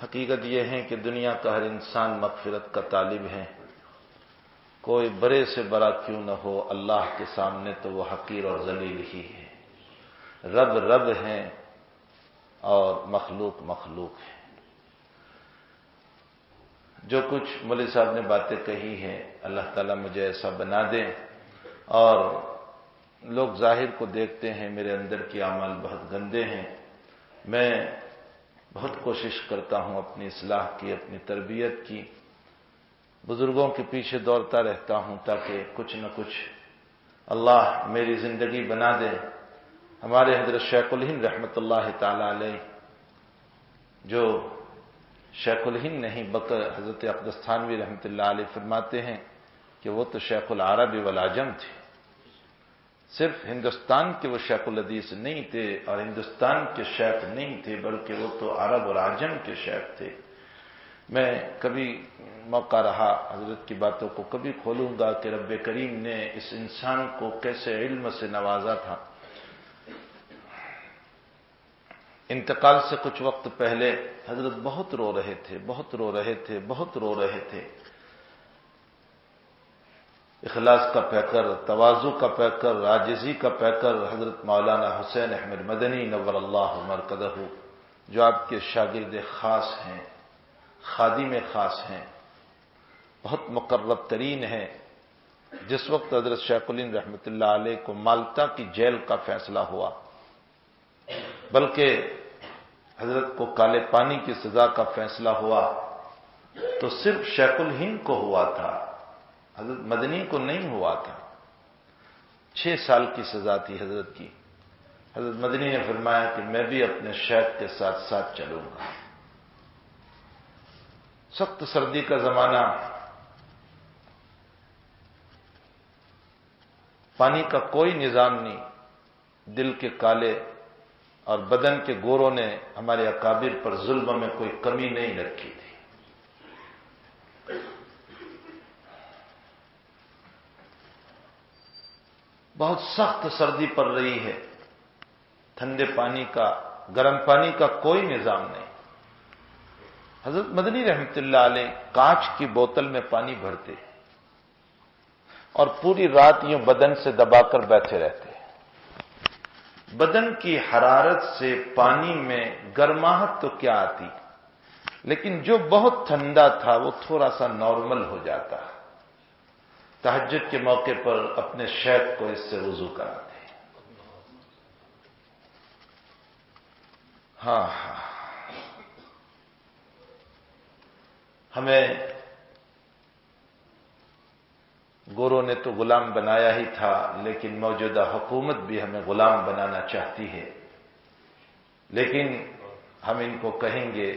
حقیقت یہ ہے کہ دنیا کا ہر انسان مغفرت کا طالب ہے، کوئی بڑے سے بڑا کیوں نہ ہو، اللہ کے سامنے تو وہ حقیر اور ذلیل ہی ہے۔ رب رب ہیں اور مخلوق مخلوق ہے۔ جو کچھ مولوی صاحب نے باتیں کہی ہیں، اللہ تعالیٰ مجھے ایسا بنا دیں، اور لوگ ظاہر کو دیکھتے ہیں، میرے اندر کے اعمال بہت گندے ہیں، میں بہت کوشش کرتا ہوں اپنی اصلاح کی، اپنی تربیت کی، بزرگوں کے پیچھے دوڑتا رہتا ہوں تاکہ کچھ نہ کچھ اللہ میری زندگی بنا دے۔ ہمارے حضرت شیخ الہند رحمۃ اللہ تعالی علیہ، جو شیخ الہند نہیں بلکہ حضرت اقدس تھانوی رحمۃ اللہ علیہ فرماتے ہیں کہ وہ تو شیخ العرب والعجم تھے، صرف ہندوستان کے وہ شیخ الحدیث نہیں تھے اور ہندوستان کے شیخ نہیں تھے، بلکہ وہ تو عرب اور عجم کے شیخ تھے۔ میں کبھی موقع رہا حضرت کی باتوں کو کبھی کھولوں گا کہ رب کریم نے اس انسان کو کیسے علم سے نوازا تھا۔ انتقال سے کچھ وقت پہلے حضرت بہت رو رہے تھے، بہت رو رہے تھے، بہت رو رہے تھے۔ اخلاص کا پیکر، تواضع کا پیکر، عاجزی کا پیکر حضرت مولانا حسین احمد مدنی نور اللہ مرکزہ، جو آپ کے شاگرد خاص ہیں، خادم خاص ہیں، بہت مقرب ترین ہیں۔ جس وقت حضرت شیخ الہند رحمۃ اللہ علیہ کو مالٹا کی جیل کا فیصلہ ہوا، بلکہ حضرت کو کالے پانی کی سزا کا فیصلہ ہوا، تو صرف شیخ الہند کو ہوا تھا، حضرت مدنی کو نہیں ہوا تھا۔ 6 سال کی سزا تھی حضرت کی۔ حضرت مدنی نے فرمایا کہ میں بھی اپنے شیخ کے ساتھ ساتھ چلوں گا۔ سخت سردی کا زمانہ، پانی کا کوئی نظام نہیں، دل کے کالے اور بدن کے گوروں نے ہمارے اکابر پر ظلم میں کوئی کمی نہیں رکھی تھی۔ بہت سخت سردی پڑ رہی ہے، ٹھنڈے پانی کا، گرم پانی کا کوئی نظام نہیں۔ حضرت مدنی رحمۃ اللہ علیہ کانچ کی بوتل میں پانی بھرتے اور پوری رات یوں بدن سے دبا کر بیٹھے رہتے۔ بدن کی حرارت سے پانی میں گرماہٹ تو کیا آتی، لیکن جو بہت ٹھنڈا تھا وہ تھوڑا سا نارمل ہو جاتا۔ تہجد کے موقع پر اپنے شیخ کو اس سے وضو کراتے۔ ہاں، ہمیں گوروں نے تو غلام بنایا ہی تھا، لیکن موجودہ حکومت بھی ہمیں غلام بنانا چاہتی ہے۔ لیکن ہم ان کو کہیں گے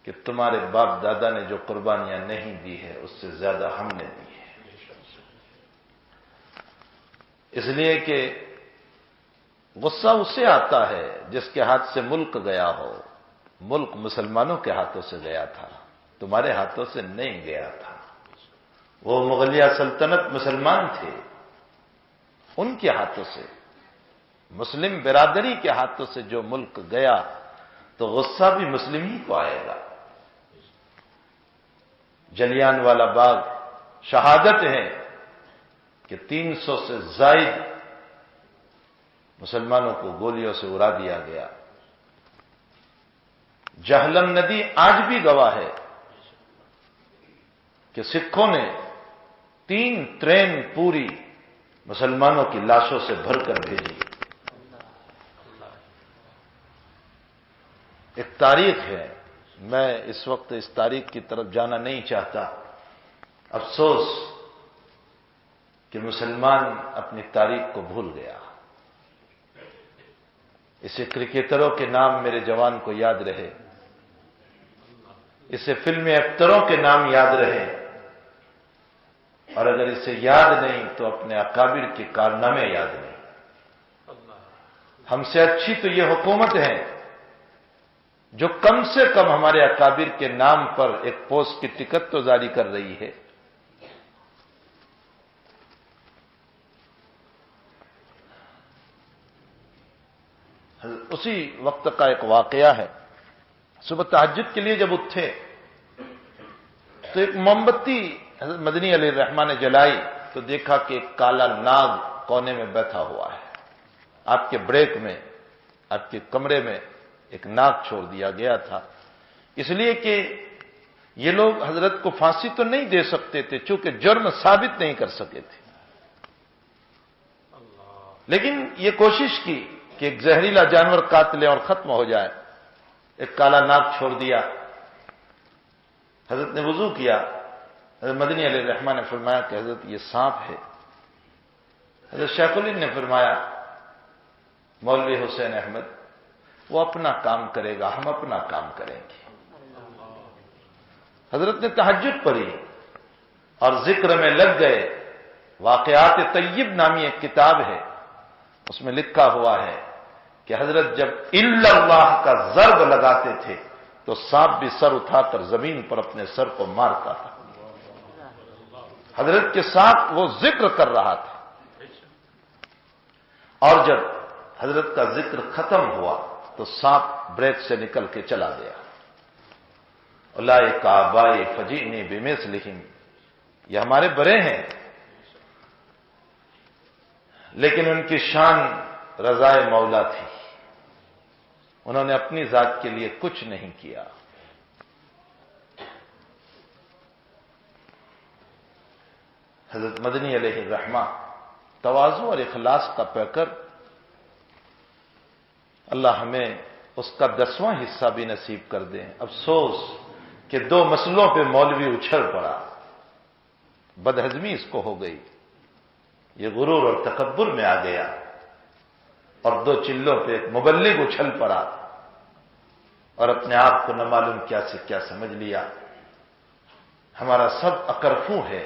کہ تمہارے باپ دادا نے جو قربانیاں نہیں دی ہے اس سے زیادہ ہم نے دی ہے، اس لیے کہ غصہ اسے آتا ہے جس کے ہاتھ سے ملک گیا ہو۔ ملک مسلمانوں کے ہاتھوں سے گیا تھا، تمہارے ہاتھوں سے نہیں گیا تھا۔ وہ مغلیہ سلطنت مسلمان تھے، ان کے ہاتھوں سے، مسلم برادری کے ہاتھوں سے جو ملک گیا تو غصہ بھی مسلم ہی کو آئے گا۔ جلیان والا باغ شہادت ہے کہ 300 سے زائد مسلمانوں کو گولیوں سے اڑا دیا گیا۔ جہلم ندی آج بھی گواہ ہے کہ سکھوں نے 3 ٹرین پوری مسلمانوں کی لاشوں سے بھر کر بھیجی۔ ایک تاریخ ہے، میں اس وقت اس تاریخ کی طرف جانا نہیں چاہتا۔ افسوس کہ مسلمان اپنی تاریخ کو بھول گیا۔ اسے کرکٹروں کے نام میرے جوان کو یاد رہے، اسے فلمی ایکٹروں کے نام یاد رہے، اور اگر اسے یاد نہیں تو اپنے اکابر کے کارنامے یاد نہیں۔ ہم سے اچھی تو یہ حکومت ہے جو کم سے کم ہمارے اکابر کے نام پر ایک پوسٹ کی ٹکٹ تو جاری کر رہی ہے۔ اسی وقت کا ایک واقعہ ہے، صبح تہجد کے لیے جب اٹھے تو ایک موم بتی حضرت مدنی علیہ الرحمٰن نے جلائی تو دیکھا کہ ایک کالا ناگ کونے میں بیٹھا ہوا ہے. آپ کے بریک میں، آپ کے کمرے میں ایک ناگ چھوڑ دیا گیا تھا، اس لیے کہ یہ لوگ حضرت کو پھانسی تو نہیں دے سکتے تھے چونکہ جرم ثابت نہیں کر سکے تھے، لیکن یہ کوشش کی کہ ایک زہریلا جانور کاٹ لیں اور ختم ہو جائے. ایک کالا ناگ چھوڑ دیا. حضرت نے وضو کیا. حضرت مدنی علیہ الرحمٰن نے فرمایا کہ حضرت یہ سانپ ہے. حضرت شیخ الہند نے فرمایا مولوی حسین احمد وہ اپنا کام کرے گا، ہم اپنا کام کریں گے. حضرت نے تہجد پڑھی اور ذکر میں لگ گئے. واقعات طیب نامی ایک کتاب ہے، اس میں لکھا ہوا ہے کہ حضرت جب الا اللہ کا ضرب لگاتے تھے تو سانپ بھی سر اٹھا کر زمین پر اپنے سر کو مارتا تھا. حضرت کے ساتھ وہ ذکر کر رہا تھا، اور جب حضرت کا ذکر ختم ہوا تو سانپ بریک سے نکل کے چلا گیا. اولئک آبائی فجئنی بمثلہم، یہ ہمارے بڑے ہیں لیکن ان کی شان رضائے مولا تھی، انہوں نے اپنی ذات کے لیے کچھ نہیں کیا. حضرت مدنی علیہ الرحمہ تواضع اور اخلاص کا پیکر، اللہ ہمیں اس کا 10واں حصہ بھی نصیب کر دیں. افسوس کہ 2 مسئلوں پہ مولوی اچھل پڑا، بدہضمی اس کو ہو گئی، یہ غرور اور تکبر میں آ گیا، اور 2 چلوں پہ ایک مبلغ اچھل پڑا اور اپنے آپ کو نہ معلوم کیا سے کیا سمجھ لیا. ہمارا سب اکرفو ہے،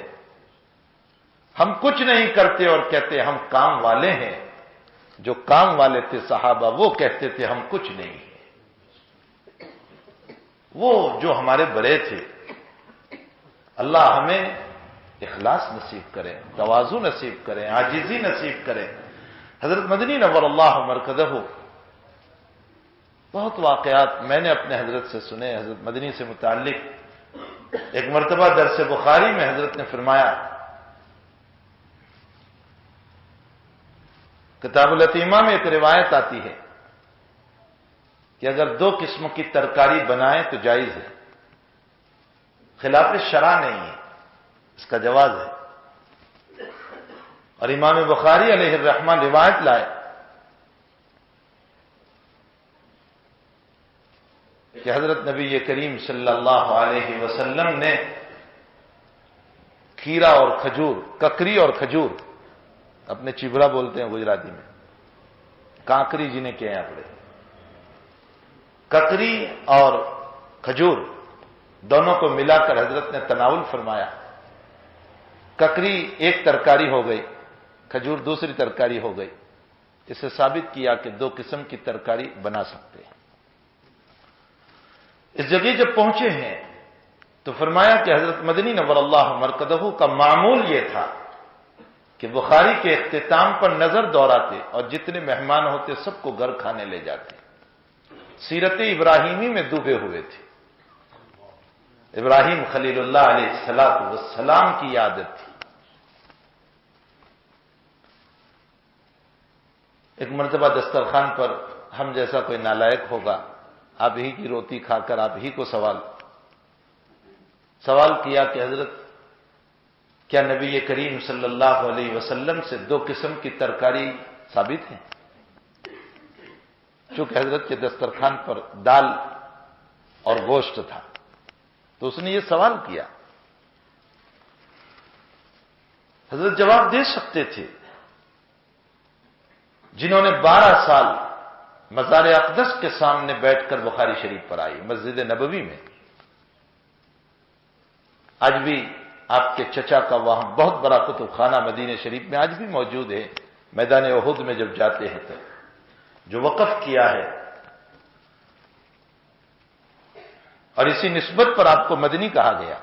ہم کچھ نہیں کرتے اور کہتے ہم کام والے ہیں. جو کام والے تھے صحابہ وہ کہتے تھے ہم کچھ نہیں ہیں. وہ جو ہمارے بڑے تھے، اللہ ہمیں اخلاص نصیب کرے، تواضع نصیب کرے، عاجزی نصیب کرے. حضرت مدنی نور اللہ مرکزہ، بہت واقعات میں نے اپنے حضرت سے سنے حضرت مدنی سے متعلق. ایک مرتبہ درس بخاری میں حضرت نے فرمایا، کتاب العتیمہ میں ایک روایت آتی ہے کہ اگر 2 قسم کی ترکاری بنائیں تو جائز ہے، خلاف شرع نہیں ہے، اس کا جواز ہے. اور امام بخاری علیہ الرحمہ روایت لائے کہ حضرت نبی کریم صلی اللہ علیہ وسلم نے کھیرا اور کھجور، ککری اور کھجور، اپنے چبڑا بولتے ہیں گجراتی میں، کاکری جنہیں کہے ہیں اپنے، ککری اور کھجور دونوں کو ملا کر حضرت نے تناول فرمایا. ککری ایک ترکاری ہو گئی، کھجور دوسری ترکاری ہو گئی. اس سے ثابت کیا کہ 2 قسم کی ترکاری بنا سکتے ہیں. اس جگہ جب پہنچے ہیں تو فرمایا کہ حضرت مدنی نور اللہ مرکزہ کا معمول یہ تھا کہ بخاری کے اختتام پر نظر دوڑاتے اور جتنے مہمان ہوتے سب کو گھر کھانے لے جاتے. سیرت ابراہیمی میں ڈوبے ہوئے تھے. ابراہیم خلیل اللہ علیہ السلام کی عادت تھی. ایک مرتبہ دسترخوان پر ہم جیسا کوئی نالائق ہوگا، آپ ہی کی روٹی کھا کر آپ ہی کو سوال کیا کہ حضرت کیا نبی کریم صلی اللہ علیہ وسلم سے 2 قسم کی ترکاری ثابت ہے؟ چونکہ حضرت کے دسترخوان پر دال اور گوشت تھا تو اس نے یہ سوال کیا. حضرت جواب دے سکتے تھے. جنہوں نے 12 سال مزار اقدس کے سامنے بیٹھ کر بخاری شریف پر آئی، مسجد نبوی میں، آج بھی آپ کے چچا کا وہاں بہت بڑا کتب خانہ مدینہ شریف میں آج بھی موجود ہے. میدان احد میں جب جاتے ہیں تو جو وقف کیا ہے، اور اسی نسبت پر آپ کو مدنی کہا گیا.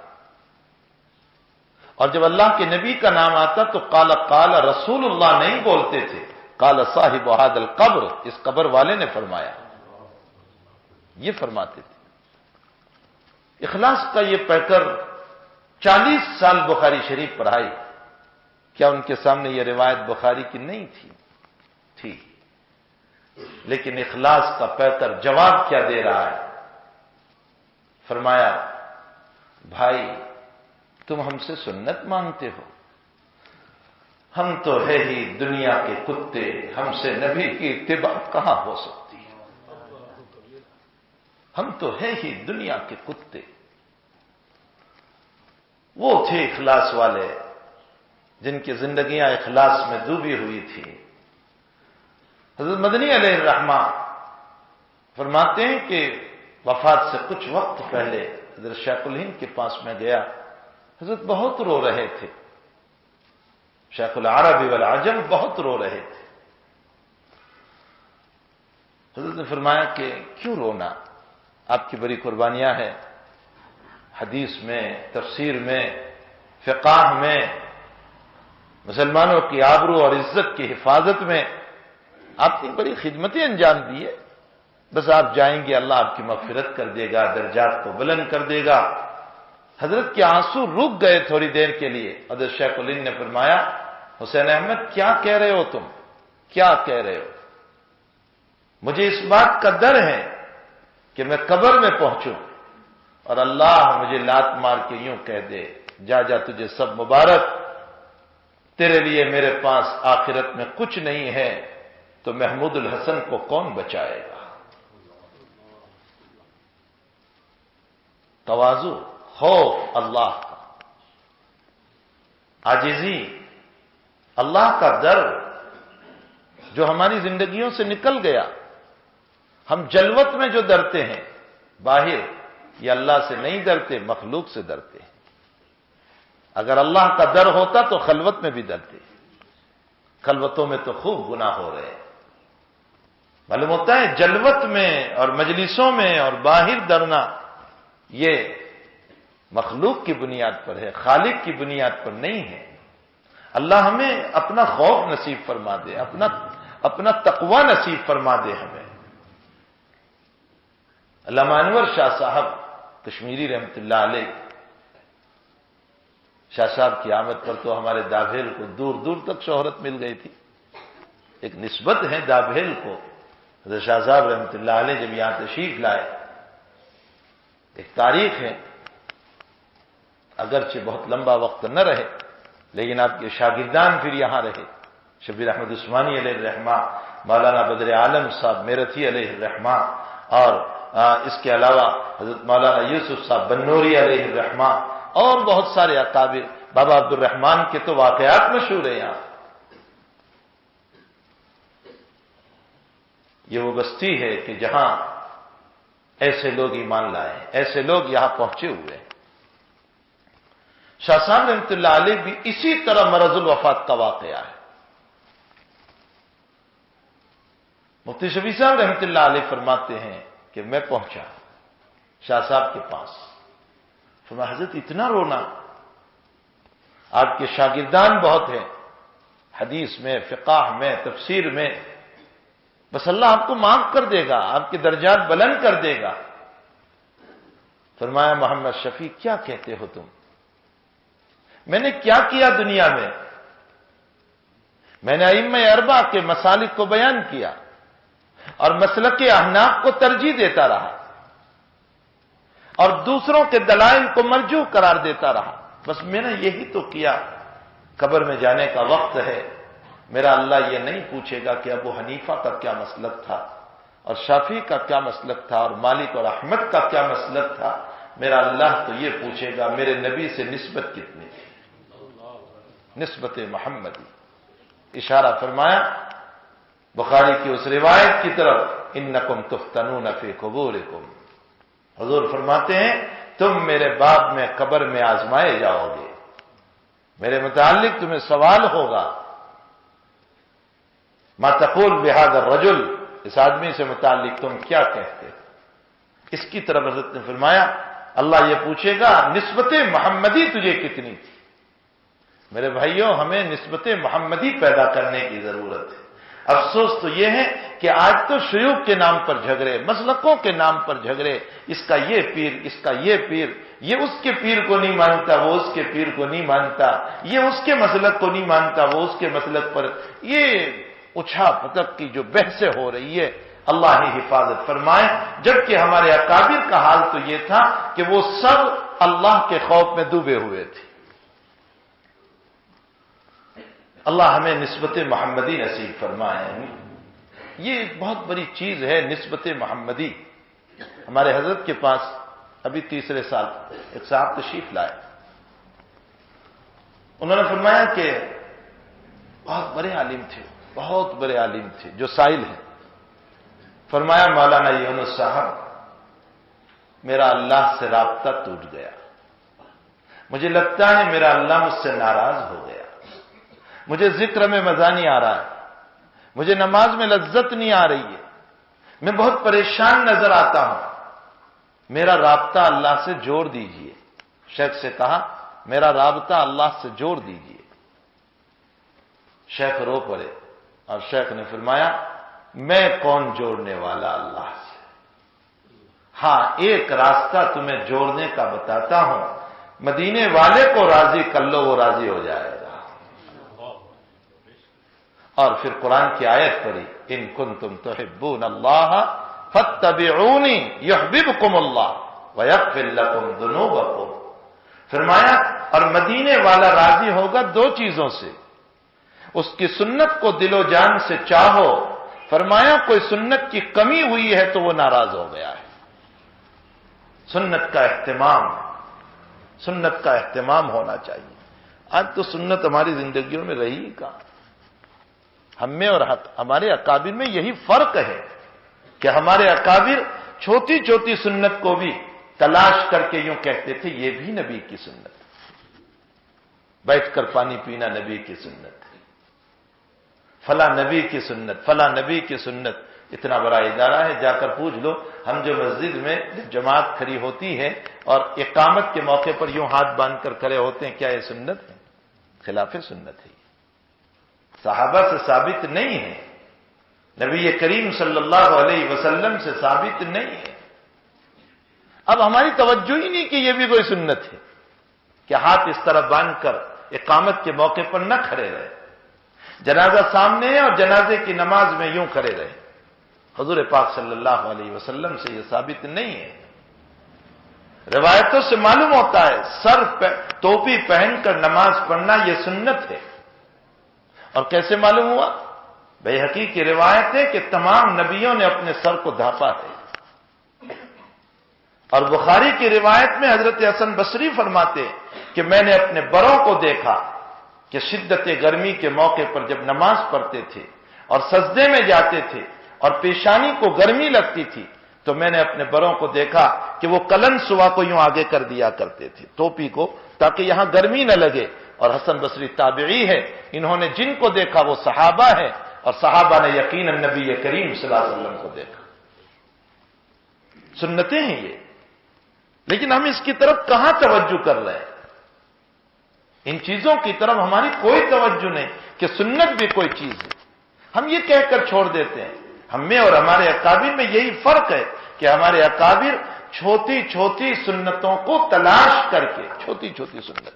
اور جب اللہ کے نبی کا نام آتا تو قال قال رسول اللہ نہیں بولتے تھے، قال صاحب هذا القبر، اس قبر والے نے فرمایا، یہ فرماتے تھے. اخلاص کا یہ پیکر 40 سال بخاری شریف پڑھائی، کیا ان کے سامنے یہ روایت بخاری کی نہیں تھی؟ لیکن اخلاص کا پیکر جواب کیا دے رہا ہے؟ فرمایا بھائی تم ہم سے سنت مانگتے ہو، ہم تو ہے ہی دنیا کے کتے، ہم سے نبی کی اتباع کہاں ہو سکتی ہے؟ ہم تو ہے ہی دنیا کے کتے۔ وہ تھے اخلاص والے جن کی زندگیاں اخلاص میں ڈوبی ہوئی تھی۔ حضرت مدنی علیہ الرحمہ فرماتے ہیں کہ وفات سے کچھ وقت پہلے حضرت شیخ الہند کے پاس میں گیا، حضرت بہت رو رہے تھے، شیخ العرب والعجم بہت رو رہے تھے۔ حضرت نے فرمایا کہ کیوں رونا، آپ کی بڑی قربانیاں ہیں، حدیث میں، تفسیر میں، فقہ میں، مسلمانوں کی آبرو اور عزت کی حفاظت میں آپ نے بڑی خدمتیں انجام دی ہے، بس آپ جائیں گے اللہ آپ کی مغفرت کر دے گا، درجات کو بلند کر دے گا۔ حضرت کے آنسو رک گئے تھوڑی دیر کے لیے۔ حضرت شیخ الہند نے فرمایا حسین احمد کیا کہہ رہے ہو تم، کیا کہہ رہے ہو؟ مجھے اس بات کا ڈر ہے کہ میں قبر میں پہنچوں اور اللہ مجھے لات مار کے یوں کہہ دے جا جا تجھے سب مبارک، تیرے لیے میرے پاس آخرت میں کچھ نہیں ہے، تو محمود الحسن کو کون بچائے گا؟ تواضع، خوف اللہ کا، عاجزی، اللہ کا ڈر جو ہماری زندگیوں سے نکل گیا۔ ہم جلوت میں جو ڈرتے ہیں باہر، یہ اللہ سے نہیں ڈرتے، مخلوق سے ڈرتے ہیں۔ اگر اللہ کا ڈر ہوتا تو خلوت میں بھی ڈرتے، خلوتوں میں تو خوب گناہ ہو رہے ہیں۔ معلوم ہوتا ہے جلوت میں اور مجلسوں میں اور باہر ڈرنا یہ مخلوق کی بنیاد پر ہے، خالق کی بنیاد پر نہیں ہے۔ اللہ ہمیں اپنا خوف نصیب فرما دے، اپنا تقوی نصیب فرما دے ہمیں۔ علامہ انور شاہ صاحب کشمیری رحمت اللہ علیہ، شاہ صاحب کی آمد پر تو ہمارے دابھیل کو دور دور تک شہرت مل گئی تھی۔ ایک نسبت ہے دابھیل کو، حضرت شاہ صاحب رحمت اللہ علیہ جب یہاں تشریف لائے، ایک تاریخ ہے، اگرچہ بہت لمبا وقت نہ رہے لیکن آپ کے شاگردان پھر یہاں رہے، شبیر احمد عثمانی علیہ الرحمہ، مولانا بدر عالم صاحب میرٹھی علیہ الرحمہ، اور اس کے علاوہ حضرت مولانا یوسف صاحب بنوری علیہ الرحمہ، اور بہت سارے اکابر، بابا عبد الرحمان کے تو واقعات مشہور ہیں یہاں۔ یہ وہ بستی ہے کہ جہاں ایسے لوگ ایمان لائے ہیں، ایسے لوگ یہاں پہنچے ہوئے ہیں۔ شاہ صاحب رحمۃ اللہ علیہ بھی اسی طرح مرض الوفات کا واقعہ ہے۔ مفتی شفیع صاحب رحمۃ اللہ علیہ فرماتے ہیں کہ میں پہنچا شاہ صاحب کے پاس، فرمایا حضرت اتنا رونا، آپ کے شاگردان بہت ہیں، حدیث میں، فقہ میں، تفسیر میں، بس اللہ آپ کو معاف کر دے گا، آپ کے درجات بلند کر دے گا۔ فرمایا محمد شفیع کیا کہتے ہو تم؟ میں نے کیا کیا دنیا میں؟ میں نے ائمہ اربعہ کے مسالک کو بیان کیا اور مسلک احناف کو ترجیح دیتا رہا اور دوسروں کے دلائل کو مرجوح قرار دیتا رہا، بس میں نے یہی تو کیا۔ قبر میں جانے کا وقت ہے، میرا اللہ یہ نہیں پوچھے گا کہ ابو حنیفہ کا کیا مسلک تھا اور شافعی کا کیا مسلک تھا اور مالک اور احمد کا کیا مسلک تھا، میرا اللہ تو یہ پوچھے گا میرے نبی سے نسبت کتنی تھی، نسبت محمدی۔ اشارہ فرمایا بخاری کی اس روایت کی طرف، انکم تفتنون فی قبورکم، حضور فرماتے ہیں تم میرے باب میں قبر میں آزمائے جاؤ گے، میرے متعلق تمہیں سوال ہوگا، ما تقول بہذا الرجل، اس آدمی سے متعلق تم کیا کہتے ہو؟ اس کی طرف حضرت نے فرمایا اللہ یہ پوچھے گا نسبت محمدی تجھے کتنی تھی۔ میرے بھائیوں ہمیں نسبت محمدی پیدا کرنے کی ضرورت ہے۔ افسوس تو یہ ہے کہ آج تو شیوخ کے نام پر جھگڑے، مسلکوں کے نام پر جھگڑے، اس کا یہ پیر، اس کا یہ پیر، یہ اس کے پیر کو نہیں مانتا، وہ اس کے پیر کو نہیں مانتا، یہ اس کے مسلک کو نہیں مانتا، وہ اس کے مسلک پر، یہ اچھا پتک کی جو بحثیں ہو رہی ہے، اللہ ہی حفاظت فرمائے۔ جبکہ ہمارے اکابر کا حال تو یہ تھا کہ وہ سب اللہ کے خوف میں ڈوبے ہوئے تھے۔ اللہ ہمیں نسبت محمدی نصیب فرمائے۔ یہ ایک بہت بڑی چیز ہے نسبت محمدی۔ ہمارے حضرت کے پاس ابھی تیسرے سال ایک صاحب تشریف لائے، انہوں نے فرمایا کہ بہت بڑے عالم تھے، بہت بڑے عالم تھے جو سائل ہیں۔ فرمایا مولانا یونس صاحب، میرا اللہ سے رابطہ ٹوٹ گیا، مجھے لگتا ہے میرا اللہ مجھ سے ناراض ہو گیا، مجھے ذکر میں مزہ نہیں آ رہا ہے، مجھے نماز میں لذت نہیں آ رہی ہے، میں بہت پریشان نظر آتا ہوں، میرا رابطہ اللہ سے جوڑ دیجئے۔ شیخ سے کہا میرا رابطہ اللہ سے جوڑ دیجئے۔ شیخ رو پڑے اور شیخ نے فرمایا میں کون جوڑنے والا اللہ سے، ہاں ایک راستہ تمہیں جوڑنے کا بتاتا ہوں، مدینے والے کو راضی کر لو، وہ راضی ہو جائے گا۔ اور پھر قرآن کی آیت پڑھی، ان کنتم تحبون اللہ فاتبعونی یحببکم اللہ ویغفر لکم ذنوبکم۔ فرمایا اور مدینے والا راضی ہوگا دو چیزوں سے، اس کی سنت کو دل و جان سے چاہو، فرمایا کوئی سنت کی کمی ہوئی ہے تو وہ ناراض ہو گیا ہے۔ سنت کا اہتمام، سنت کا اہتمام ہونا چاہیے۔ آج تو سنت ہماری زندگیوں میں رہی ہی کہاں۔ ہم میں اور ہمارے اکابر میں یہی فرق ہے کہ ہمارے اکابر چھوٹی چھوٹی سنت کو بھی تلاش کر کے یوں کہتے تھے یہ بھی نبی کی سنت، بیٹھ کر پانی پینا نبی کی سنت، فلاں نبی کی سنت، فلاں نبی کی سنت۔ اتنا بڑا ادارہ ہے، جا کر پوچھ لو، ہم جو مسجد میں جماعت کھڑی ہوتی ہے اور اقامت کے موقع پر یوں ہاتھ باندھ کر کھڑے ہوتے ہیں، کیا یہ سنت ہے؟ خلاف سنت ہے، صحابہ سے ثابت نہیں ہے، نبی کریم صلی اللہ علیہ وسلم سے ثابت نہیں ہے۔ اب ہماری توجہ ہی نہیں کہ یہ بھی کوئی سنت ہے کہ ہاتھ اس طرح باندھ کر اقامت کے موقع پر نہ کھڑے رہے، جنازہ سامنے ہے اور جنازے کی نماز میں یوں کھڑے رہے۔ حضور پاک صلی اللہ علیہ وسلم سے یہ ثابت نہیں ہے۔ روایتوں سے معلوم ہوتا ہے سر ٹوپی پہن کر نماز پڑھنا یہ سنت ہے۔ اور کیسے معلوم ہوا؟ بیہقی کی روایت ہے کہ تمام نبیوں نے اپنے سر کو ڈھانپا ہے، اور بخاری کی روایت میں حضرت حسن بصری فرماتے کہ میں نے اپنے بڑوں کو دیکھا کہ شدت گرمی کے موقع پر جب نماز پڑھتے تھے اور سجدے میں جاتے تھے اور پیشانی کو گرمی لگتی تھی تو میں نے اپنے بڑوں کو دیکھا کہ وہ کلن سوا کو یوں آگے کر دیا کرتے تھے، ٹوپی کو، تاکہ یہاں گرمی نہ لگے۔ اور حسن بصری تابعی ہے، انہوں نے جن کو دیکھا وہ صحابہ ہے، اور صحابہ نے یقیناً نبی کریم صلی اللہ علیہ وسلم کو دیکھا۔ سنتیں ہیں یہ، لیکن ہم اس کی طرف کہاں توجہ کر رہے ہیں؟ ان چیزوں کی طرف ہماری کوئی توجہ نہیں کہ سنت بھی کوئی چیز ہے، ہم یہ کہہ کر چھوڑ دیتے ہیں۔ ہم میں اور ہمارے اکابر میں یہی فرق ہے کہ ہمارے اکابر چھوٹی چھوٹی سنتوں کو تلاش کر کے، چھوٹی چھوٹی سنت۔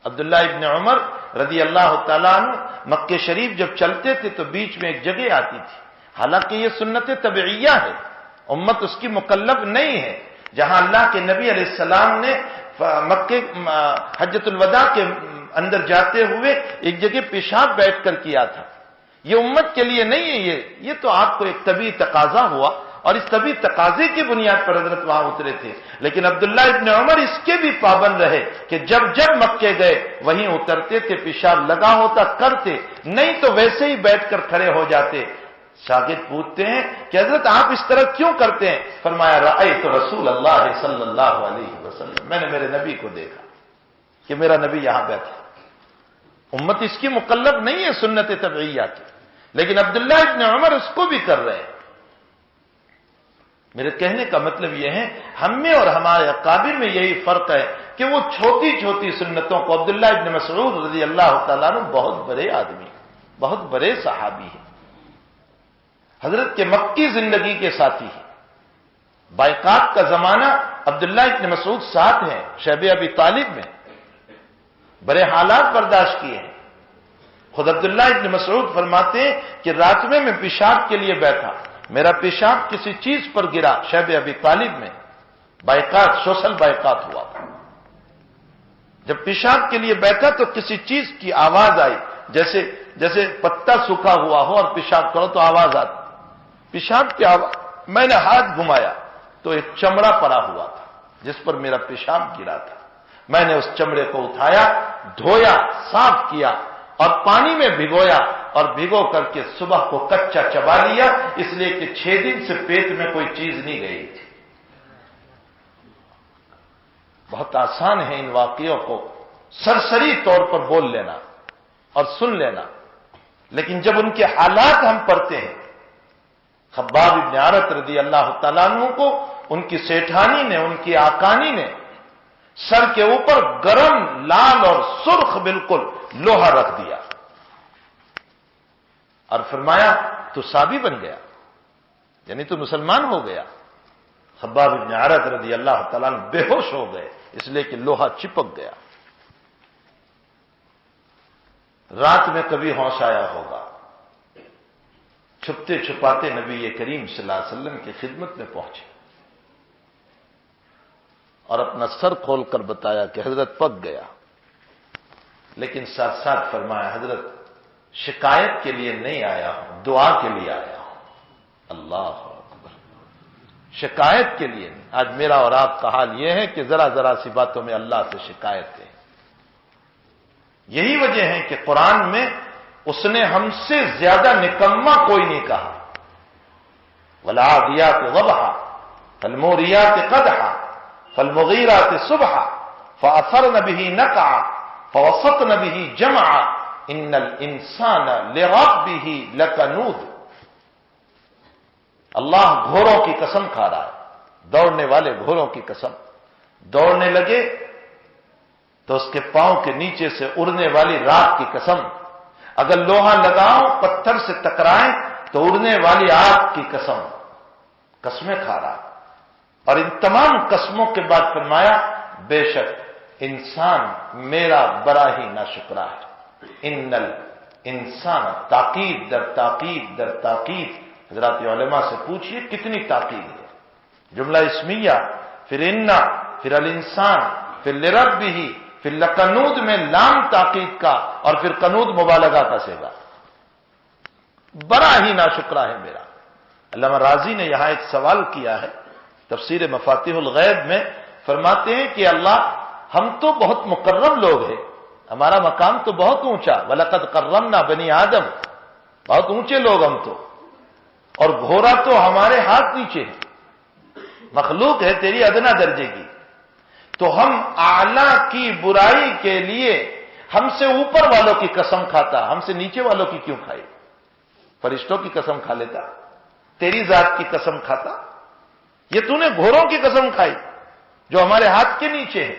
عبداللہ ابن عمر رضی اللہ تعالیٰ عنہ مکہ شریف جب چلتے تھے تو بیچ میں ایک جگہ آتی تھی، حالانکہ یہ سنت طبعیہ ہے، امت اس کی مکلف نہیں ہے، جہاں اللہ کے نبی علیہ السلام نے مکہ حجۃ الوداع کے اندر جاتے ہوئے ایک جگہ پیشاب بیٹھ کر کیا تھا، یہ امت کے لیے نہیں ہے، یہ تو آپ کو ایک طبعی تقاضا ہوا اور اس طبعی تقاضے کی بنیاد پر حضرت وہاں اترے تھے۔ لیکن عبداللہ ابن عمر اس کے بھی پابند رہے کہ جب جب مکے گئے وہیں اترتے تھے، پیشاب لگا ہوتا کرتے، نہیں تو ویسے ہی بیٹھ کر کھڑے ہو جاتے۔ شاگرد پوچھتے ہیں کہ حضرت آپ اس طرح کیوں کرتے ہیں؟ فرمایا رأیت رسول اللہ صلی اللہ علیہ وسلم، میں نے میرے نبی کو دیکھا کہ میرا نبی یہاں بیٹھا۔ امت اس کی مکلف نہیں ہے سنت طبعیہ کی، لیکن عبداللہ ابن عمر اس کو بھی کر رہے ہیں۔ میرے کہنے کا مطلب یہ ہے ہم میں اور ہمارے اکابر میں یہی فرق ہے کہ وہ چھوٹی چھوٹی سنتوں کو، عبداللہ ابن مسعود رضی اللہ تعالیٰ عنہ بہت بڑے آدمی، بہت بڑے صحابی ہیں، حضرت کے مکی زندگی کے ساتھی ہیں۔ بائقات کا زمانہ عبداللہ ابن مسعود ساتھ ہیں شیب ابی طالب میں، بڑے حالات برداشت کیے ہیں۔ خود عبداللہ ابن مسعود فرماتے ہیں کہ رات میں پیشاب کے لیے بیٹھا، میرا پیشاب کسی چیز پر گرا شیب ابی طالب میں، بائقات سوشل بائقات ہوا تھا۔ جب پیشاب کے لیے بیٹھا تو کسی چیز کی آواز آئی، جیسے پتا سوکھا ہوا ہو اور پیشاب کرو تو آواز آتی، پیشاب کی آواز۔ میں نے ہاتھ گھمایا تو ایک چمڑا پڑا ہوا تھا جس پر میرا پیشاب گرا تھا، میں نے اس چمڑے کو اٹھایا، دھویا، صاف کیا اور پانی میں بھگویا، اور بھگو کر کے صبح کو کچا چبا لیا، اس لیے کہ 6 دن سے پیٹ میں کوئی چیز نہیں گئی تھی۔ بہت آسان ہے ان واقعوں کو سرسری طور پر بول لینا اور سن لینا، لیکن جب ان کے حالات ہم پڑھتے ہیں، خباب ابن عارت رضی اللہ تعالیٰ عنہ کو ان کی سیٹھانی نے، ان کی آقانی نے سر کے اوپر گرم لال اور سرخ بالکل لوہا رکھ دیا اور فرمایا تو صحابی بن گیا، یعنی تو مسلمان ہو گیا۔ خباب ابن عارت رضی اللہ تعالیٰ عنہ بے ہوش ہو گئے، اس لیے کہ لوہا چپک گیا۔ رات میں کبھی ہوش آیا ہوگا، چھپتے چھپاتے نبی کریم صلی اللہ علیہ وسلم کی خدمت میں پہنچے اور اپنا سر کھول کر بتایا کہ حضرت پک گیا، لیکن ساتھ ساتھ فرمایا حضرت شکایت کے لیے نہیں آیا ہوں، دعا کے لیے آیا ہوں۔ اللہ اکبر، شکایت کے لیے نہیں۔ آج میرا اور آپ کا حال یہ ہے کہ ذرا ذرا سی باتوں میں اللہ سے شکایت ہے۔ یہی وجہ ہے کہ قرآن میں اس نے ہم سے زیادہ نکما کوئی نہیں کہا۔ وَالْعَادِيَاتِ ضَبْحًا فَالْمُورِيَاتِ قَدْحًا فَالْمُغِيرَاتِ صُبْحًا فَأَثَرْنَ بِهِ نَقْعًا فَوَسَطْنَ بِهِ جَمْعًا إِنَّ الْإِنسَانَ لِرَبِّهِ لَكَنُودٌ۔ اللہ گھوڑوں کی قسم کھا رہا ہے، دوڑنے والے گھوڑوں کی قسم۔ دوڑنے لگے تو اس کے پاؤں کے نیچے سے اڑنے والی راکھ کی قسم، اگر لوہا لگاؤ پتھر سے ٹکرائیں تو اڑنے والی آگ کی قسم، قسمیں کھا رہا۔ اور ان تمام قسموں کے بعد فرمایا بے شک انسان میرا بڑا ہی ناشکرا ہے۔ ان الانسان، تاکید در تاکید در تاکید۔ حضرات علماء سے پوچھئے کتنی تاکید ہے، جملہ اسمیہ، پھر انا، پھر الانسان، پھر لربہ، پھر لکنود میں لام تاکید کا، اور پھر کنود مبالغہ کا صیغہ۔ بڑا ہی ناشکرا ہے میرا۔ علامہ راضی نے یہاں ایک سوال کیا ہے تفسیر مفاتیح الغیب میں، فرماتے ہیں کہ اللہ ہم تو بہت مکرم لوگ ہیں، ہمارا مقام تو بہت اونچا، وَلَقَدْ كَرَّمْنَا بَنِي آدم، بہت اونچے لوگ ہم تو، اور گھوڑا تو ہمارے ہاتھ نیچے ہے، مخلوق ہے تیری ادنا درجے کی، تو ہم اعلیٰ کی برائی کے لیے ہم سے اوپر والوں کی قسم کھاتا، ہم سے نیچے والوں کی کیوں کھائی؟ فرشتوں کی قسم کھا لیتا، تیری ذات کی قسم کھاتا، یہ تو نے گھوڑوں کی قسم کھائی جو ہمارے ہاتھ کے نیچے ہے۔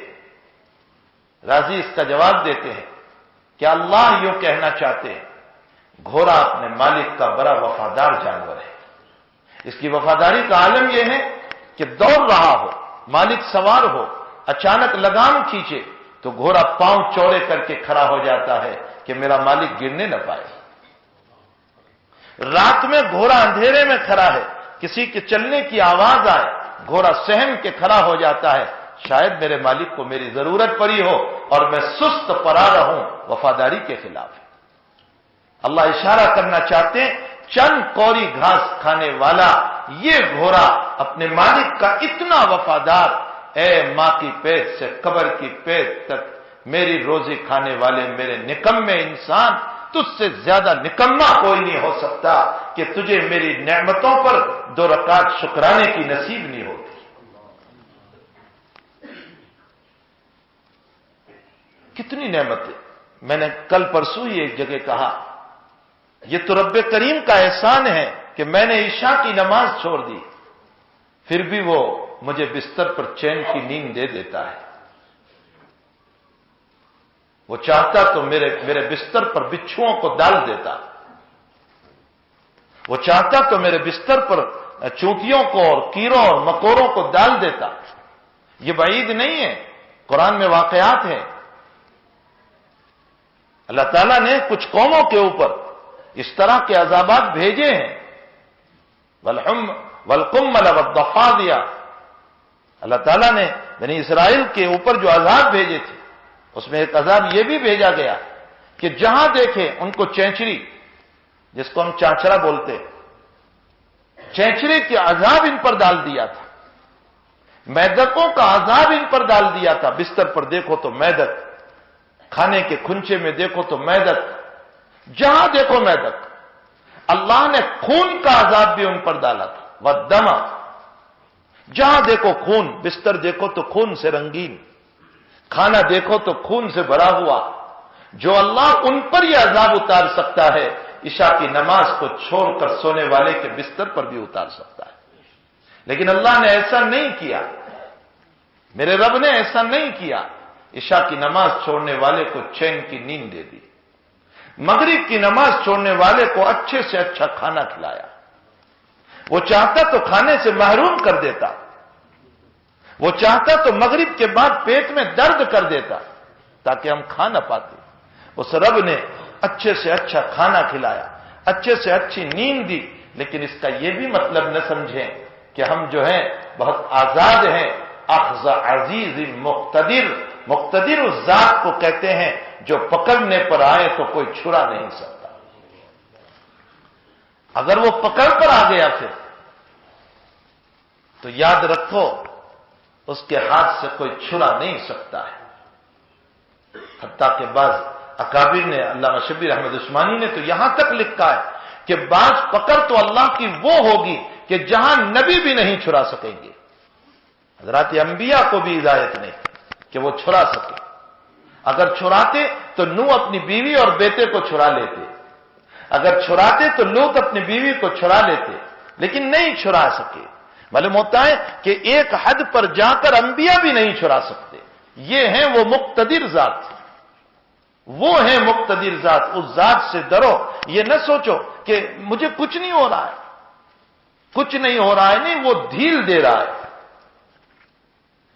راضی اس کا جواب دیتے ہیں کہ اللہ یوں کہنا چاہتے ہیں گھوڑا اپنے مالک کا بڑا وفادار جانور ہے، اس کی وفاداری کا عالم یہ ہے کہ دوڑ رہا ہو، مالک سوار ہو، اچانک لگام کھینچے تو گھوڑا پاؤں چوڑے کر کے کھڑا ہو جاتا ہے کہ میرا مالک گرنے نہ پائے۔ رات میں گھوڑا اندھیرے میں کھڑا ہے، کسی کے چلنے کی آواز آئے گھوڑا سہم کے کھڑا ہو جاتا ہے، شاید میرے مالک کو میری ضرورت پڑی ہو اور میں سست پڑا رہوں، وفاداری کے خلاف ہے۔ اللہ اشارہ کرنا چاہتے ہیں چند کوری گھاس کھانے والا یہ گھوڑا اپنے مالک کا اتنا وفادار، اے ماں کی پیٹ سے قبر کی پیٹ تک میری روزی کھانے والے میرے نکمے انسان، تجھ سے زیادہ نکما کوئی نہیں ہو سکتا کہ تجھے میری نعمتوں پر 2 رکعت شکرانے کی نصیب نہیں ہوتی۔ کتنی نعمتیں، میں نے کل پرسوں ہی ایک جگہ کہا یہ تو رب کریم کا احسان ہے کہ میں نے عشاء کی نماز چھوڑ دی، پھر بھی وہ مجھے بستر پر چین کی نیند دے دیتا ہے۔ وہ چاہتا تو میرے بستر پر بچھوؤں کو ڈال دیتا، وہ چاہتا تو میرے بستر پر چونٹیوں کو اور کیڑوں اور مکوروں کو ڈال دیتا. یہ بعید نہیں ہے، قرآن میں واقعات ہیں. اللہ تعالیٰ نے کچھ قوموں کے اوپر اس طرح کے عذابات بھیجے ہیں. والقمل والضفادع، اللہ تعالیٰ نے بنی اسرائیل کے اوپر جو عذاب بھیجے تھے اس میں ایک عذاب یہ بھی بھیجا گیا کہ جہاں دیکھے ان کو چینچری، جس کو ہم چانچرا بولتے، چینچری کے عذاب ان پر ڈال دیا تھا. میدکوں کا عذاب ان پر ڈال دیا تھا. بستر پر دیکھو تو میدک، کھانے کے کھنچے میں دیکھو تو میدک، جہاں دیکھو میدک. اللہ نے خون کا عذاب بھی ان پر ڈالا تھا. والدم، جہاں دیکھو خون، بستر دیکھو تو خون سے رنگین، کھانا دیکھو تو خون سے بھرا ہوا. جو اللہ ان پر یہ عذاب اتار سکتا ہے، عشاء کی نماز کو چھوڑ کر سونے والے کے بستر پر بھی اتار سکتا ہے. لیکن اللہ نے ایسا نہیں کیا، میرے رب نے ایسا نہیں کیا. عشاء کی نماز چھوڑنے والے کو چین کی نیند دے دی، مغرب کی نماز چھوڑنے والے کو اچھے سے اچھا کھانا کھلایا. وہ چاہتا تو کھانے سے محروم کر دیتا، وہ چاہتا تو مغرب کے بعد پیٹ میں درد کر دیتا تاکہ ہم کھا نہ پاتے. اس رب نے اچھے سے اچھا کھانا کھلایا، اچھے سے اچھی نیند دی. لیکن اس کا یہ بھی مطلب نہ سمجھیں کہ ہم جو ہیں بہت آزاد ہیں. اخذ عزیز مقتدر، مقتدر اس ذات کو کہتے ہیں جو پکڑنے پر آئے تو کوئی چھڑا نہیں سکتا. اگر وہ پکڑ پر آ گیا پھر تو یاد رکھو اس کے ہاتھ سے کوئی چھڑا نہیں سکتا ہے. حتیٰ کہ بعض اکابر نے، علامہ شبیر احمد عثمانی نے تو یہاں تک لکھا ہے کہ بعض پکڑ تو اللہ کی وہ ہوگی کہ جہاں نبی بھی نہیں چھڑا سکیں گے. حضرات انبیاء کو بھی ہدایت نہیں کہ وہ چھڑا سکے. اگر چھڑاتے تو نوح اپنی بیوی اور بیٹے کو چھڑا لیتے، اگر چھڑاتے تو لوط اپنی بیوی کو چھڑا لیتے، لیکن نہیں چھڑا سکے. معلوم ہوتا ہے کہ ایک حد پر جا کر انبیاء بھی نہیں چھڑا سکتے. یہ ہیں وہ مقتدر ذات، وہ ہیں مقتدر ذات. اس ذات سے ڈرو. یہ نہ سوچو کہ مجھے کچھ نہیں ہو رہا ہے، کچھ نہیں ہو رہا ہے. نہیں، وہ ڈھیل دے رہا ہے.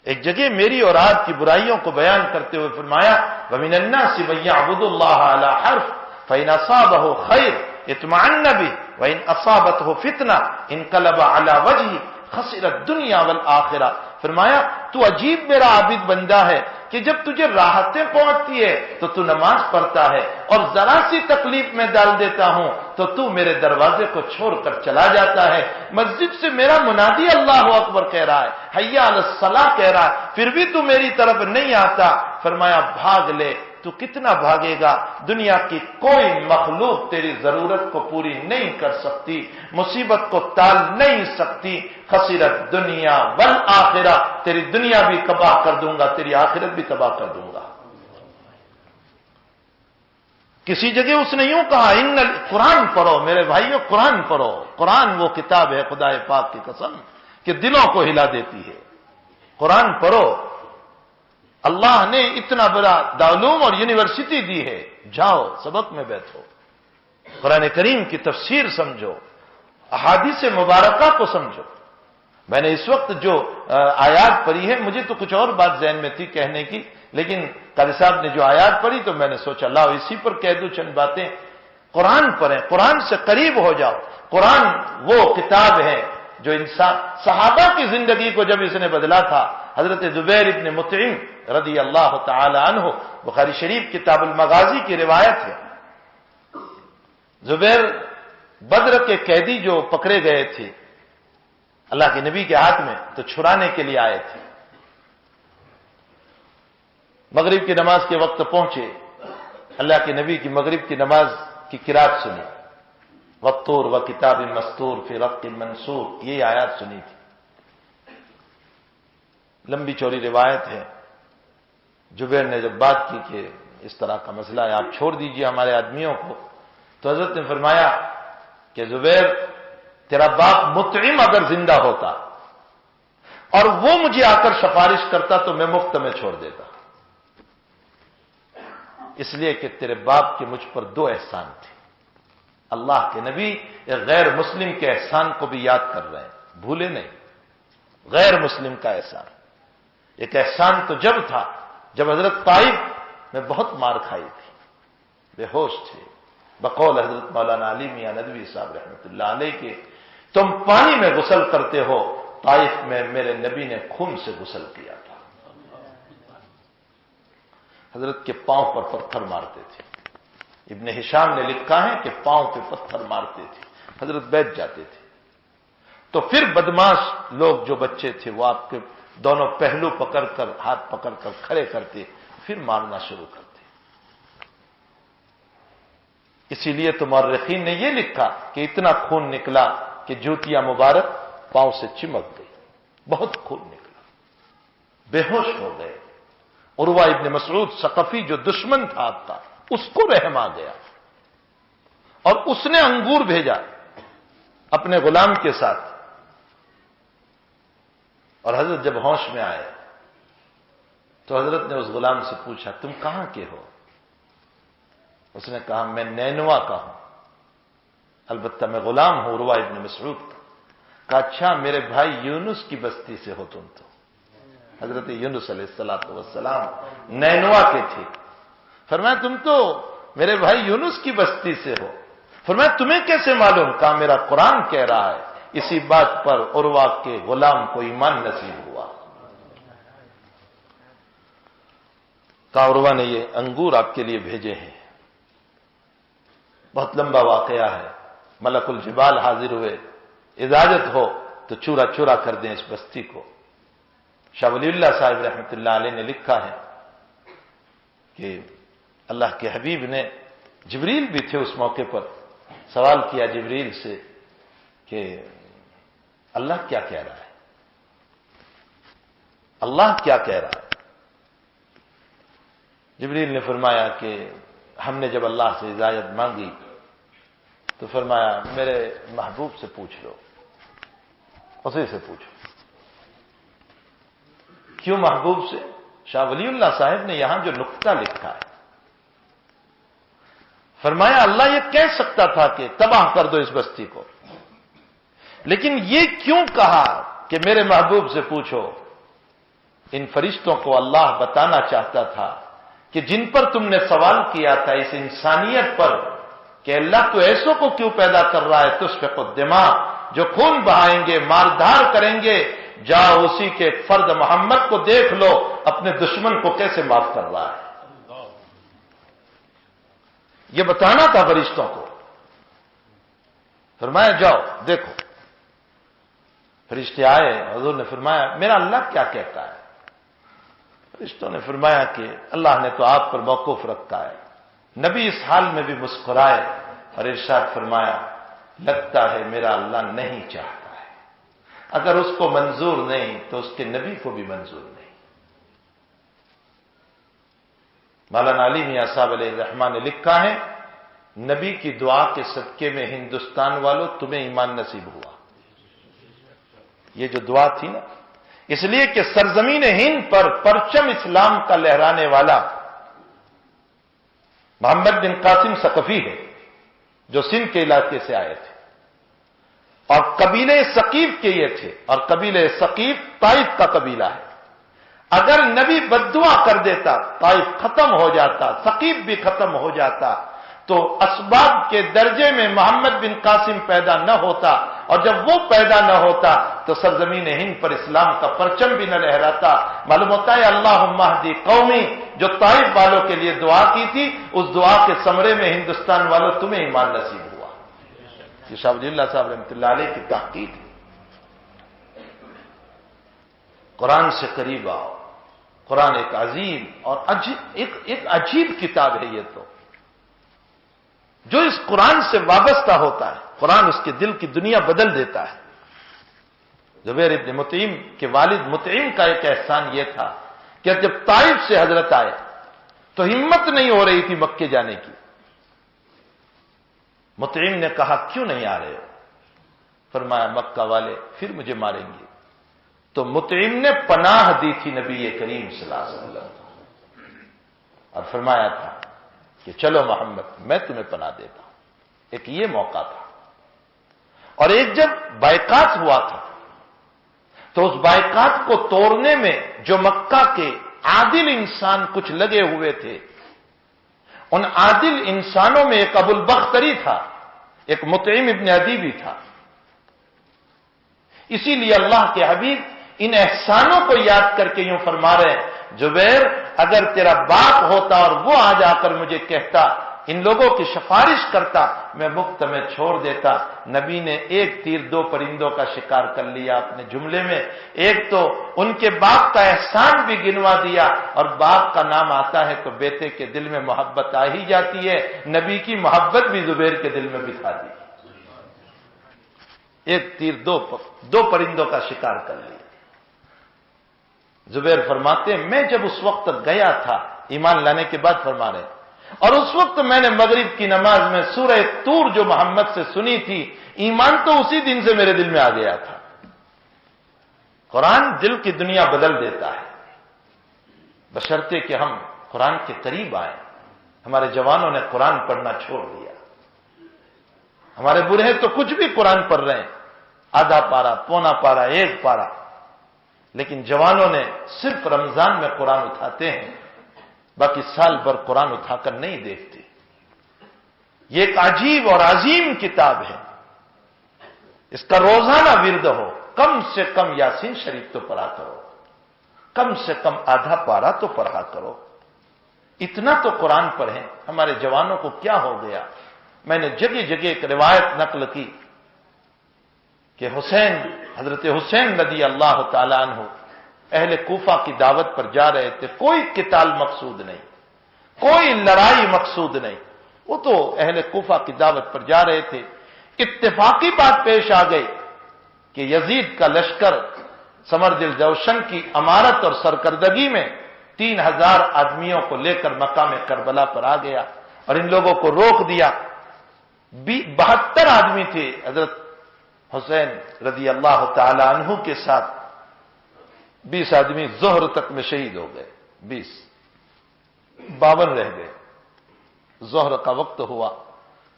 ایک جگہ میری اور آپ کی برائیوں کو بیان کرتے ہوئے فرمایا وَمِنَ النَّاسِ مَن يَعْبُدُ اللَّهَ عَلَى حَرْفٍ فَإِنْ أَصَابَهُ خَيْرٌ اطمأن بِهِ وَإِنْ أَصَابَتْهُ فِتْنَةٌ انقلب عَلَى وَجْهِهِ خَسِرَ الدُّنْيَا وَالْآخِرَةَ. فرمایا تو عجیب میرا عابد بندہ ہے کہ جب تجھے راحتیں پہنچتی ہے تو تو نماز پڑھتا ہے، اور ذرا سی تکلیف میں ڈال دیتا ہوں تو تو میرے دروازے کو چھوڑ کر چلا جاتا ہے. مسجد سے میرا منادی اللہ اکبر کہہ رہا ہے، حی علی الصلاۃ کہہ رہا ہے، پھر بھی تو میری طرف نہیں آتا. فرمایا بھاگ لے. تو کتنا بھاگے گا؟ دنیا کی کوئی مخلوق تیری ضرورت کو پوری نہیں کر سکتی، مصیبت کو ٹال نہیں سکتی. خسرت دنیا والآخرہ، تیری دنیا بھی تباہ کر دوں گا، تیری آخرت بھی تباہ کر دوں گا. کسی جگہ اس نے یوں کہا قرآن پڑھو میرے بھائیو، قرآن پڑھو. قرآن وہ کتاب ہے خدا پاک کی قسم کہ دلوں کو ہلا دیتی ہے. قرآن پڑھو. اللہ نے اتنا بڑا دارالعلوم اور یونیورسٹی دی ہے، جاؤ سبق میں بیٹھو، قرآن کریم کی تفسیر سمجھو، احادیث مبارکہ کو سمجھو. میں نے اس وقت جو آیات پڑھی ہے، مجھے تو کچھ اور بات ذہن میں تھی کہنے کی، لیکن قاری صاحب نے جو آیات پڑھی تو میں نے سوچا لاؤ اسی پر کہہ دوں چند باتیں. قرآن پڑھیں، قرآن سے قریب ہو جاؤ. قرآن وہ کتاب ہے جو انسان، صحابہ کی زندگی کو جب اس نے بدلا تھا. حضرت زبیر ابن مطعم رضی اللہ تعالی عنہ، بخاری شریف کتاب المغازی کی روایت ہے. زبیر بدر کے قیدی جو پکڑے گئے تھے اللہ کے نبی کے ہاتھ میں، تو چھڑانے کے لیے آئے تھے. مغرب کی نماز کے وقت پہنچے، اللہ کے نبی کی مغرب کی نماز کی قرات سنی، وَالطُّورِ وَكِتَابٍ مَّسْطُورٍ فِي رَقٍّ مَّنشُورٍ، یہ آیات سنی تھی. لمبی چوڑی روایت ہے. زبیر نے جب بات کی کہ اس طرح کا مسئلہ ہے، آپ چھوڑ دیجئے ہمارے آدمیوں کو، تو حضرت نے فرمایا کہ زبیر تیرا باپ مطعم اگر زندہ ہوتا اور وہ مجھے آ کر سفارش کرتا تو میں مفت میں چھوڑ دیتا، اس لیے کہ تیرے باپ کے مجھ پر دو احسان تھے. اللہ کے نبی ایک غیر مسلم کے احسان کو بھی یاد کر رہے ہیں، بھولے نہیں۔ غیر مسلم کا احسان، ایک احسان تو جب تھا جب حضرت طائف میں بہت مار کھائی تھی، بے ہوش تھے، بقول حضرت مولانا علی میاں ندوی صاحب رحمۃ اللہ علیہ کے، تم پانی میں غسل کرتے ہو، طائف میں میرے نبی نے خون سے غسل کیا تھا۔ حضرت کے پاؤں پر پتھر مارتے تھے، ابن ہشام نے لکھا ہے کہ پاؤں پہ پتھر مارتے تھے، حضرت بیٹھ جاتے تھے تو پھر بدماش لوگ جو بچے تھے وہ آپ کے دونوں پہلو پکڑ کر، ہاتھ پکڑ کر کھڑے کرتے، پھر مارنا شروع کرتے۔ اسی لیے تو مورخین نے یہ لکھا کہ اتنا خون نکلا کہ جوتیاں مبارک پاؤں سے چمک گئی، بہت خون نکلا، بے ہوش ہو گئے۔ عروہ ابن مسعود ثقفی جو دشمن تھا آپ کا، اس کو رحم آ گیا اور اس نے انگور بھیجا اپنے غلام کے ساتھ، اور حضرت جب ہوش میں آئے تو حضرت نے اس غلام سے پوچھا تم کہاں کے ہو؟ اس نے کہا میں نینوا کا ہوں، البتہ میں غلام ہوں عروہ ابن مسعود کا۔ کہا اچھا میرے بھائی یونس کی بستی سے ہو تم تو؟ حضرت یونس علیہ السلام نینوا کے تھے۔ فرمایا تم تو میرے بھائی یونس کی بستی سے ہو۔ فرمایا تمہیں کیسے معلوم؟ کہا میرا قرآن کہہ رہا ہے۔ اسی بات پر عروہ کے غلام کو ایمان نصیب ہوا۔ کہا عروہ نے یہ انگور آپ کے لیے بھیجے ہیں۔ بہت لمبا واقعہ ہے، ملک الجبال حاضر ہوئے، اجازت ہو تو چورا چورا کر دیں اس بستی کو۔ شاہ ولی اللہ صاحب رحمۃ اللہ علیہ نے لکھا ہے کہ اللہ کے حبیب نے، جبریل بھی تھے اس موقع پر، سوال کیا جبریل سے کہ اللہ کیا کہہ رہا ہے؟ اللہ کیا کہہ رہا ہے؟ جبریل نے فرمایا کہ ہم نے جب اللہ سے اجازت مانگی تو فرمایا میرے محبوب سے پوچھ لو، اسی سے پوچھو۔ کیوں محبوب سے؟ شاہ ولی اللہ صاحب نے یہاں جو نقطہ لکھا ہے، فرمایا اللہ یہ کہہ سکتا تھا کہ تباہ کر دو اس بستی کو، لیکن یہ کیوں کہا کہ میرے محبوب سے پوچھو؟ ان فرشتوں کو اللہ بتانا چاہتا تھا کہ جن پر تم نے سوال کیا تھا، اس انسانیت پر، کہ اللہ تو ایسوں کو کیوں پیدا کر رہا ہے، تشفق الدماء، جو خون بہائیں گے، ماردھار کریں گے، جاؤ اسی کے فرد محمد کو دیکھ لو، اپنے دشمن کو کیسے معاف کر رہا ہے۔ یہ بتانا تھا فرشتوں کو۔ فرمایا جاؤ دیکھو۔ فرشتے آئے، حضور نے فرمایا میرا اللہ کیا کہتا ہے؟ فرشتوں نے فرمایا کہ اللہ نے تو آپ پر موقوف رکھا ہے۔ نبی اس حال میں بھی مسکرائے اور ارشاد فرمایا لگتا ہے میرا اللہ نہیں چاہتا ہے، اگر اس کو منظور نہیں تو اس کے نبی کو بھی منظور نہیں۔ مولانا علی میاں صاحب علیہ الرحمٰن نے لکھا ہے نبی کی دعا کے صدقے میں ہندوستان والوں تمہیں ایمان نصیب ہوا۔ یہ جو دعا تھی نا، اس لیے کہ سرزمین ہند پر پرچم اسلام کا لہرانے والا محمد بن قاسم ثقفی ہے، جو سندھ کے علاقے سے آئے تھے، اور قبیلے ثقیف کے یہ تھے، اور قبیلے ثقیف طائف کا قبیلہ ہے۔ اگر نبی بددعا کر دیتا طائف ختم ہو جاتا، ثقیف بھی ختم ہو جاتا، تو اسباب کے درجے میں محمد بن قاسم پیدا نہ ہوتا، اور جب وہ پیدا نہ ہوتا تو سرزمین ہند پر اسلام کا پرچم بھی نہ لہراتا۔ معلوم ہوتا ہے اللہم اہدی قومی جو طائف والوں کے لیے دعا کی تھی، اس دعا کے ثمرے میں ہندوستان والوں تمہیں ایمان نصیب ہوا۔ یہ شاہ ولی اللہ صاحب رحمۃ اللہ علیہ کی تحقیق ہے۔ قرآن سے قریب آؤ۔ قرآن ایک عظیم اور ایک عجیب کتاب ہے یہ تو، جو اس قرآن سے وابستہ ہوتا ہے، قرآن اس کے دل کی دنیا بدل دیتا ہے۔ زبیر ابن مطعم کے والد مطعم کا ایک احسان یہ تھا کہ جب طائف سے حضرت آئے تو ہمت نہیں ہو رہی تھی مکے جانے کی۔ مطعم نے کہا کیوں نہیں آ رہے ہو؟ فرمایا مکہ والے پھر مجھے ماریں گے۔ تو مطعم نے پناہ دی تھی نبی کریم صلی اللہ علیہ وسلم، اور فرمایا تھا کہ چلو محمد میں تمہیں پناہ دیتا ہوں۔ ایک یہ موقع تھا، اور ایک جب بائیکاٹ ہوا تھا تو اس بائیکاٹ کو توڑنے میں جو مکہ کے عادل انسان کچھ لگے ہوئے تھے، ان عادل انسانوں میں ایک ابو البختری تھا، ایک مطعم ابن عدی بھی تھا۔ اسی لیے اللہ کے حبیب ان احسانوں کو یاد کر کے یوں فرما رہے ہیں، زبیر اگر تیرا باپ ہوتا اور وہ آج آ کر مجھے کہتا، ان لوگوں کی سفارش کرتا، میں مفت میں چھوڑ دیتا۔ نبی نے ایک تیر دو پرندوں کا شکار کر لیا اپنے جملے میں، ایک تو ان کے باپ کا احسان بھی گنوا دیا، اور باپ کا نام آتا ہے تو بیٹے کے دل میں محبت آ ہی جاتی ہے، نبی کی محبت بھی زبیر کے دل میں بٹھا دی۔ ایک تیر دو پرندوں کا شکار کر لیا۔ زبیر فرماتے ہیں میں جب اس وقت گیا تھا، ایمان لانے کے بعد فرما رہے، اور اس وقت میں نے مغرب کی نماز میں سورہ طور جو محمد سے سنی تھی، ایمان تو اسی دن سے میرے دل میں آ گیا تھا۔ قرآن دل کی دنیا بدل دیتا ہے، بشرطے کہ ہم قرآن کے قریب آئیں۔ ہمارے جوانوں نے قرآن پڑھنا چھوڑ دیا، ہمارے بوڑھے تو کچھ بھی قرآن پڑھ رہے ہیں، آدھا پارا، پونا پارا، ایک پارا، لیکن جوانوں نے صرف رمضان میں قرآن اٹھاتے ہیں، باقی سال بھر قرآن اٹھا کر نہیں دیکھتے۔ یہ ایک عجیب اور عظیم کتاب ہے، اس کا روزانہ ورد ہو، کم سے کم یاسین شریف تو پڑھا کرو، کم سے کم آدھا پارا تو پڑھا کرو، اتنا تو قرآن پڑھیں۔ ہمارے جوانوں کو کیا ہو گیا؟ میں نے جگہ جگہ ایک روایت نقل کی کہ حضرت حسین رضی اللہ تعالیٰ عنہ اہل کوفہ کی دعوت پر جا رہے تھے، کوئی قتال مقصود نہیں، کوئی لڑائی مقصود نہیں، وہ تو اہل کوفہ کی دعوت پر جا رہے تھے۔ اتفاقی بات پیش آ گئی کہ یزید کا لشکر سمردل جوشن کی امارت اور سرکردگی میں 3000 آدمیوں کو لے کر مقام کربلا پر آ گیا، اور ان لوگوں کو روک دیا۔ 72 آدمی تھے، حضرت حسین رضی اللہ تعالی عنہ کے ساتھ 20 آدمی ظہر تک میں شہید ہو گئے، 52 رہ گئے۔ ظہر کا وقت ہوا،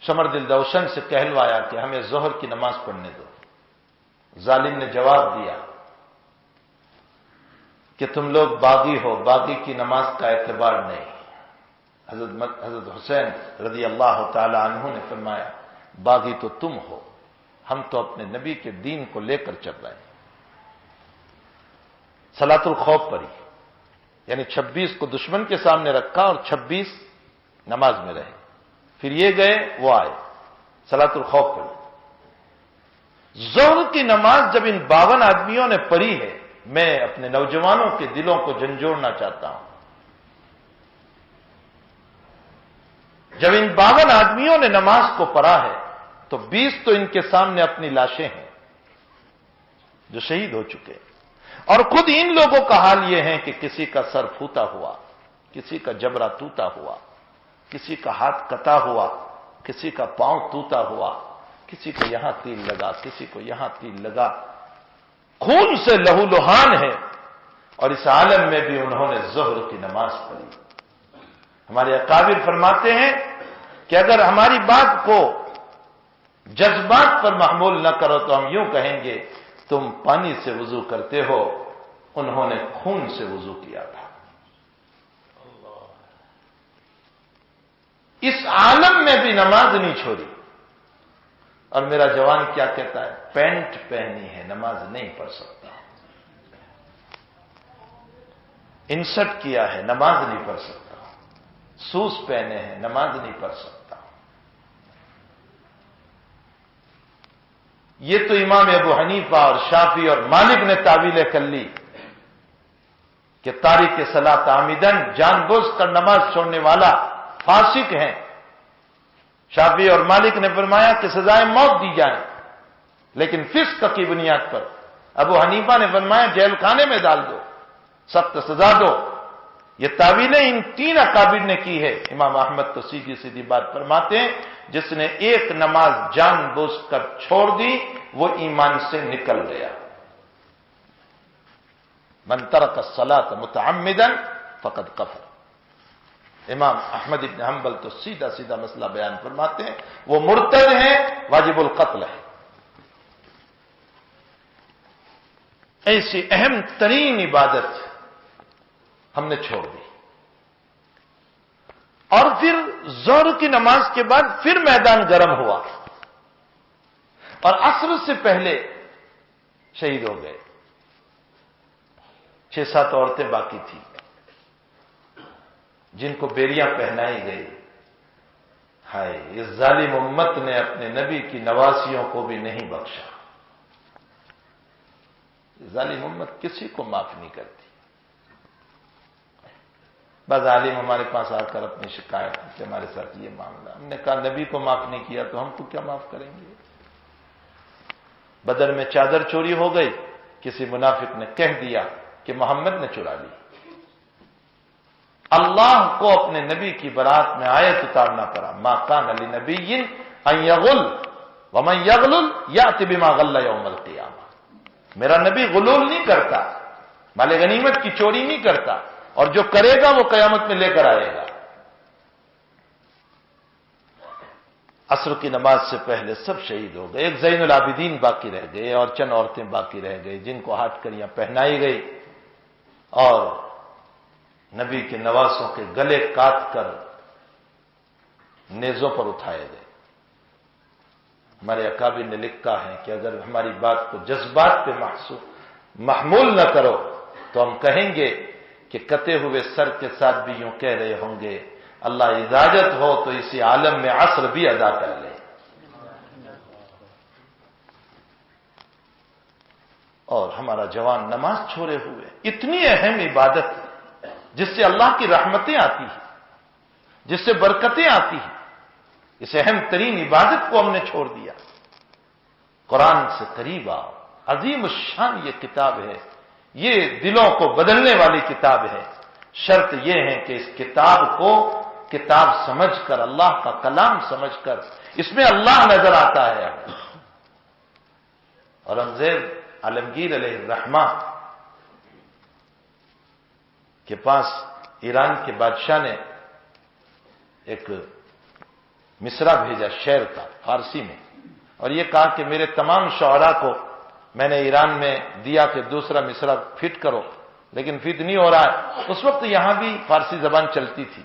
سمردل دوشن سے کہلوایا کہ ہمیں ظہر کی نماز پڑھنے دو۔ ظالم نے جواب دیا کہ تم لوگ باغی ہو، باغی کی نماز کا اعتبار نہیں۔ حضرت حسین رضی اللہ تعالی عنہ نے فرمایا باغی تو تم ہو، ہم تو اپنے نبی کے دین کو لے کر چل رہے ہیں۔ صلاۃ الخوف پڑھی، یعنی 26 کو دشمن کے سامنے رکھا اور 26 نماز میں رہے، پھر یہ گئے وہ آئے، صلاۃ الخوف پڑھی۔ ظہر کی نماز جب ان 52 آدمیوں نے پڑھی ہے، میں اپنے نوجوانوں کے دلوں کو جھنجھوڑنا چاہتا ہوں۔ جب ان 52 آدمیوں نے نماز کو پڑھا ہے تو 20 تو ان کے سامنے اپنی لاشیں ہیں جو شہید ہو چکے، اور خود ان لوگوں کا حال یہ ہے کہ کسی کا سر پھوٹا ہوا، کسی کا جبڑا ٹوٹا ہوا، کسی کا ہاتھ کٹا ہوا، کسی کا پاؤں ٹوٹا ہوا، کسی کو یہاں تیر لگا، کسی کو یہاں تیر لگا، خون سے لہو لہان ہے، اور اس عالم میں بھی انہوں نے ظہر کی نماز پڑھی۔ ہمارے اکابر فرماتے ہیں کہ اگر ہماری بات کو جذبات پر محمول نہ کرو تو ہم یوں کہیں گے تم پانی سے وضو کرتے ہو، انہوں نے خون سے وضو کیا تھا۔ اس عالم میں بھی نماز نہیں چھوڑی، اور میرا جوان کیا کہتا ہے؟ پینٹ پہنی ہے نماز نہیں پڑھ سکتا، انسرٹ کیا ہے نماز نہیں پڑھ سکتا، سوز پہنے ہیں نماز نہیں پڑھ سکتا۔ یہ تو امام ابو حنیفہ اور شافعی اور مالک نے تعویل کر لی کہ تارک صلاۃ عامدن جان بوجھ کر نماز چھوڑنے والا فاسق ہے۔ شافعی اور مالک نے فرمایا کہ سزائے موت دی جائیں، لیکن فسق کی بنیاد پر۔ ابو حنیفہ نے فرمایا جیل خانے میں ڈال دو، سخت سزا دو۔ یہ تعویلیں ان 3 اکابر نے کی ہے۔ امام احمد تو سیدھی سیدھی بات فرماتے ہیں جس نے ایک نماز جان بوجھ کر چھوڑ دی وہ ایمان سے نکل گیا۔ من ترک الصلاۃ متعمدا فقد کفر۔ امام احمد ابن حنبل تو سیدھا سیدھا مسئلہ بیان فرماتے ہیں، وہ مرتد ہیں، واجب القتل ہے۔ ایسی اہم ترین عبادت ہم نے چھوڑ دی، اور پھر ظہر کی نماز کے بعد پھر میدان گرم ہوا، اور عصر سے پہلے شہید ہو گئے۔ 6-7 عورتیں باقی تھیں جن کو بیریاں پہنائی گئی۔ ہائے، اس ظالم امت نے اپنے نبی کی نواسیوں کو بھی نہیں بخشا۔ ظالم امت کسی کو معاف نہیں کرتی۔ بعض عالم ہمارے پاس آ کر اپنی شکایت کہ ہمارے ساتھ یہ معاملہ، ہم نے کہا نبی کو معاف نہیں کیا تو ہم کو کیا معاف کریں گے؟ بدر میں چادر چوری ہو گئی، کسی منافق نے کہہ دیا کہ محمد نے چرا لی۔ اللہ کو اپنے نبی کی برات میں آیت اتارنا پڑا، ما کان لنبی ان یغل ومن یغلل یأتی بما غل یوم القیامہ۔ میرا نبی غلول نہیں کرتا، مال غنیمت کی چوری نہیں کرتا، اور جو کرے گا وہ قیامت میں لے کر آئے گا۔ عصر کی نماز سے پہلے سب شہید ہو گئے، ایک زین العابدین باقی رہ گئے اور چند عورتیں باقی رہ گئی جن کو ہاتھ کڑیاں پہنائی گئی، اور نبی کے نواسوں کے گلے کاٹ کر نیزوں پر اٹھائے گئے۔ ہمارے اکابر نے لکھا ہے کہ اگر ہماری بات کو جذبات پہ محمول نہ کرو تو ہم کہیں گے کہ کتے ہوئے سر کے ساتھ بھی یوں کہہ رہے ہوں گے، اللہ اجازت ہو تو اسی عالم میں عصر بھی ادا کر لے۔ اور ہمارا جوان نماز چھوڑے ہوئے، اتنی اہم عبادت جس سے اللہ کی رحمتیں آتی ہیں، جس سے برکتیں آتی ہیں، اس اہم ترین عبادت کو ہم نے چھوڑ دیا۔ قرآن سے قریب آؤ، عظیم الشان یہ کتاب ہے، یہ دلوں کو بدلنے والی کتاب ہے۔ شرط یہ ہے کہ اس کتاب کو کتاب سمجھ کر، اللہ کا کلام سمجھ کر، اس میں اللہ نظر آتا ہے۔ اورنگزیب عالمگیر علیہ الرحمہ کے پاس ایران کے بادشاہ نے ایک مصرع بھیجا شعر کا فارسی میں، اور یہ کہا کہ میرے تمام شعراء کو میں نے ایران میں دیا کہ دوسرا مصرع فٹ کرو، لیکن فٹ نہیں ہو رہا ہے۔ اس وقت یہاں بھی فارسی زبان چلتی تھی،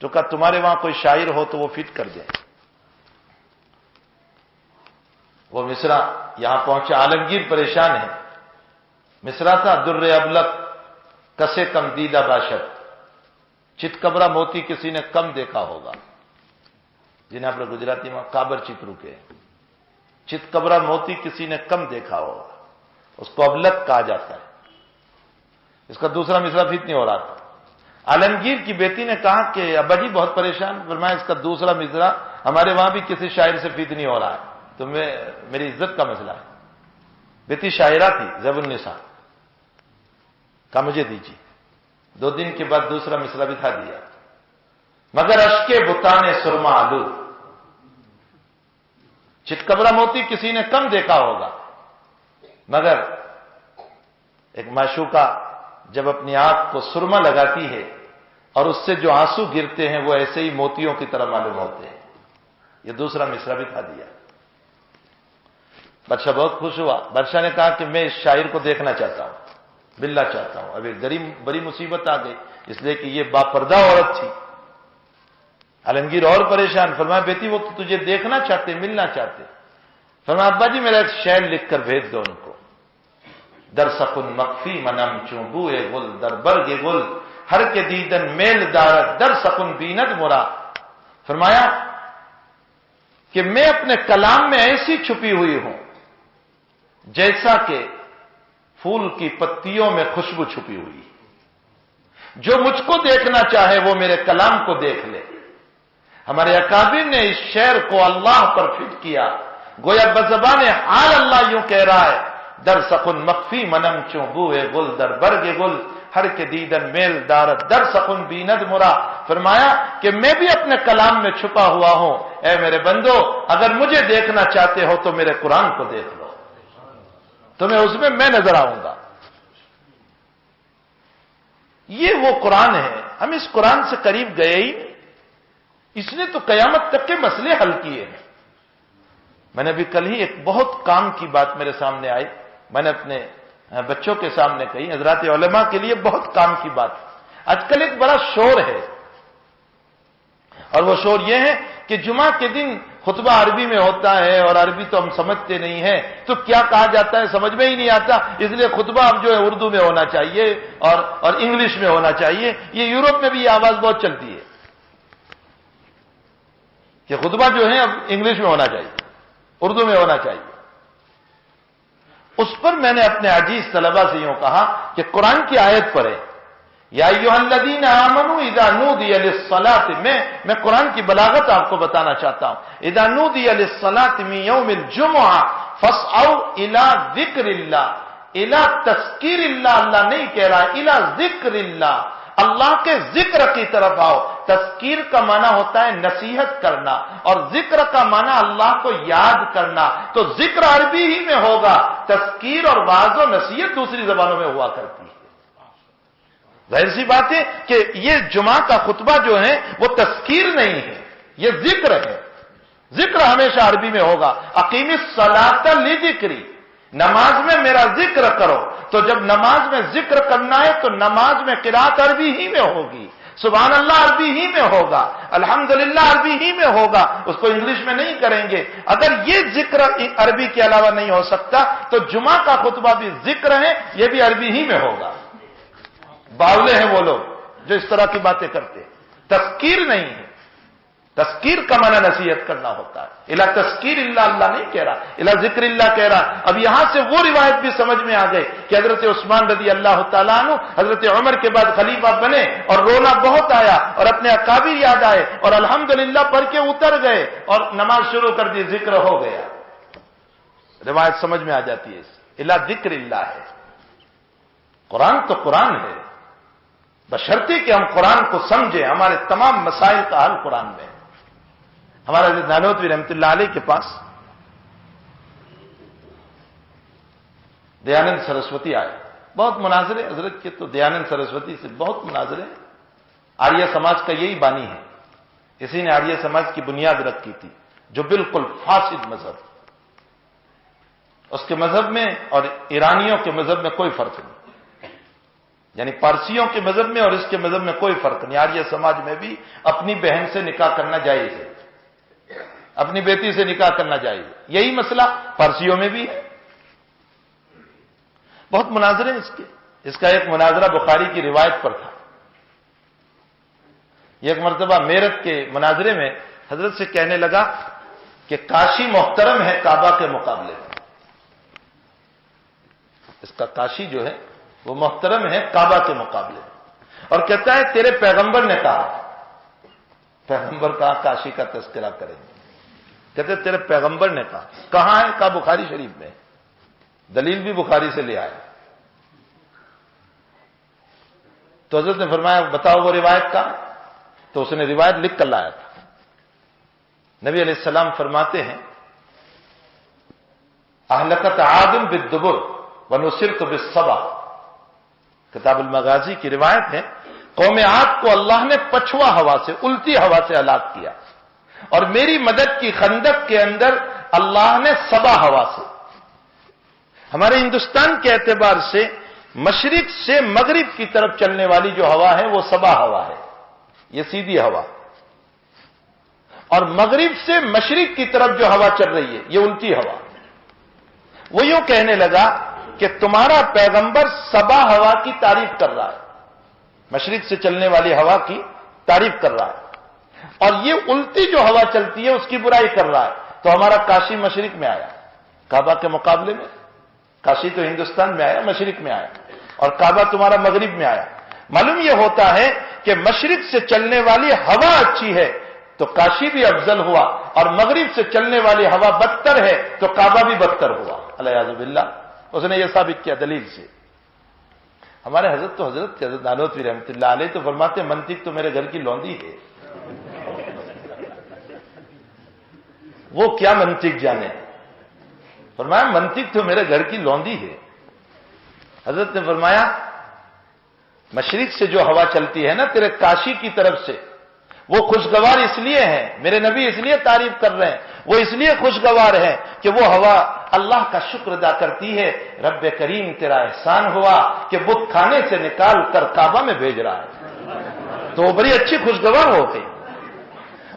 تو کہا تمہارے وہاں کوئی شاعر ہو تو وہ فٹ کر دیں۔ وہ مصرع یہاں پہنچا، عالمگیر پریشان ہے۔ مصرع تھا، در ابلق کسے کم دیدہ باشد، چت کبرا موتی کسی نے کم دیکھا ہوگا، جنہیں آپ نے گجراتی میں کابر چترو کے، چت کبرا موتی کسی نے کم دیکھا ہوگا، اس کو ابلق کہا جاتا ہے۔ اس کا دوسرا مصرع فٹ نہیں ہو رہا تھا۔ عالمگیر کی بیٹی نے کہا کہ ابا جی بہت پریشان، فرمایا اس کا دوسرا مصرع ہمارے وہاں بھی کسی شاعر سے فٹ نہیں ہو رہا ہے، تو میری عزت کا مسئلہ ہے۔ بیٹی شاعرہ تھی، زیب النساء، کہا مجھے دیجیے۔ 2 دن کے بعد دوسرا مصرع بٹھا دیا، مگر اشکے بتانے سرما آلود، چتکبرا موتی کسی نے کم دیکھا ہوگا، مگر ایک معشوقہ جب اپنی آنکھ کو سرما لگاتی ہے اور اس سے جو آنسو گرتے ہیں وہ ایسے ہی موتیوں کی طرح معلوم ہوتے ہیں۔ یہ دوسرا مصرع بٹھا دیا۔ بادشاہ بہت خوش ہوا۔ بادشاہ نے کہا کہ میں اس شاعر کو دیکھنا چاہتا ہوں، ملنا چاہتا ہوں۔ اب ایک بڑی مصیبت آ گئی، اس لیے کہ یہ باپردہ عورت تھی۔ عالمگیر اور پریشان، فرمایا بیٹی وہ تجھے دیکھنا چاہتے، ملنا چاہتے۔ فرمایا ابا جی میرا ایک شعر لکھ کر بھیج دو ان کو۔ در سکن مخفی منم چوں بوئے گل، در برگ گل ہر کے دیدن میل دارت، در سکن بیند مرا۔ فرمایا کہ میں اپنے کلام میں ایسی چھپی ہوئی ہوں جیسا کہ پھول کی پتیوں میں خوشبو چھپی ہوئی، جو مجھ کو دیکھنا چاہے وہ میرے کلام کو دیکھ لے۔ ہمارے اکابر نے اس شعر کو اللہ پر فٹ کیا، گویا بزبان حال اللہ یوں کہہ رہا ہے، در سخن مخفی منم چوں بوئے گل، در برگ گل ہر کے دیدن میل دارت، در سخن بیند مرا۔ فرمایا کہ میں بھی اپنے کلام میں چھپا ہوا ہوں، اے میرے بندو اگر مجھے دیکھنا چاہتے ہو تو میرے قرآن کو دیکھ لو، تمہیں اس میں نظر آؤں گا۔ یہ وہ قرآن ہے ہم اس قرآن سے قریب گئے ہی نہیں. اس نے تو قیامت تک کے مسئلے حل کیے ہیں. میں نے ابھی کل ہی ایک بہت کام کی بات میرے سامنے آئی، میں نے اپنے بچوں کے سامنے کہی، حضرات علماء کے لیے بہت کام کی بات. آج کل ایک بڑا شور ہے، اور وہ شور یہ ہے کہ جمعہ کے دن خطبہ عربی میں ہوتا ہے، اور عربی تو ہم سمجھتے نہیں ہیں، تو کیا کہا جاتا ہے سمجھ میں ہی نہیں آتا، اس لیے خطبہ اب جو ہے اردو میں ہونا چاہیے اور انگلش میں ہونا چاہیے. یہ یورپ میں بھی یہ آواز بہت چلتی ہے کہ خطبہ جو ہے اب انگلش میں ہونا چاہیے، اردو میں ہونا چاہیے. اس پر میں نے اپنے عزیز طلبہ سے یوں کہا کہ قرآن کی آیت پڑھے، یا ایھا الذین آمنوا اذا نودی للصلاۃ. میں قرآن کی بلاغت آپ کو بتانا چاہتا ہوں. اذا نودی للصلاۃ من یوم الجمعہ فاسعوا الی ذکر اللہ. الی تذکیر اللہ اللہ نہیں کہہ رہا، الی ذکر اللہ، اللہ کے ذکر کی طرف آؤ. تذکیر کا معنی ہوتا ہے نصیحت کرنا، اور ذکر کا معنی اللہ کو یاد کرنا. تو ذکر عربی ہی میں ہوگا، تذکیر اور واعظ و نصیحت دوسری زبانوں میں ہوا کرتی ہے. ظاہر سی بات ہے کہ یہ جمعہ کا خطبہ جو ہے وہ تذکیر نہیں ہے، یہ ذکر ہے. ذکر ہمیشہ عربی میں ہوگا. اقیم الصلاۃ لذکری، نماز میں میرا ذکر کرو. تو جب نماز میں ذکر کرنا ہے تو نماز میں قرات عربی ہی میں ہوگی، سبحان اللہ عربی ہی میں ہوگا، الحمدللہ عربی ہی میں ہوگا، اس کو انگلش میں نہیں کریں گے. اگر یہ ذکر عربی کے علاوہ نہیں ہو سکتا تو جمعہ کا خطبہ بھی ذکر ہے، یہ بھی عربی ہی میں ہوگا. باولے ہیں وہ لوگ جو اس طرح کی باتیں کرتے ہیں. تذکیر نہیں ہے. تذکیر کا معنی نصیحت کرنا ہوتا ہے. الا تذکیر اللہ اللہ نہیں کہہ رہا، الا ذکر اللہ کہہ رہا. اب یہاں سے وہ روایت بھی سمجھ میں آ گئی کہ حضرت عثمان رضی اللہ تعالیٰ عنہ حضرت عمر کے بعد خلیفہ بنے اور رونا بہت آیا اور اپنے اکابر یاد آئے اور الحمدللہ پڑھ کے اتر گئے اور نماز شروع کر دی، ذکر ہو گیا. روایت سمجھ میں آ جاتی ہے. الا ذکر اللہ ہے. قرآن تو قرآن ہے، بشرطے کہ ہم قرآن کو سمجھیں. ہمارے تمام مسائل کا حل قرآن میں. ہمارا حضرت نانوتوی رحمۃ اللہ علیہ کے پاس دیانند سرسوتی آئے. بہت مناظرے حضرت کے تو دیانند سرسوتی سے بہت مناظرے. آریہ سماج کا یہی بانی ہے، اسی نے آریہ سماج کی بنیاد رکھی تھی، جو بالکل فاسد مذہب. اس کے مذہب میں اور ایرانیوں کے مذہب میں کوئی فرق نہیں، یعنی پارسیوں کے مذہب میں اور اس کے مذہب میں کوئی فرق نہیں. آریہ سماج میں بھی اپنی بہن سے نکاح کرنا جائز ہے، اپنی بیٹی سے نکاح کرنا جائز ہے. یہی مسئلہ پارسیوں میں بھی ہے. بہت مناظرے اس کے. اس کا ایک مناظرہ بخاری کی روایت پر تھا. ایک مرتبہ میرٹھ کے مناظرے میں حضرت سے کہنے لگا کہ کاشی محترم ہے کعبہ کے مقابلے میں. اس کا کاشی جو ہے وہ محترم ہے کعبہ کے مقابلے میں. اور کہتا ہے تیرے پیغمبر نے کہا. پیغمبر کہا کاشی کا تذکرہ کریں گے. کہتے تیرے پیغمبر نے کہا. کہاں ہے؟ کہا بخاری شریف میں. دلیل بھی بخاری سے لے آئے. تو حضرت نے فرمایا بتاؤ وہ روایت کا. تو اس نے روایت لکھ کر لایا تھا. نبی علیہ السلام فرماتے ہیں اہلکت عاد بالدبر ونصرت بالصبا. کتاب المغازی کی روایت ہے قوم عاد کو اللہ نے پچھوا ہوا سے، الٹی ہوا سے ہلاک کیا، اور میری مدد کی خندق کے اندر اللہ نے صبا ہوا سے. ہمارے ہندوستان کے اعتبار سے مشرق سے مغرب کی طرف چلنے والی جو ہوا ہے وہ صبا ہوا ہے، یہ سیدھی ہوا. اور مغرب سے مشرق کی طرف جو ہوا چل رہی ہے یہ الٹی ہوا. وہ یوں کہنے لگا کہ تمہارا پیغمبر صبا ہوا کی تعریف کر رہا ہے، مشرق سے چلنے والی ہوا کی تعریف کر رہا ہے، اور یہ الٹی جو ہوا چلتی ہے اس کی برائی کر رہا ہے. تو ہمارا کاشی مشرق میں آیا کعبہ کے مقابلے میں. کاشی تو ہندوستان میں آیا، مشرق میں آیا، اور کعبہ تمہارا مغرب میں آیا. معلوم یہ ہوتا ہے کہ مشرق سے چلنے والی ہوا اچھی ہے تو کاشی بھی افضل ہوا، اور مغرب سے چلنے والی ہوا بدتر ہے تو کعبہ بھی بدتر ہوا. الیاذ باللہ. اس نے یہ ثابت کیا دلیل سے. ہمارے حضرت تو حضرت نانوتوی رحمۃ اللہ علیہ تو فرماتے منطق تو میرے گھر کی لوندی ہے. وہ کیا منطق جانے. فرمایا منطق تو میرے گھر کی لوندی ہے. حضرت نے فرمایا مشرق سے جو ہوا چلتی ہے نا تیرے کاشی کی طرف سے، وہ خوشگوار اس لیے ہے، میرے نبی اس لیے تعریف کر رہے ہیں، وہ اس لیے خوشگوار ہے کہ وہ ہوا اللہ کا شکر ادا کرتی ہے، رب کریم تیرا احسان ہوا کہ بت خانے سے نکال کر کعبہ میں بھیج رہا ہے، تو وہ بڑی اچھی خوشگوار ہو گئی۔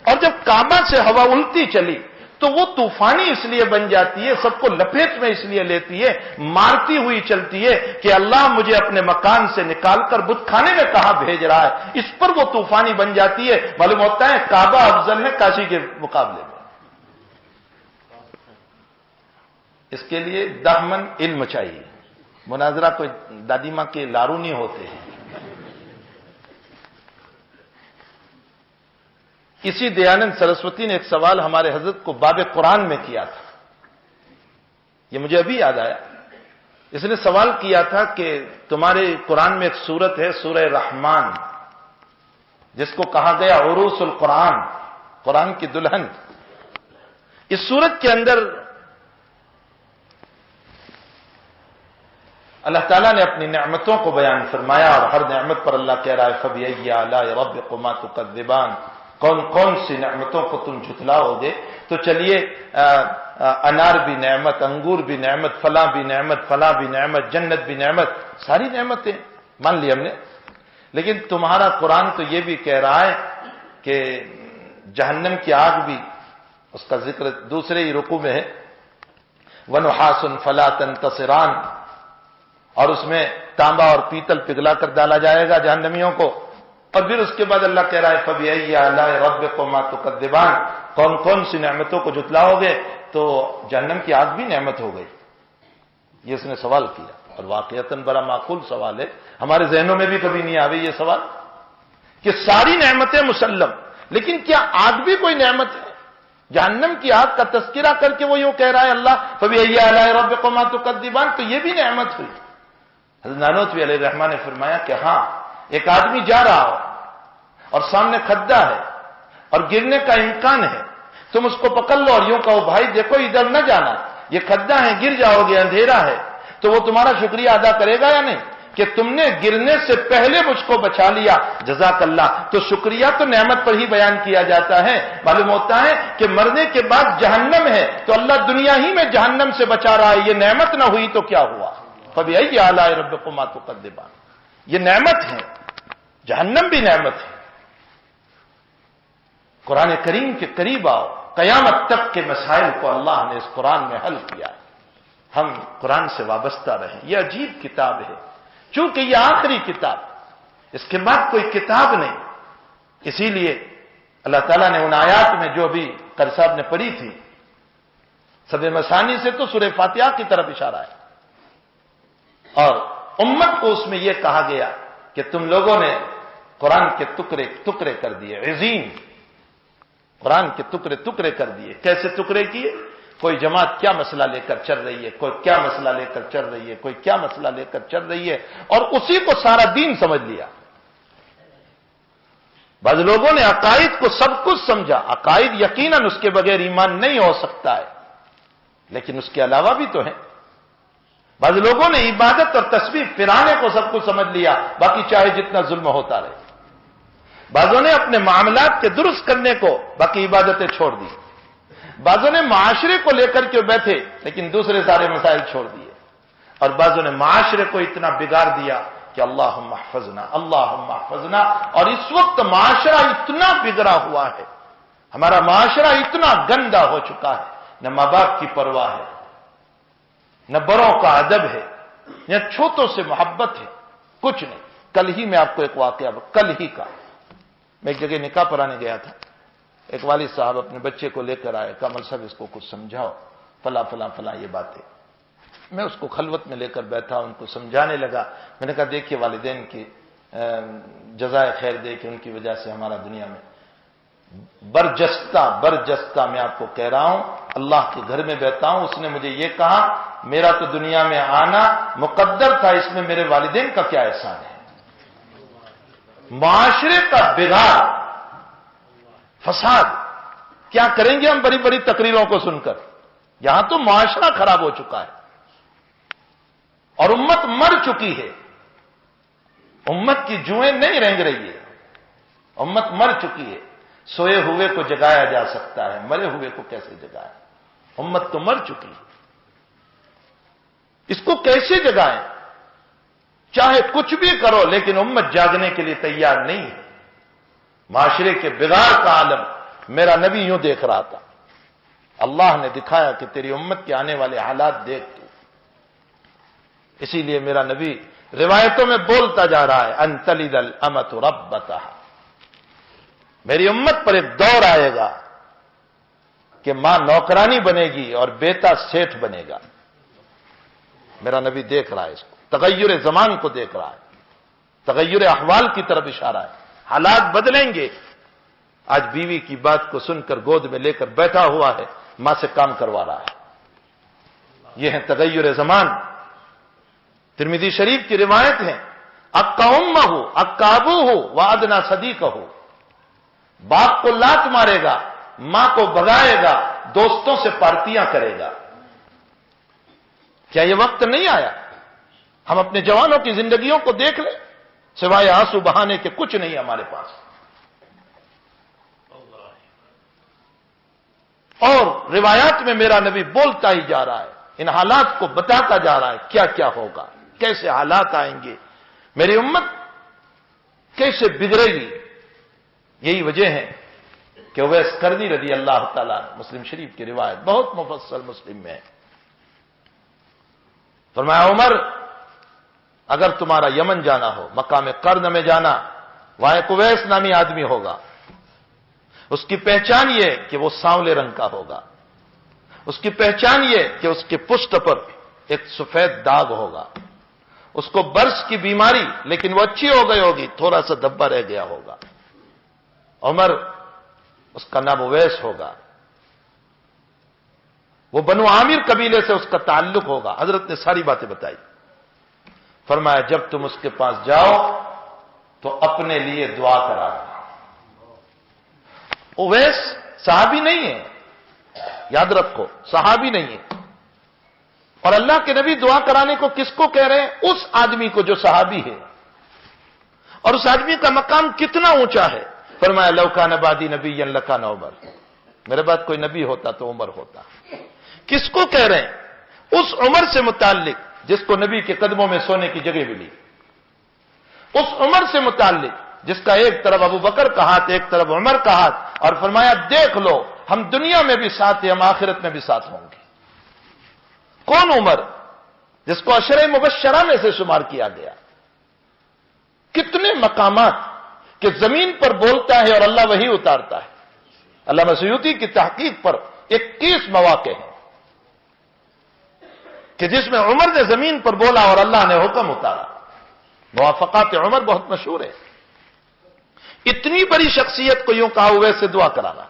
اور جب کعبہ سے ہوا الٹی چلی تو وہ طوفانی اس لیے بن جاتی ہے، سب کو لپیٹ میں اس لیے لیتی ہے، مارتی ہوئی چلتی ہے کہ اللہ مجھے اپنے مکان سے نکال کر بت خانے میں کہاں بھیج رہا ہے، اس پر وہ طوفانی بن جاتی ہے۔ معلوم ہوتا ہے کعبہ افضل ہے کاشی کے مقابلے میں۔ اس کے لیے دہمن علم چاہیے، مناظرہ کوئی دادی ماں کے لارو نہیں ہوتے ہیں۔ اسی دیانند سرسوتی نے ایک سوال ہمارے حضرت کو باب قرآن میں کیا تھا، یہ مجھے ابھی یاد آیا۔ اس نے سوال کیا تھا کہ تمہارے قرآن میں ایک سورت ہے سورہ رحمان، جس کو کہا گیا عروس القرآن، قرآن کی دلہن۔ اس سورت کے اندر اللہ تعالیٰ نے اپنی نعمتوں کو بیان فرمایا، اور ہر نعمت پر اللہ کہہ رہا ہے فَبِأَيِّ آلَاءِ رَبِّكُمَا تُكَذِّبَانِ، کون کون سی نعمتوں کو تم جھٹلاؤ گے؟ تو چلیے انار بھی نعمت، انگور بھی نعمت، فلاں بھی نعمت، فلاں بھی نعمت، جنت بھی نعمت، ساری نعمتیں مان لی ہم نے۔ لیکن تمہارا قرآن تو یہ بھی کہہ رہا ہے کہ جہنم کی آگ بھی، اس کا ذکر دوسرے ہی رکوع میں ہے، وَنُحَاسٌ فَلَا تَنتَصِرَانِ، اور اس میں تانبا اور پیتل پگھلا کر ڈالا جائے گا جہنمیوں کو۔ اور پھر اس کے بعد اللہ کہہ رہا ہے فَبِأَيِّ آلَاءِ رَبِّكُمَا تُكَذِّبَانِ، کون کون سی نعمتوں کو جھٹلاؤ گے؟ تو جہنم کی آگ بھی نعمت ہو گئی۔ یہ اس نے سوال کیا، اور واقعتاً بڑا معقول سوال ہے، ہمارے ذہنوں میں بھی کبھی نہیں آوی یہ سوال کہ ساری نعمتیں مسلم، لیکن کیا آگ بھی کوئی نعمت ہے؟ جہنم کی آگ کا تذکرہ کر کے وہ یوں کہہ رہا ہے اللہ فَبِأَيِّ آلَاءِ رَبِّكُمَا تُكَذِّبَانِ، تو یہ بھی نعمت ہوئی۔ حضرت نانوتوی علیہ الرحمہ نے فرمایا کہ ہاں، ایک آدمی جا رہا ہو اور سامنے کھڈا ہے اور گرنے کا امکان ہے، تم اس کو پکڑ لو اور یوں کہو بھائی دیکھو ادھر نہ جانا، یہ کھڈا ہے، گر جاؤ گے، اندھیرا ہے، تو وہ تمہارا شکریہ ادا کرے گا یا نہیں کہ تم نے گرنے سے پہلے مجھ کو بچا لیا، جزاک اللہ۔ تو شکریہ تو نعمت پر ہی بیان کیا جاتا ہے۔ معلوم ہوتا ہے کہ مرنے کے بعد جہنم ہے تو اللہ دنیا ہی میں جہنم سے بچا رہا ہے، یہ نعمت نہ ہوئی تو کیا ہوا؟ فَبِأَيِّ آلَاءِ رَبِّكُمَا تُكَذِّبَانِ، یہ نعمت ہے، جہنم بھی نعمت ہے۔ قرآن کریم کے قریب آؤ، قیامت تک کے مسائل کو اللہ نے اس قرآن میں حل کیا ہے۔ ہم قرآن سے وابستہ رہیں، یہ عجیب کتاب ہے، چونکہ یہ آخری کتاب، اس کے بعد کوئی کتاب نہیں۔ اسی لیے اللہ تعالیٰ نے ان آیات میں جو ابھی قاری صاحب نے پڑھی تھی، سب مثانی سے تو سورہ فاتحہ کی طرف اشارہ ہے، اور امت کو اس میں یہ کہا گیا کہ تم لوگوں نے قرآن کے ٹکڑے ٹکڑے کر دیے، عظیم قرآن کے ٹکڑے ٹکڑے کر دیے۔ کیسے ٹکڑے کیے؟ کوئی جماعت کیا مسئلہ لے کر چل رہی ہے، کوئی کیا مسئلہ لے کر چل رہی ہے، کوئی کیا مسئلہ لے کر چل رہی ہے، اور اسی کو سارا دین سمجھ لیا۔ بعض لوگوں نے عقائد کو سب کچھ سمجھا، عقائد یقیناً اس کے بغیر ایمان نہیں ہو سکتا ہے، لیکن اس کے علاوہ بھی تو ہے۔ بعض لوگوں نے عبادت اور تسبیح پھرانے کو سب کچھ سمجھ لیا، باقی چاہے جتنا ظلم ہوتا رہے۔ بعضوں نے اپنے معاملات کے درست کرنے کو، باقی عبادتیں چھوڑ دی۔ بعضوں نے معاشرے کو لے کر کے بیٹھے لیکن دوسرے سارے مسائل چھوڑ دیے، اور بعضوں نے معاشرے کو اتنا بگاڑ دیا کہ اللہم احفظنا اللہم احفظنا۔ اور اس وقت معاشرہ اتنا بگڑا ہوا ہے، ہمارا معاشرہ اتنا گندا ہو چکا ہے، نہ ماں باپ کی پرواہ ہے، نہ بڑوں کا ادب ہے، نہ چھوٹوں سے محبت ہے، کچھ نہیں۔ کل ہی میں آپ کو ایک واقعہ، کل ہی کا، میں ایک جگہ نکاح پڑھانے گیا تھا، ایک والد صاحب اپنے بچے کو لے کر آئے، کمل صاحب اس کو کچھ سمجھاؤ، فلاں فلاں فلاں یہ باتیں۔ میں اس کو خلوت میں لے کر بیٹھا، ان کو سمجھانے لگا۔ میں نے کہا دیکھیے والدین کی جزائے خیر دے کہ ان کی وجہ سے ہمارا دنیا میں برجستہ میں آپ کو کہہ رہا ہوں، اللہ کے گھر میں بیٹھا ہوں، اس نے مجھے یہ کہا میرا تو دنیا میں آنا مقدر تھا، اس میں میرے والدین کا کیا احسان ہے؟ معاشرے کا بگاڑ، فساد، کیا کریں گے ہم بڑی بڑی تقریروں کو سن کر؟ یہاں تو معاشرہ خراب ہو چکا ہے اور امت مر چکی ہے۔ امت کی جوئیں نہیں رینگ رہی ہے، امت مر چکی ہے۔ سوئے ہوئے کو جگایا جا سکتا ہے، مرے ہوئے کو کیسے جگائیں؟ امت تو مر چکی ہے، اس کو کیسے جگائیں؟ چاہے کچھ بھی کرو لیکن امت جاگنے کے لیے تیار نہیں ہے۔ معاشرے کے بگاڑ کا عالم میرا نبی یوں دیکھ رہا تھا، اللہ نے دکھایا کہ تیری امت کے آنے والے حالات دیکھ تو، اسی لیے میرا نبی روایتوں میں بولتا جا رہا ہے، ان تلد الامۃ ربتہا، میری امت پر ایک دور آئے گا کہ ماں نوکرانی بنے گی اور بیٹا سیٹھ بنے گا۔ میرا نبی دیکھ رہا ہے اس کو، تغیر زمان کو دیکھ رہا ہے، تغیر احوال کی طرف اشارہ ہے، حالات بدلیں گے۔ آج بیوی کی بات کو سن کر گود میں لے کر بیٹھا ہوا ہے، ماں سے کام کروا رہا ہے، یہ ہے تغیر زمان۔ ترمذی شریف کی روایت ہے، اکا امہ ہو اکا ابو ہو وادنا صدیق ہو، باپ کو لات مارے گا، ماں کو بھگائے گا، دوستوں سے پارٹیاں کرے گا۔ کیا یہ وقت نہیں آیا؟ ہم اپنے جوانوں کی زندگیوں کو دیکھ لیں، سوائے آنسو بہانے کے کچھ نہیں ہمارے پاس۔ اور روایات میں میرا نبی بولتا ہی جا رہا ہے، ان حالات کو بتاتا جا رہا ہے کیا کیا ہوگا، کیسے حالات آئیں گے، میری امت کیسے بگڑے گی۔ یہی وجہ ہے کہ اویس قرنی رضی اللہ تعالیٰ، مسلم شریف کی روایت بہت مفصل مسلم میں ہے، فرمایا عمر اگر تمہارا یمن جانا ہو، مقام قرن میں جانا، وہاں ایک اویس نامی آدمی ہوگا، اس کی پہچان یہ کہ وہ سانولے رنگ کا ہوگا، اس کی پہچان یہ کہ اس کے پشت پر ایک سفید داغ ہوگا، اس کو برس کی بیماری لیکن وہ اچھی ہو گئی ہوگی، تھوڑا سا دبا رہ گیا ہوگا۔ عمر اس کا نام اویس ہوگا، وہ بنو عامر قبیلے سے اس کا تعلق ہوگا۔ حضرت نے ساری باتیں بتائی، فرمایا جب تم اس کے پاس جاؤ تو اپنے لیے دعا کرانا۔ اویس صحابی نہیں ہے، یاد رکھو صحابی نہیں ہے، اور اللہ کے نبی دعا کرانے کو کس کو کہہ رہے ہیں؟ اس آدمی کو جو صحابی ہے، اور اس آدمی کا مقام کتنا اونچا ہے۔ فرمایا لو کان بعدی نبی لکان عمر، میرے بعد کوئی نبی ہوتا تو عمر ہوتا۔ کس کو کہہ رہے ہیں؟ اس عمر سے متعلق جس کو نبی کے قدموں میں سونے کی جگہ ملی، اس عمر سے متعلق جس کا ایک طرف ابو بکر کا ہاتھ، ایک طرف عمر کا ہاتھ، اور فرمایا دیکھ لو ہم دنیا میں بھی ساتھ ہیں، ہم آخرت میں بھی ساتھ ہوں گے۔ کون عمر؟ جس کو عشرہ مبشرہ میں سے شمار کیا گیا۔ کتنے مقامات کہ زمین پر بولتا ہے اور اللہ وہی اتارتا ہے۔ علامہ سیوطی کی تحقیق پر 21 مواقع ہیں کہ جس میں عمر نے زمین پر بولا اور اللہ نے حکم اتارا۔ موافقات عمر بہت مشہور ہے۔ اتنی بڑی شخصیت کو یوں کہا ہوئے سے دعا کرانا۔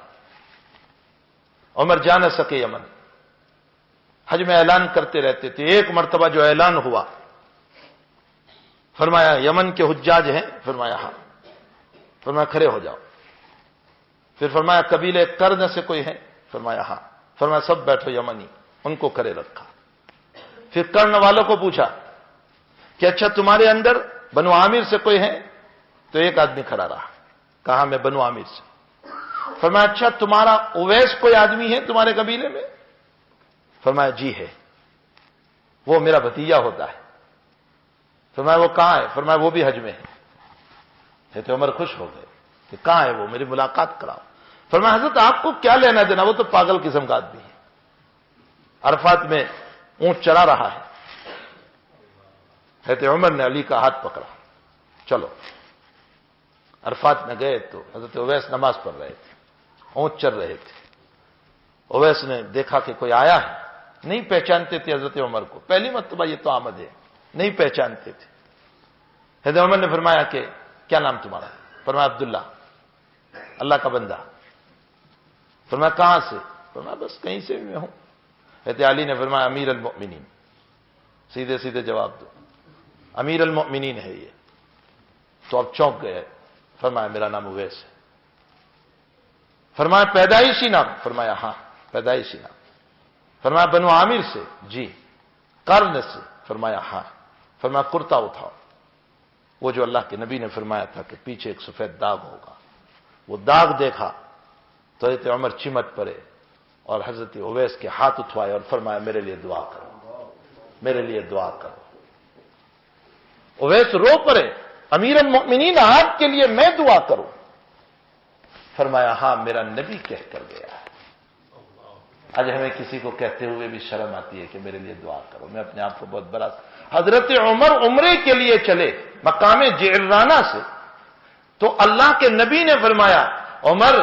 عمر جا نہ سکے یمن، حج میں اعلان کرتے رہتے تھے۔ ایک مرتبہ جو اعلان ہوا، فرمایا یمن کے حجاج ہیں؟ فرمایا ہاں۔ فرمایا کھڑے ہو جاؤ۔ پھر فرمایا قبیلے قرن سے کوئی ہے؟ فرمایا ہاں۔ فرمایا سب بیٹھو یمنی، ان کو کھڑے رکھا۔ پھر قرن والوں کو پوچھا کہ اچھا تمہارے اندر بنو عامر سے کوئی ہے؟ تو ایک آدمی کھڑا رہا، کہا میں بنو عامر سے۔ فرمایا اچھا تمہارا اویس کوئی آدمی ہے تمہارے قبیلے میں؟ فرمایا جی ہے، وہ میرا بھتیجا ہوتا ہے۔ فرمایا وہ کہاں ہے؟ فرمایا وہ بھی حج میں ہے۔ حضرت عمر خوش ہو گئے کہ کہاں ہے وہ، میری ملاقات کراؤ۔ فرمایا حضرت آپ کو کیا لینا دینا، وہ تو پاگل قسم کا آدمی ہے، عرفات میں اونٹ چلا رہا ہے۔ حضرت عمر نے علی کا ہاتھ پکڑا، چلو۔ عرفات میں گئے تو حضرت اویس نماز پڑھ رہے تھے، اونٹ چل رہے تھے۔ اویس نے دیکھا کہ کوئی آیا ہے، نہیں پہچانتے تھے حضرت عمر کو، پہلی مرتبہ یہ تو آمد ہے، نہیں پہچانتے تھے۔ حضرت عمر نے فرمایا کہ کیا نام تمہارا؟ فرمایا عبداللہ، اللہ کا بندہ۔ فرمایا کہاں سے؟ فرمایا بس کہیں سے بھی میں ہوں۔ حضرت علی نے فرمایا امیر المؤمنین، سیدھے سیدھے جواب دو، امیر المؤمنین ہے یہ۔ تو اب چونک گئے۔ فرمایا میرا نام اویس ہے۔ فرمایا پیدائشی نام؟ فرمایا ہاں پیدائشی نام۔ فرمایا بنو عامر سے؟ جی۔ قرن سے؟ فرمایا ہاں۔ فرمایا کرتا اٹھاؤ۔ وہ جو اللہ کے نبی نے فرمایا تھا کہ پیچھے ایک سفید داغ ہوگا، وہ داغ دیکھا تو حضرت عمر چمٹ پڑے اور حضرت اویس کے ہاتھ اٹھوائے اور فرمایا میرے لیے دعا کرو، میرے لیے دعا کرو۔ اویس رو پڑے، امیر المؤمنین آپ کے لیے میں دعا کروں؟ فرمایا ہاں میرا نبی کہہ کر گیا ہے۔ آج ہمیں کسی کو کہتے ہوئے بھی شرم آتی ہے کہ میرے لیے دعا کرو، میں اپنے آپ کو بہت بڑا۔ حضرت عمر عمرے کے لیے چلے مقام جعرانہ سے، تو اللہ کے نبی نے فرمایا عمر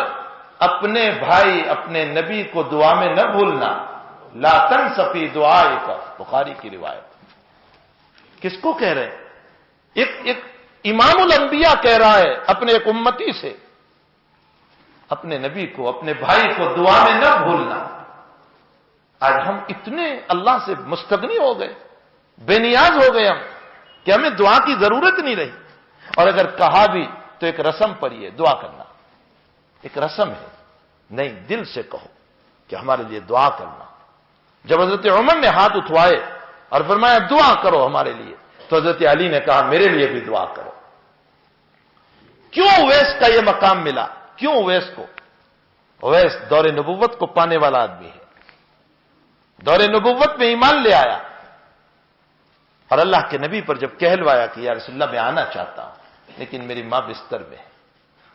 اپنے بھائی اپنے نبی کو دعا میں نہ بھولنا، لا تنس فی دعائک، بخاری کی روایت۔ کس کو کہہ رہے ہیں؟ ایک امام الانبیاء کہہ رہا ہے اپنے ایک امتی سے، اپنے نبی کو اپنے بھائی کو دعا میں نہ بھولنا۔ آج ہم اتنے اللہ سے مستغنی ہو گئے، بے نیاز ہو گئے ہم کہ ہمیں دعا کی ضرورت نہیں رہی، اور اگر کہا بھی تو ایک رسم پر یہ دعا کرنا ایک رسم ہے، نہیں دل سے کہو کہ ہمارے لیے دعا کرنا۔ جب حضرت عمر نے ہاتھ اٹھوائے اور فرمایا دعا کرو ہمارے لیے، تو حضرت علی نے کہا میرے لیے بھی دعا کرو۔ کیوں اویس کا یہ مقام ملا؟ کیوں اویس کو؟ اویس دور نبوت کو پانے والا آدمی ہے، دور نبوت میں ایمان لے آیا، اور اللہ کے نبی پر جب کہلوایا کہ یا رسول اللہ میں آنا چاہتا ہوں لیکن میری ماں بستر میں ہے،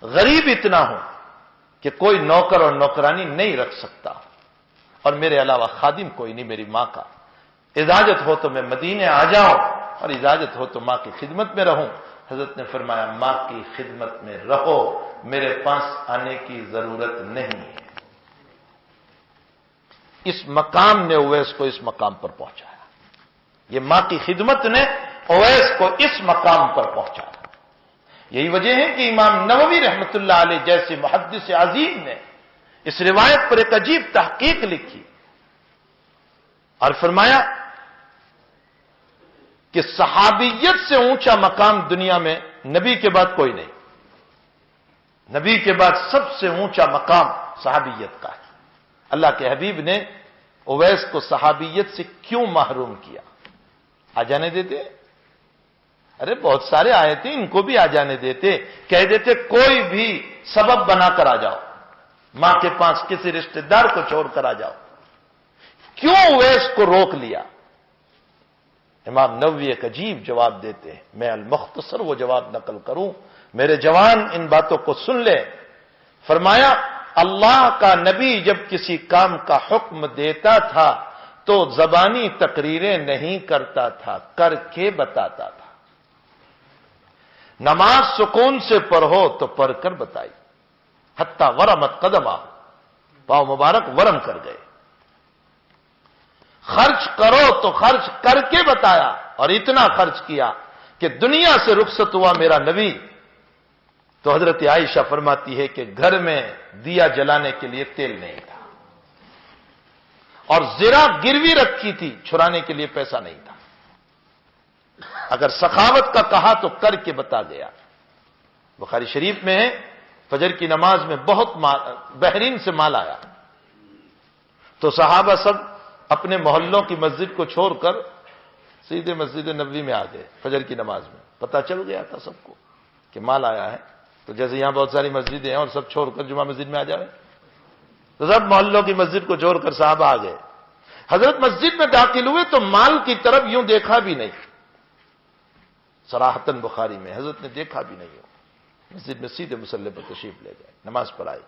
غریب اتنا ہوں کہ کوئی نوکر اور نوکرانی نہیں رکھ سکتا، اور میرے علاوہ خادم کوئی نہیں میری ماں کا، اجازت ہو تو میں مدینے آ جاؤں اور اجازت ہو تو ماں کی خدمت میں رہوں۔ حضرت نے فرمایا ماں کی خدمت میں رہو، میرے پاس آنے کی ضرورت نہیں ہے۔ اس مقام نے اویس کو اس مقام پر پہنچایا، یہ ماں کی خدمت نے اویس کو اس مقام پر پہنچایا۔ یہی وجہ ہے کہ امام نووی رحمۃ اللہ علیہ جیسے محدث عظیم نے اس روایت پر ایک عجیب تحقیق لکھی اور فرمایا کہ صحابیت سے اونچا مقام دنیا میں نبی کے بعد کوئی نہیں، نبی کے بعد سب سے اونچا مقام صحابیت کا ہے۔ اللہ کے حبیب نے اویس کو صحابیت سے کیوں محروم کیا؟ آ جانے دیتے؟ ارے بہت سارے آئے تھے، ان کو بھی آ جانے دیتے، کہہ دیتے کوئی بھی سبب بنا کر آ جاؤ، ماں کے پاس کسی رشتہ دار کو چھوڑ کر آ جاؤ، کیوں اویس کو روک لیا؟ امام نووی ایک عجیب جواب دیتے ہیں، میں المختصر وہ جواب نقل کروں، میرے جوان ان باتوں کو سن لے۔ فرمایا اللہ کا نبی جب کسی کام کا حکم دیتا تھا تو زبانی تقریریں نہیں کرتا تھا، کر کے بتاتا تھا۔ نماز سکون سے پڑھو تو پڑھ کر بتائی، حتی ورمت قدمہ، پاؤں مبارک ورم کر گئے۔ خرچ کرو تو خرچ کر کے بتایا، اور اتنا خرچ کیا کہ دنیا سے رخصت ہوا میرا نبی تو حضرت عائشہ فرماتی ہے کہ گھر میں دیا جلانے کے لیے تیل نہیں تھا، اور زرہ گروی رکھی تھی، چھڑانے کے لیے پیسہ نہیں تھا۔ اگر سخاوت کا کہا تو کر کے بتا گیا۔ بخاری شریف میں ہے فجر کی نماز میں بہت بحرین سے مال آیا، تو صحابہ سب اپنے محلوں کی مسجد کو چھوڑ کر سیدھے مسجد نبوی میں آ گئے فجر کی نماز میں۔ پتہ چل گیا تھا سب کو کہ مال آیا ہے، تو جیسے یہاں بہت ساری مسجدیں ہیں اور سب چھوڑ کر جمعہ مسجد میں آ جائے، تو سب محلوں کی مسجد کو چھوڑ کر صحابہ آ گئے۔ حضرت مسجد میں داخل ہوئے تو مال کی طرف یوں دیکھا بھی نہیں، صراحتاً بخاری میں حضرت نے دیکھا بھی نہیں ہو، مسجد میں سیدھے مصلی پر تشریف لے گئے، نماز پڑھائی۔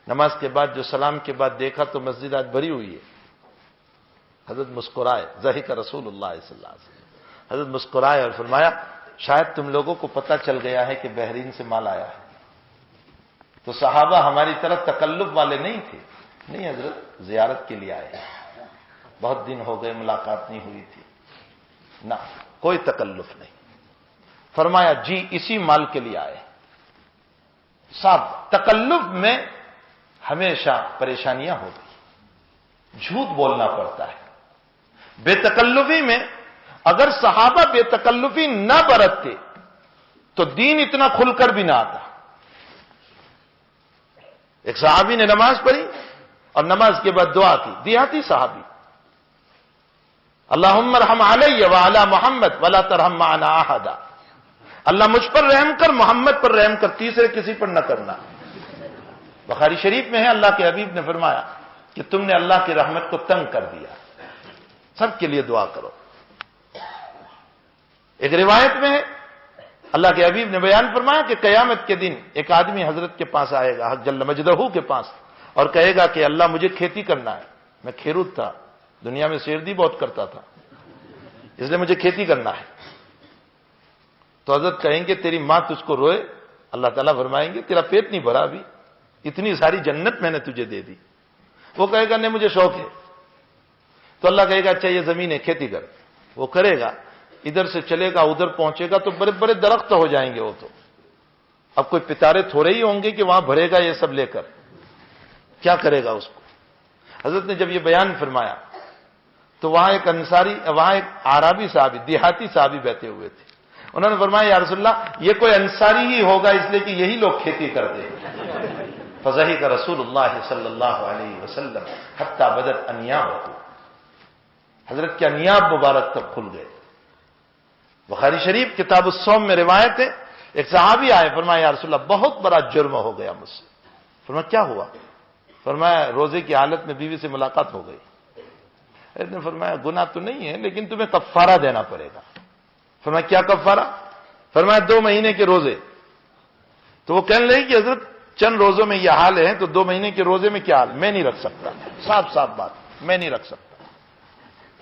نماز کے بعد جو سلام کے بعد دیکھا تو مسجد آج بھری ہوئی ہے۔ حضرت مسکرائے، ضحک رسول اللہ صلی اللہ علیہ وسلم، حضرت مسکرائے اور فرمایا شاید تم لوگوں کو پتہ چل گیا ہے کہ بحرین سے مال آیا ہے۔ تو صحابہ ہماری طرح تکلف والے نہیں تھے، نہیں حضرت زیارت کے لیے آئے ہیں، بہت دن ہو گئے ملاقات نہیں ہوئی تھی، نہ کوئی تکلف نہیں۔ فرمایا جی اسی مال کے لیے آئے۔ صاحب تکلف میں ہمیشہ پریشانیاں ہوتی، جھوٹ بولنا پڑتا ہے۔ بے تکلفی میں اگر صحابہ بے تکلفی نہ برتتے تو دین اتنا کھل کر بھی نہ آتا۔ ایک صحابی نے نماز پڑھی اور نماز کے بعد دعا کی، دیہاتی صحابی، اللہم ارحم علی وعلی محمد ولا ترحم معنا احدا، اللہ مجھ پر رحم کر، محمد پر رحم کر، تیسرے کسی پر نہ کرنا۔ بخاری شریف میں ہے اللہ کے حبیب نے فرمایا کہ تم نے اللہ کی رحمت کو تنگ کر دیا، سب کے لیے دعا کرو۔ ایک روایت میں ہے اللہ کے حبیب نے بیان فرمایا کہ قیامت کے دن ایک آدمی حضرت کے پاس آئے گا، حق جل مجدہ کے پاس، اور کہے گا کہ اللہ مجھے کھیتی کرنا ہے، میں کھیروت تھا، دنیا میں سیردی بہت کرتا تھا، اس لیے مجھے کھیتی کرنا ہے۔ تو حضرت کہیں گے تیری ماں تجھ کو روئے، اللہ تعالیٰ فرمائیں گے تیرا پیٹ نہیں بھرا ابھی، اتنی ساری جنت میں نے تجھے دے دی۔ وہ کہے گا نہیں مجھے شوق ہے، تو اللہ کہے گا اچھا یہ زمین ہے کھیتی کر، وہ کرے گا، ادھر سے چلے گا ادھر پہنچے گا تو بڑے بڑے درخت ہو جائیں گے وہ، تو اب کوئی پتارے تھوڑے ہی ہوں گے کہ وہاں بھرے گا یہ سب لے کر، کیا کرے گا اس کو؟ حضرت نے جب یہ بیان فرمایا تو وہاں ایک انصاری، وہاں ایک عربی صحابی، دیہاتی صحابی بیٹھے ہوئے تھے، انہوں نے فرمایا یا رسول اللہ یہ کوئی انصاری ہی ہوگا اس لیے کہ یہی لوگ کھیتی کرتے ہیں۔ فضحک رسول اللہ صلی اللہ علیہ وسلم حتی بدت انیابہ، حضرت کے انیاب مبارک تب کھل گئے۔ بخاری شریف کتاب الصوم میں روایت ہے، ایک صحابی آئے، فرمایا یا رسول اللہ بہت بڑا جرم ہو گیا مجھ سے۔ فرمایا کیا ہوا؟ فرمایا روزے کی حالت میں بیوی سے ملاقات ہو گئی۔ نے فرمایا گناہ تو نہیں ہے لیکن تمہیں کفارہ دینا پڑے گا۔ فرمایا کیا کفارہ؟ فرمایا 2 مہینے کے روزے۔ تو وہ کہنے لگے کہ حضرت چند روزوں میں یہ حال ہے تو 2 مہینے کے روزے میں کیا حال؟ میں نہیں رکھ سکتا، صاف صاف بات، میں نہیں رکھ سکتا۔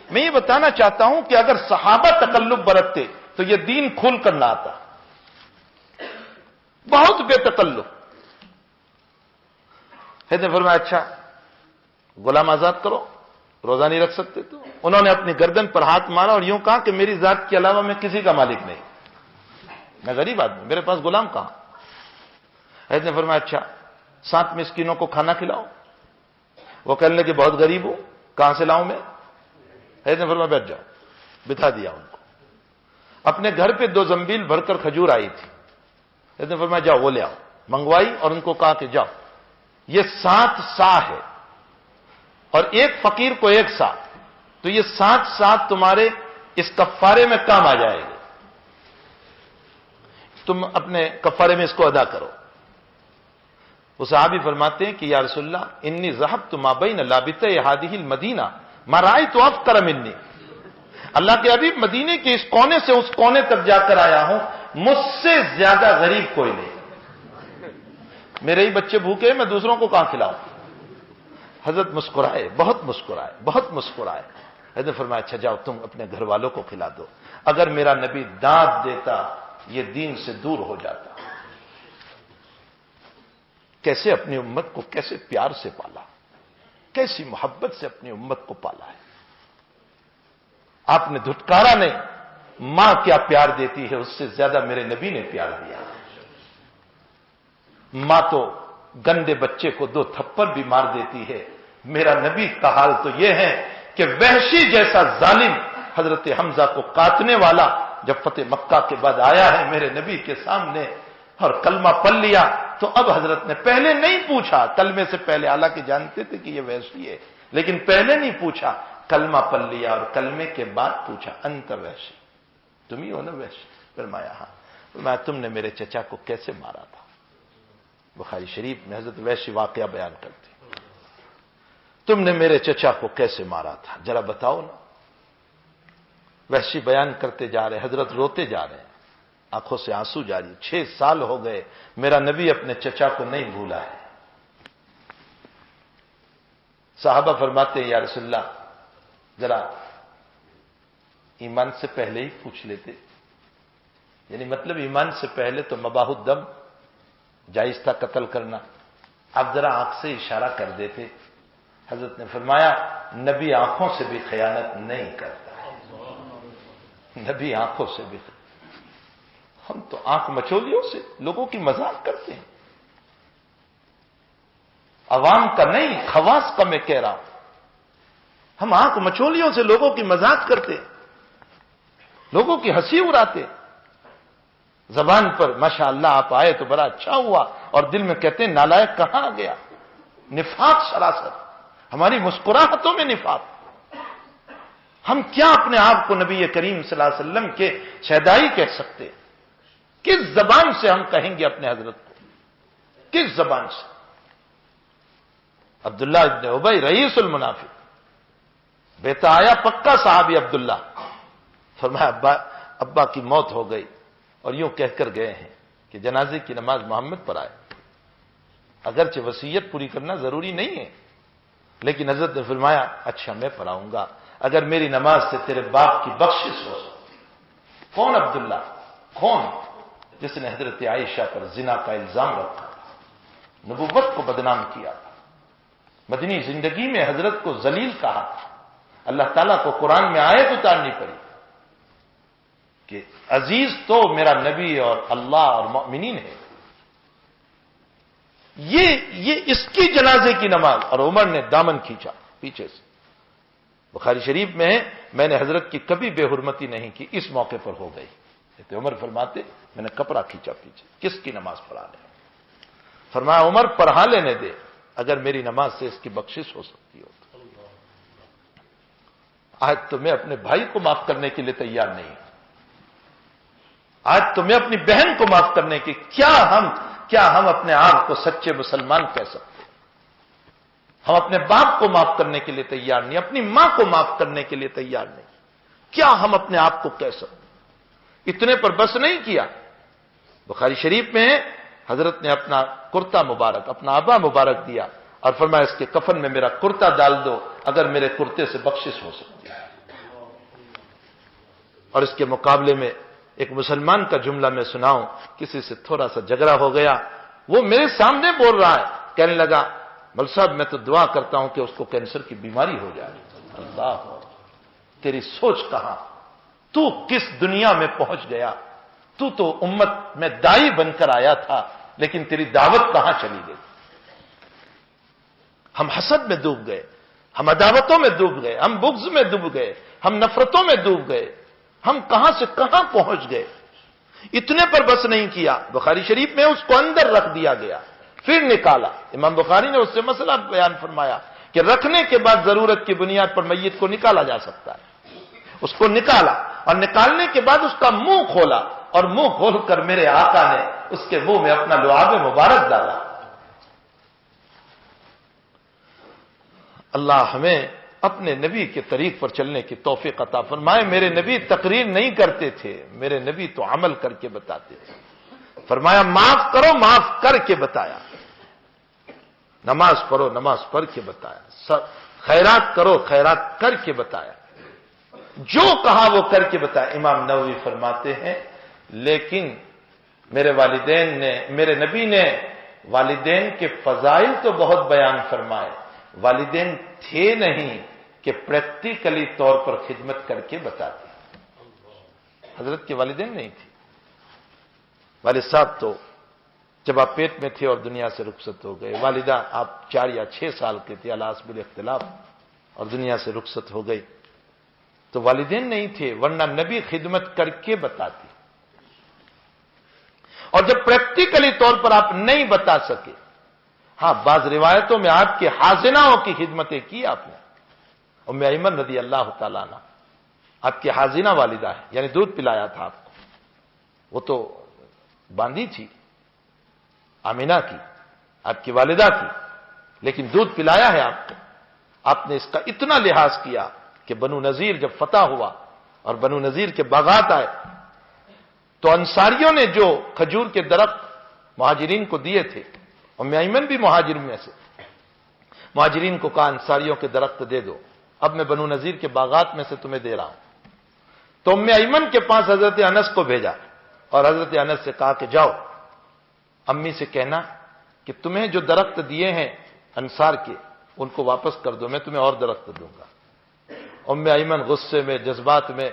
میں یہ بتانا چاہتا ہوں کہ اگر صحابہ تکلف برتتے تو یہ دین کھول کر نہ آتا، بہت بے تکلف۔ نے فرمایا اچھا غلام آزاد کرو، روزہ نہیں رکھ سکتے تو؟ انہوں نے اپنی گردن پر ہاتھ مارا اور یوں کہا کہ میری ذات کے علاوہ میں کسی کا مالک نہیں، میں غریب آدمی، میرے پاس غلام کہاں؟ حضرت نے فرمایا اچھا 7 مسکینوں کو کھانا کھلاؤ۔ وہ کہنے لگے بہت غریب ہوں، کہاں سے لاؤں میں؟ حضرت نے فرمایا بیٹھ جاؤ، بٹھا دیا ان کو۔ اپنے گھر پہ 2 زنبیل بھر کر کھجور آئی تھی، حضرت نے فرمایا جاؤ وہ لے آؤ، منگوائی اور ان کو کہا کہ جاؤ یہ 7 سا ہے اور ایک فقیر کو 1 سا، تو یہ 7 سا تمہارے اس کفارے میں کام آ جائے گے، تم اپنے کفارے میں اس کو ادا کرو۔ وہ صحابی فرماتے ہیں کہ یا رسول اللہ انی ذهبت ما بین لابتي هذه المدینہ ما رأيت افقر منی، اللہ کے حبیب مدینے کے اس کونے سے اس کونے تک جا کر آیا ہوں، مجھ سے زیادہ غریب کوئی نہیں، میرے ہی بچے بھوکے میں دوسروں کو کہاں کھلاؤں؟ حضرت مسکرائے، بہت مسکرائے، بہت مسکرائے۔ حضرت نے فرمایا اچھا جاؤ تم اپنے گھر والوں کو کھلا دو، اگر میرا نبی دانت دیتا یہ دین سے دور ہو جاتا۔ کیسے اپنی امت کو کیسے پیار سے پالا، کیسی محبت سے اپنی امت کو پالا ہے۔ آپ نے دھٹکارا نہیں، ماں کیا پیار دیتی ہے اس سے زیادہ میرے نبی نے پیار دیا۔ ماں تو گندے بچے کو 2 تھپڑ بھی مار دیتی ہے، میرا نبی کا حال تو یہ ہے کہ وحشی جیسا ظالم حضرت حمزہ کو کاٹنے والا جب فتح مکہ کے بعد آیا ہے میرے نبی کے سامنے اور کلمہ پڑھ لیا، تو اب حضرت نے پہلے نہیں پوچھا، کلمے سے پہلے حالانکہ جانتے تھے کہ یہ وحشی ہے لیکن پہلے نہیں پوچھا، کلمہ پڑھ لیا اور کلمے کے بعد پوچھا انت وحشی، تم ہی ہو نا وحشی؟ فرمایا ہاں۔ فرمایا تم نے میرے چچا کو کیسے مارا تھا؟ بخاری شریف میں حضرت وحشی واقعہ بیان کرتے، تم نے میرے چچا کو کیسے مارا تھا ذرا بتاؤ نا۔ وحشی بیان کرتے جا رہے، حضرت روتے جا رہے ہیں، آنکھوں سے آنسو جاری۔ 6 سال ہو گئے میرا نبی اپنے چچا کو نہیں بھولا ہے۔ صحابہ فرماتے ہیں یا رسول اللہ ذرا ایمان سے پہلے ہی پوچھ لیتے، یعنی مطلب ایمان سے پہلے تو مباح الدم جائز تھا قتل کرنا، اب ذرا آنکھ سے اشارہ کر دیتے۔ حضرت نے فرمایا نبی آنکھوں سے بھی خیانت نہیں کرتا، نبی آنکھوں سے بھی، ہم تو آنکھ مچولیوں سے لوگوں کی مذاق کرتے ہیں، عوام کا نہیں خواص کا میں کہہ رہا ہوں، ہم آنکھ مچولیوں سے لوگوں کی مذاق کرتے ہیں، لوگوں کی ہنسی اڑاتے، زبان پر ماشاءاللہ آپ آئے تو بڑا اچھا ہوا اور دل میں کہتے ہیں نالائق کہاں آ گیا؟ نفاق سراسر، ہماری مسکراہٹوں میں نفاق۔ ہم کیا اپنے آپ کو نبی کریم صلی اللہ علیہ وسلم کے شہدائی کہہ سکتے؟ کس زبان سے ہم کہیں گے اپنے حضرت کو؟ کس زبان سے؟ عبداللہ ابن ابی رئیس المنافق، بیٹا آیا پکا صحابی عبداللہ، فرمایا ابا کی موت ہو گئی اور یوں کہہ کر گئے ہیں کہ جنازے کی نماز محمد پر آئے۔ اگرچہ وصیت پوری کرنا ضروری نہیں ہے، لیکن حضرت نے فرمایا اچھا میں پڑھاؤں گا اگر میری نماز سے تیرے باپ کی بخشش ہو سکتی۔ کون عبداللہ؟ کون؟ جس نے حضرت عائشہ پر زنا کا الزام رکھا، نبوت کو بدنام کیا، مدنی زندگی میں حضرت کو ذلیل کہا، اللہ تعالیٰ کو قرآن میں آیت اتارنی پڑی کہ عزیز تو میرا نبی اور اللہ اور مؤمنین ہے۔ یہ اس کی جنازے کی نماز، اور عمر نے دامن کھینچا پیچھے سے۔ بخاری شریف میں ہے میں نے حضرت کی کبھی بے حرمتی نہیں کی، اس موقع پر ہو گئی۔ عمر فرماتے میں نے کپڑا کھینچا پیچھے، کس کی نماز پڑھا لے؟ فرمایا عمر پڑھا لینے دے، اگر میری نماز سے اس کی بخشش ہو سکتی ہو۔ آج تو میں اپنے بھائی کو معاف کرنے کے لیے تیار نہیں ہوں، آج تو میں اپنی بہن کو معاف کرنے کی، کیا ہم اپنے آپ کو سچے مسلمان کہہ سکتے؟ ہم اپنے باپ کو معاف کرنے کے لیے تیار نہیں، اپنی ماں کو معاف کرنے کے لیے تیار نہیں، کیا ہم اپنے آپ کو کہہ سکتے؟ اتنے پر بس نہیں کیا، بخاری شریف میں حضرت نے اپنا کرتا مبارک، اپنا ابا مبارک دیا اور فرمایا اس کے کفن میں میرا کرتا ڈال دو اگر میرے کرتے سے بخشش ہو سکتی ہے۔ اور اس کے مقابلے میں ایک مسلمان کا جملہ میں سناؤں، کسی سے تھوڑا سا جھگڑا ہو گیا، وہ میرے سامنے بول رہا ہے، کہنے لگا مول صاحب میں تو دعا کرتا ہوں کہ اس کو کینسر کی بیماری ہو جائے۔ اللہ تیری سوچ کہاں، تو کس دنیا میں پہنچ گیا؟ تو امت میں دائی بن کر آیا تھا، لیکن تیری دعوت کہاں چلی گئی؟ ہم حسد میں ڈوب گئے، ہم عداوتوں میں ڈوب گئے، ہم بغض میں ڈوب گئے، ہم نفرتوں میں ڈوب گئے، ہم کہاں سے کہاں پہنچ گئے؟ اتنے پر بس نہیں کیا، بخاری شریف میں اس کو اندر رکھ دیا گیا، پھر نکالا۔ امام بخاری نے اس سے مسئلہ بیان فرمایا کہ رکھنے کے بعد ضرورت کی بنیاد پر میت کو نکالا جا سکتا ہے۔ اس کو نکالا اور نکالنے کے بعد اس کا منہ کھولا، اور منہ کھول کر میرے آقا نے اس کے منہ میں اپنا لعاب مبارک ڈالا۔ اللہ ہمیں اپنے نبی کے طریق پر چلنے کی توفیق عطا فرمائے۔ میرے نبی تقریر نہیں کرتے تھے، میرے نبی تو عمل کر کے بتاتے تھے۔ فرمایا معاف کرو، معاف کر کے بتایا، نماز پڑھو، نماز پڑھ کے بتایا، خیرات کرو، خیرات کر کے بتایا، جو کہا وہ کر کے بتایا۔ امام نووی فرماتے ہیں لیکن میرے نبی نے والدین کے فضائل تو بہت بیان فرمائے، والدین تھے نہیں کہ پریکٹیکلی طور پر خدمت کر کے بتاتے۔ حضرت کے والدین نہیں تھے، والد صاحب تو جب آپ پیٹ میں تھے اور دنیا سے رخصت ہو گئے، والدہ آپ 4 یا 6 سال کے تھے علی حسب الاختلاف اور دنیا سے رخصت ہو گئی، تو والدین نہیں تھے، ورنہ نبی خدمت کر کے بتاتے۔ اور جب پریکٹیکلی طور پر آپ نہیں بتا سکے، ہاں بعض روایتوں میں آپ کے حاضناؤں کی خدمتیں کی آپ نے۔ ام ایمن رضی اللہ تعالیٰ عنہ آپ کی حاضنہ والدہ ہے، یعنی دودھ پلایا تھا آپ کو، وہ تو باندھی تھی آمینہ کی، آپ کی والدہ تھی، لیکن دودھ پلایا ہے آپ کو۔ آپ نے اس کا اتنا لحاظ کیا کہ بنو نذیر جب فتح ہوا اور بنو نذیر کے باغات آئے تو انصاریوں نے جو کھجور کے درخت مہاجرین کو دیے تھے، ام ایمن بھی مہاجر میں سے، مہاجرین کو کہا انصاریوں کے درخت دے دو، اب میں بنو نذیر کے باغات میں سے تمہیں دے رہا ہوں۔ تو ام ایمن کے پاس حضرت انس کو بھیجا اور حضرت انس سے کہا کہ جاؤ امی سے کہنا کہ تمہیں جو درخت دیے ہیں انصار کے ان کو واپس کر دو، میں تمہیں اور درخت دوں گا۔ ام ایمن غصے میں، جذبات میں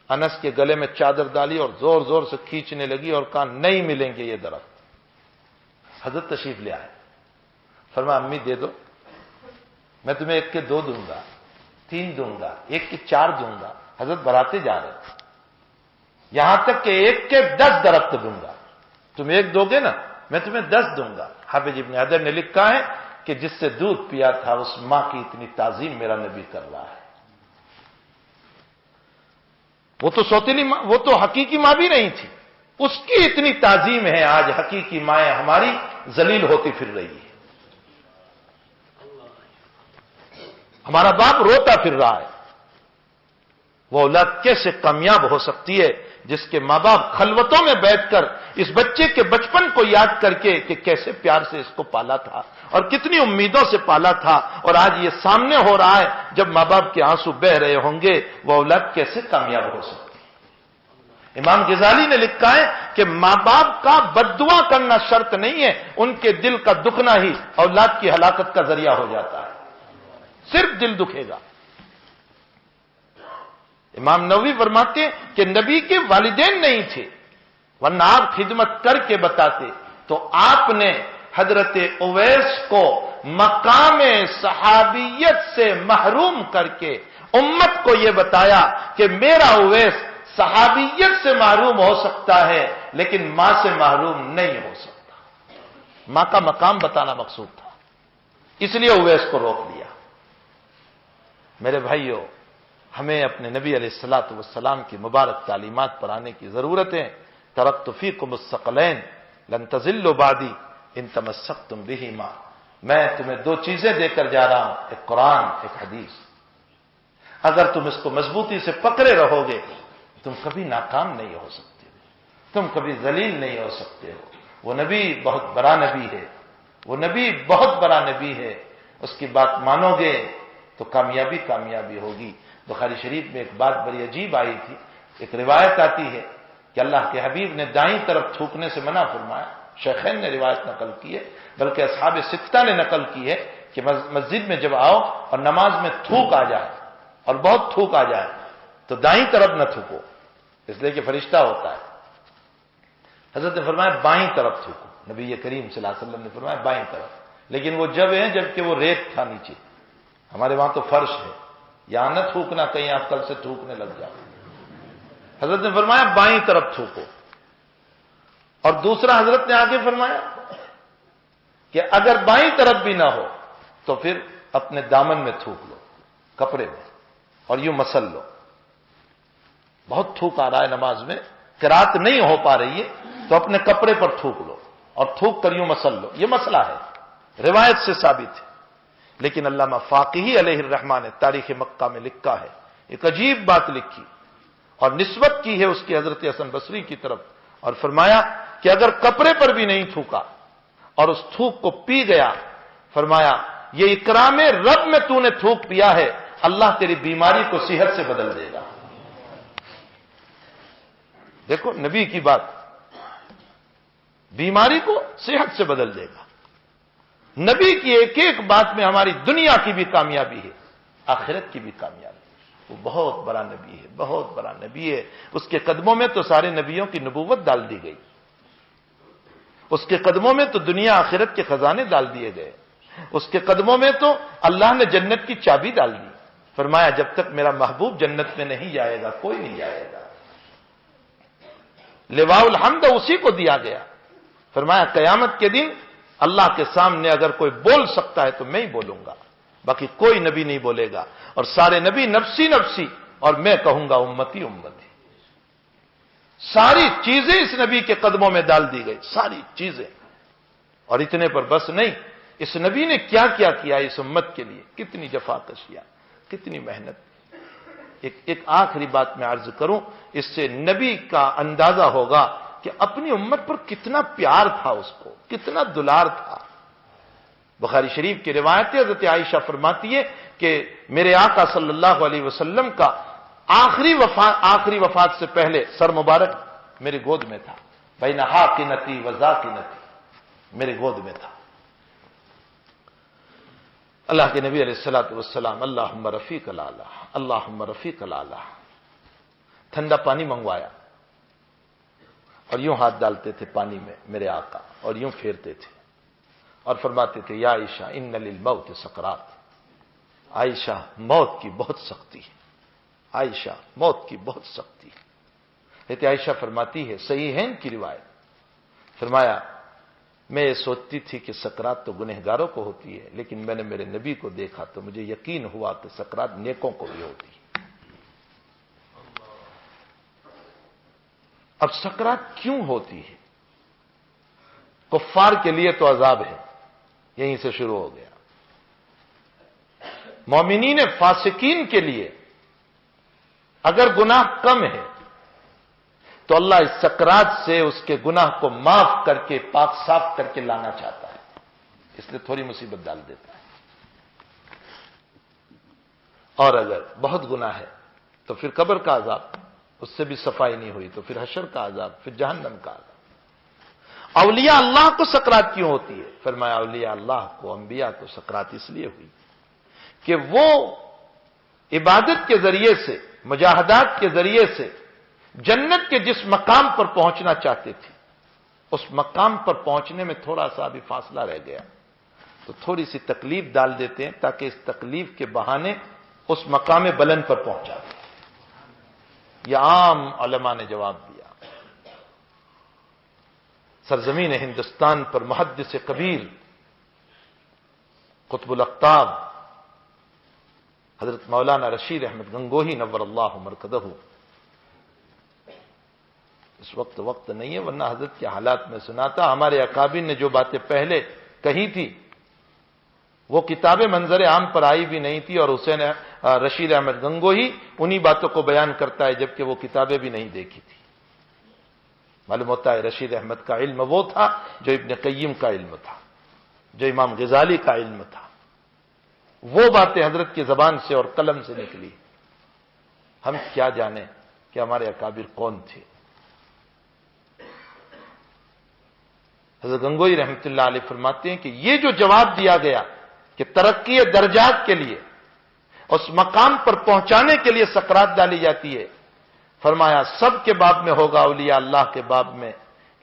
انس کے گلے میں چادر ڈالی اور زور زور سے کھینچنے لگی اور کہا نہیں ملیں گے یہ درخت۔ حضرت تشریف لے آئے، فرمایا امی دے دو، میں تمہیں 1 کے 2 دوں گا، 3 دوں گا، 1 کے 4 دوں گا۔ حضرت بڑھاتے جا رہے تھے یہاں تک کہ 1 کے 10 درخت دوں گا، تم 1 دو گے نا میں تمہیں 10 دوں گا۔ حافظ ابن حجر نے لکھا ہے کہ جس سے دودھ پیا تھا اس ماں کی اتنی تعظیم میرا نبی کر رہا ہے۔ وہ تو سوتیلی ماں، وہ تو حقیقی ماں بھی نہیں تھی، اس کی اتنی تعظیم ہے، آج حقیقی مائیں ہماری ذلیل ہوتی پھر رہی ہے. ہمارا باپ روتا پھر رہا ہے. وہ اولاد کیسے کامیاب ہو سکتی ہے جس کے ماں باپ خلوتوں میں بیٹھ کر اس بچے کے بچپن کو یاد کر کے کہ کیسے پیار سے اس کو پالا تھا اور کتنی امیدوں سے پالا تھا، اور آج یہ سامنے ہو رہا ہے جب ماں باپ کے آنسو بہ رہے ہوں گے، وہ اولاد کیسے کامیاب ہو سکتی ہے. امام غزالی نے لکھا ہے کہ ماں باپ کا بد دعا کرنا شرط نہیں ہے، ان کے دل کا دکھنا ہی اولاد کی ہلاکت کا ذریعہ ہو جاتا ہے. صرف دل دکھے گا. امام نووی فرماتے ہیں کہ نبی کے والدین نہیں تھے، ورنہ آپ خدمت کر کے بتاتے. تو آپ نے حضرت اویس کو مقام صحابیت سے محروم کر کے امت کو یہ بتایا کہ میرا اویس صحابیت سے محروم ہو سکتا ہے لیکن ماں سے محروم نہیں ہو سکتا. ماں کا مقام بتانا مقصود تھا، اس لیے اویس کو روک لیا. میرے بھائیوں، ہمیں اپنے نبی علیہ الصلوۃ والسلام کی مبارک تعلیمات پر آنے کی ضرورت ہے. ترکت فیکم الثقلین لن تضلوا بعدی ان تمسکتم بہما. میں تمہیں دو چیزیں دے کر جا رہا ہوں، ایک قرآن، ایک حدیث. اگر تم اس کو مضبوطی سے پکڑے رہو گے تم کبھی ناکام نہیں ہو سکتے، تم کبھی ذلیل نہیں ہو سکتے ہو. وہ نبی بہت بڑا نبی ہے، وہ نبی بہت بڑا نبی ہے. اس کی بات مانو گے تو کامیابی کامیابی ہوگی. بخاری شریف میں ایک بات بڑی عجیب آئی تھی. ایک روایت آتی ہے کہ اللہ کے حبیب نے دائیں طرف تھوکنے سے منع فرمایا. شیخین نے روایت نقل کی ہے، بلکہ اصحاب ستہ نے نقل کی ہے کہ مسجد میں جب آؤ اور نماز میں تھوک آ جائے اور بہت تھوک آ جائے تو دائیں طرف نہ تھوکو، اس لیے کہ فرشتہ ہوتا ہے. حضرت نے فرمایا بائیں طرف تھوکو. نبی کریم صلی اللہ علیہ وسلم نے فرمایا بائیں طرف. لیکن وہ جب ہے جبکہ وہ ریت تھا نیچے، ہمارے وہاں تو فرش ہے، یہاں نہ تھوکنا کہیں آپ کل سے تھوکنے لگ جاؤ. حضرت نے فرمایا بائیں طرف تھوکو. اور دوسرا حضرت نے آگے فرمایا کہ اگر بائیں طرف بھی نہ ہو تو پھر اپنے دامن میں تھوک لو، کپڑے میں، اور یوں مسل لو. بہت تھوک آ رہا ہے نماز میں، قرات نہیں ہو پا رہی ہے تو اپنے کپڑے پر تھوک لو اور تھوک کر یوں مسل لو. یہ مسئلہ ہے، روایت سے ثابت ہے. لیکن علامہ فاقہی علیہ الرحمہ نے تاریخ مکہ میں لکھا ہے، ایک عجیب بات لکھی اور نسبت کی ہے اس کی حضرت حسن بصری کی طرف، اور فرمایا کہ اگر کپڑے پر بھی نہیں تھوکا اور اس تھوک کو پی گیا، فرمایا یہ اکرام رب میں تو نے تھوک پیا ہے، اللہ تیری بیماری کو صحت سے بدل دے گا. دیکھو نبی کی بات، بیماری کو صحت سے بدل دے گا. نبی کی ایک ایک بات میں ہماری دنیا کی بھی کامیابی ہے، آخرت کی بھی کامیابی. وہ بہت بڑا نبی ہے، بہت بڑا نبی ہے. اس کے قدموں میں تو سارے نبیوں کی نبوت ڈال دی گئی، اس کے قدموں میں تو دنیا آخرت کے خزانے ڈال دیے گئے، اس کے قدموں میں تو اللہ نے جنت کی چابی ڈال دی. فرمایا جب تک میرا محبوب جنت میں نہیں جائے گا کوئی نہیں جائے گا. لواء الحمد اسی کو دیا گیا. فرمایا قیامت کے دن اللہ کے سامنے اگر کوئی بول سکتا ہے تو میں ہی بولوں گا، باقی کوئی نبی نہیں بولے گا. اور سارے نبی نفسی نفسی، اور میں کہوں گا امتی امتی. ساری چیزیں اس نبی کے قدموں میں ڈال دی گئی، ساری چیزیں. اور اتنے پر بس نہیں، اس نبی نے کیا کیا کیا اس امت کے لیے، کتنی جفاکشیاں، کتنی محنت. ایک آخری بات میں عرض کروں، اس سے نبی کا اندازہ ہوگا کہ اپنی امت پر کتنا پیار تھا، اس کو کتنا دلار تھا. بخاری شریف کی روایت ہے، حضرت عائشہ فرماتی ہے کہ میرے آقا صلی اللہ علیہ وسلم کا آخری وفات سے پہلے سر مبارک میری گود میں تھا. بین حاقنتی و ذاقنتی، میرے گود میں تھا. اللہ کے نبی علیہ الصلوۃ والسلام اللہم رفیق الاعلی، اللہم رفیق الاعلی. ٹھنڈا پانی منگوایا اور یوں ہاتھ ڈالتے تھے پانی میں میرے آقا اور یوں پھیرتے تھے اور فرماتے تھے یا عائشہ ان للموت سکرات. عائشہ موت کی بہت سختی ہے، عائشہ موت کی بہت سختی ہے. حضرت عائشہ فرماتی ہے، صحیح ہے ان کی روایت، فرمایا میں یہ سوچتی تھی کہ سکرات تو گنہگاروں کو ہوتی ہے، لیکن میں نے میرے نبی کو دیکھا تو مجھے یقین ہوا کہ سکرات نیکوں کو بھی ہوتی ہے. اب سکرات کیوں ہوتی ہے؟ کفار کے لیے تو عذاب ہے، یہیں سے شروع ہو گیا۔ مومنین فاسقین کے لیے اگر گناہ کم ہے تو اللہ اس سکرات سے اس کے گناہ کو معاف کر کے پاک صاف کر کے لانا چاہتا ہے، اس لیے تھوڑی مصیبت ڈال دیتا ہے۔ اور اگر بہت گناہ ہے تو پھر قبر کا عذاب، اس سے بھی صفائی نہیں ہوئی تو پھر حشر کا عذاب، پھر جہنم کا عذاب۔ اولیاء اللہ کو سکرات کیوں ہوتی ہے؟ فرمایا اولیاء اللہ کو، انبیاء کو سکرات اس لیے ہوئی کہ وہ عبادت کے ذریعے سے، مجاہدات کے ذریعے سے جنت کے جس مقام پر پہنچنا چاہتے تھے، اس مقام پر پہنچنے میں تھوڑا سا بھی فاصلہ رہ گیا تو تھوڑی سی تکلیف ڈال دیتے ہیں تاکہ اس تکلیف کے بہانے اس مقام بلند پر پہنچا دیں۔ یہ عام علماء نے جواب دیا۔ سرزمین ہندوستان پر محدث کبیر قطب الاقطاب حضرت مولانا رشید احمد گنگوہی نور اللہ مرکزہ، اس وقت نہیں ہے ورنہ حضرت کے حالات میں سناتا، ہمارے اکابر نے جو باتیں پہلے کہی تھی وہ کتاب منظر عام پر آئی بھی نہیں تھی، اور حسین رشید احمد گنگوہی انہی باتوں کو بیان کرتا ہے جبکہ وہ کتابیں بھی نہیں دیکھی تھی۔ معلوم ہوتا ہے رشید احمد کا علم وہ تھا جو ابن قیم کا علم تھا، جو امام غزالی کا علم تھا۔ وہ باتیں حضرت کی زبان سے اور قلم سے نکلی، ہم کیا جانیں کہ ہمارے اکابر کون تھے۔ حضرت گنگوئی رحمۃ اللہ علیہ فرماتے ہیں کہ یہ جو جواب دیا گیا کہ ترقی درجات کے لیے، اس مقام پر پہنچانے کے لیے سکرات ڈالی جاتی ہے، فرمایا سب کے باب میں ہوگا، اولیاء اللہ کے باب میں،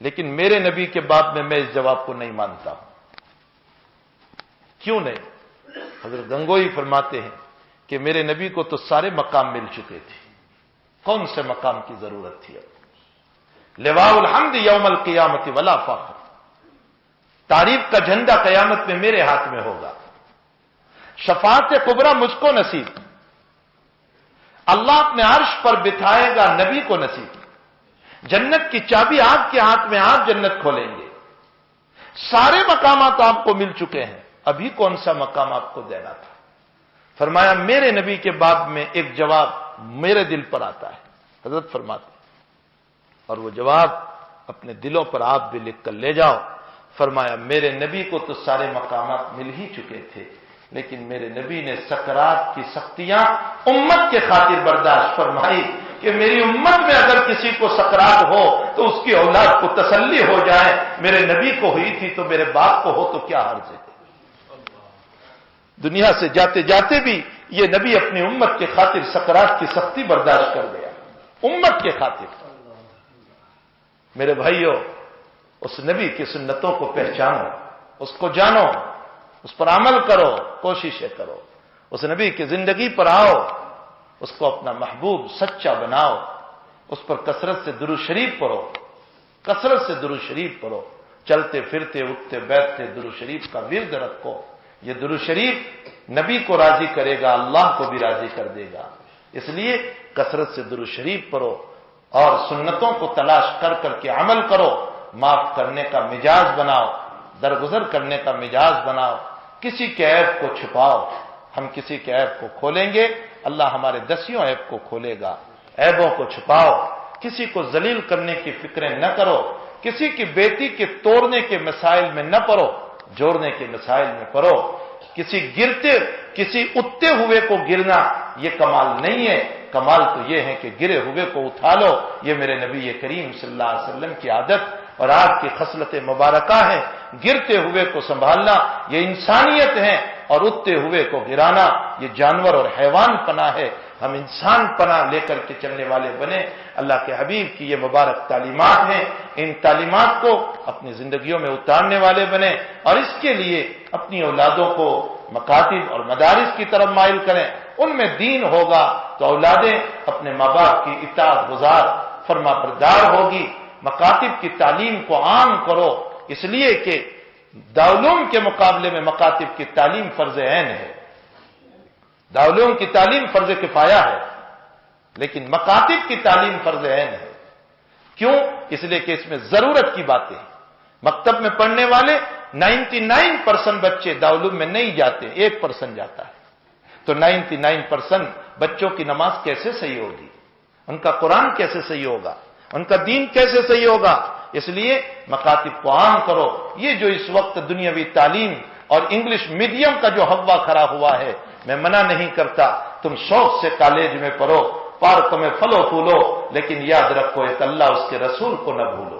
لیکن میرے نبی کے باب میں میں اس جواب کو نہیں مانتا ہوں۔ کیوں نہیں؟ حضرت گنگوئی فرماتے ہیں کہ میرے نبی کو تو سارے مقام مل چکے تھے، کون سے مقام کی ضرورت تھی اب؟ لواء الحمد یوم القیامت ولا فخر، تعریف کا جھنڈا قیامت میں میرے ہاتھ میں ہوگا، شفاعت کبریٰ مجھ کو نصیب، اللہ اپنے عرش پر بٹھائے گا نبی کو نصیب، جنت کی چابی آپ کے ہاتھ میں، آپ جنت کھولیں گے، سارے مقامات آپ کو مل چکے ہیں، ابھی کون سا مقام آپ کو دینا تھا؟ فرمایا میرے نبی کے باب میں ایک جواب میرے دل پر آتا ہے، حضرت فرماتے ہیں، اور وہ جواب اپنے دلوں پر آپ بھی لکھ کر لے جاؤ۔ فرمایا میرے نبی کو تو سارے مقامات مل ہی چکے تھے، لیکن میرے نبی نے سکرات کی سختیاں امت کے خاطر برداشت فرمائی کہ میری امت میں اگر کسی کو سکرات ہو تو اس کی اولاد کو تسلی ہو جائے، میرے نبی کو ہوئی تھی تو میرے باپ کو ہو تو کیا حرج ہے۔ دنیا سے جاتے جاتے بھی یہ نبی اپنی امت کے خاطر سکرات کی سختی برداشت کر گیا، امت کے خاطر۔ میرے بھائیوں، اس نبی کی سنتوں کو پہچانو، اس کو جانو، اس پر عمل کرو، کوششیں کرو، اس نبی کی زندگی پر آؤ، اس کو اپنا محبوب سچا بناؤ، اس پر کثرت سے درود شریف پڑھو، کثرت سے درود شریف پڑھو، چلتے پھرتے اٹھتے بیٹھتے درود شریف کا ورد رکھو۔ یہ درود شریف نبی کو راضی کرے گا، اللہ کو بھی راضی کر دے گا، اس لیے کثرت سے درود شریف پڑھو اور سنتوں کو تلاش کر کر کے عمل کرو، معاف کرنے کا مزاج بناؤ، درگزر کرنے کا مزاج بناؤ، کسی کے عیب کو چھپاؤ، ہم کسی کے عیب کو کھولیں گے، اللہ ہمارے دسیوں عیب کو کھولے گا۔ عیبوں کو چھپاؤ، کسی کو ذلیل کرنے کی فکریں نہ کرو، کسی کی بیٹی کے توڑنے کے مسائل میں نہ پڑو، جوڑنے کے مسائل میں پڑو۔ کسی اٹھتے ہوئے کو گرنا یہ کمال نہیں ہے، کمال تو یہ ہے کہ گرے ہوئے کو اٹھا لو، یہ میرے نبی کریم صلی اللہ علیہ وسلم کی عادت اور آپ کی خصلت مبارکہ ہے۔ گرتے ہوئے کو سنبھالنا یہ انسانیت ہے، اور اٹھتے ہوئے کو گرانا یہ جانور اور حیوان پناہ ہے۔ ہم انسان پناہ لے کر کے چلنے والے بنے، اللہ کے حبیب کی یہ مبارک تعلیمات ہیں، ان تعلیمات کو اپنی زندگیوں میں اتارنے والے بنے، اور اس کے لیے اپنی اولادوں کو مکاتب اور مدارس کی طرف مائل کریں، ان میں دین ہوگا تو اولادیں اپنے ماں باپ کی اطاعت گزار فرما بردار ہوگی۔ مکاتب کی تعلیم کو عام کرو، اس لیے کہ دارالعلوم کے مقابلے میں مکاتب کی تعلیم فرض عین ہے، دارالعلوم کی تعلیم فرض کفایہ ہے، لیکن مکاتب کی تعلیم فرض عین ہے۔ کیوں؟ اس لیے کہ اس میں ضرورت کی باتیں ہیں۔ مکتب میں پڑھنے والے 99% بچے دارالعلوم میں نہیں جاتے، 1% جاتا ہے۔ تو 99% بچوں کی نماز کیسے صحیح ہوگی؟ ان کا قرآن کیسے صحیح ہوگا؟ ان کا دین کیسے صحیح ہوگا؟ اس لیے مکاتب کو عام کرو۔ یہ جو اس وقت دنیاوی تعلیم اور انگلش میڈیم کا جو ہوا کھڑا ہوا ہے، میں منع نہیں کرتا، تم شوق سے کالج میں پڑھو، پارک میں پھلو پھولو، لیکن یاد رکھو ایک اللہ اس کے رسول کو نہ بھولو۔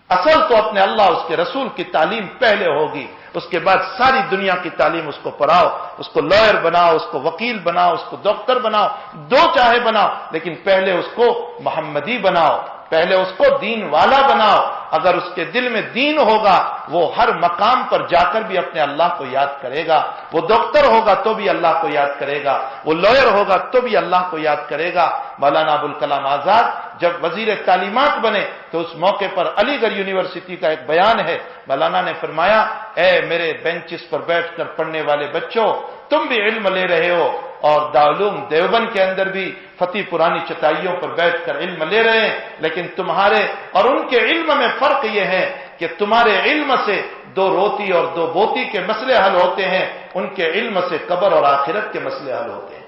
اصل تو اپنے اللہ اس کے رسول کی تعلیم پہلے ہوگی، اس کے بعد ساری دنیا کی تعلیم اس کو پڑھاؤ، اس کو لائر بناؤ، اس کو وکیل بناؤ، اس کو ڈاکٹر بناؤ، دو چاہے بناؤ، لیکن پہلے اس کو محمدی بناؤ، پہلے اس کو دین والا بناؤ۔ اگر اس کے دل میں دین ہوگا وہ ہر مقام پر جا کر بھی اپنے اللہ کو یاد کرے گا۔ وہ ڈاکٹر ہوگا تو بھی اللہ کو یاد کرے گا، وہ لائر ہوگا تو بھی اللہ کو یاد کرے گا۔ مولانا ابوالکلام آزاد جب وزیر تعلیمات بنے تو اس موقع پر علی گڑھ یونیورسٹی کا ایک بیان ہے، مولانا نے فرمایا، اے میرے بینچز پر بیٹھ کر پڑھنے والے بچوں، تم بھی علم لے رہے ہو اور دارالعلوم دیوبند کے اندر بھی فتح پرانی چٹائیوں پر بیٹھ کر علم لے رہے ہیں، لیکن تمہارے اور ان کے علم میں فرق یہ ہے کہ تمہارے علم سے 2 روٹی اور 2 بوتی کے مسئلے حل ہوتے ہیں، ان کے علم سے قبر اور آخرت کے مسئلے حل ہوتے ہیں۔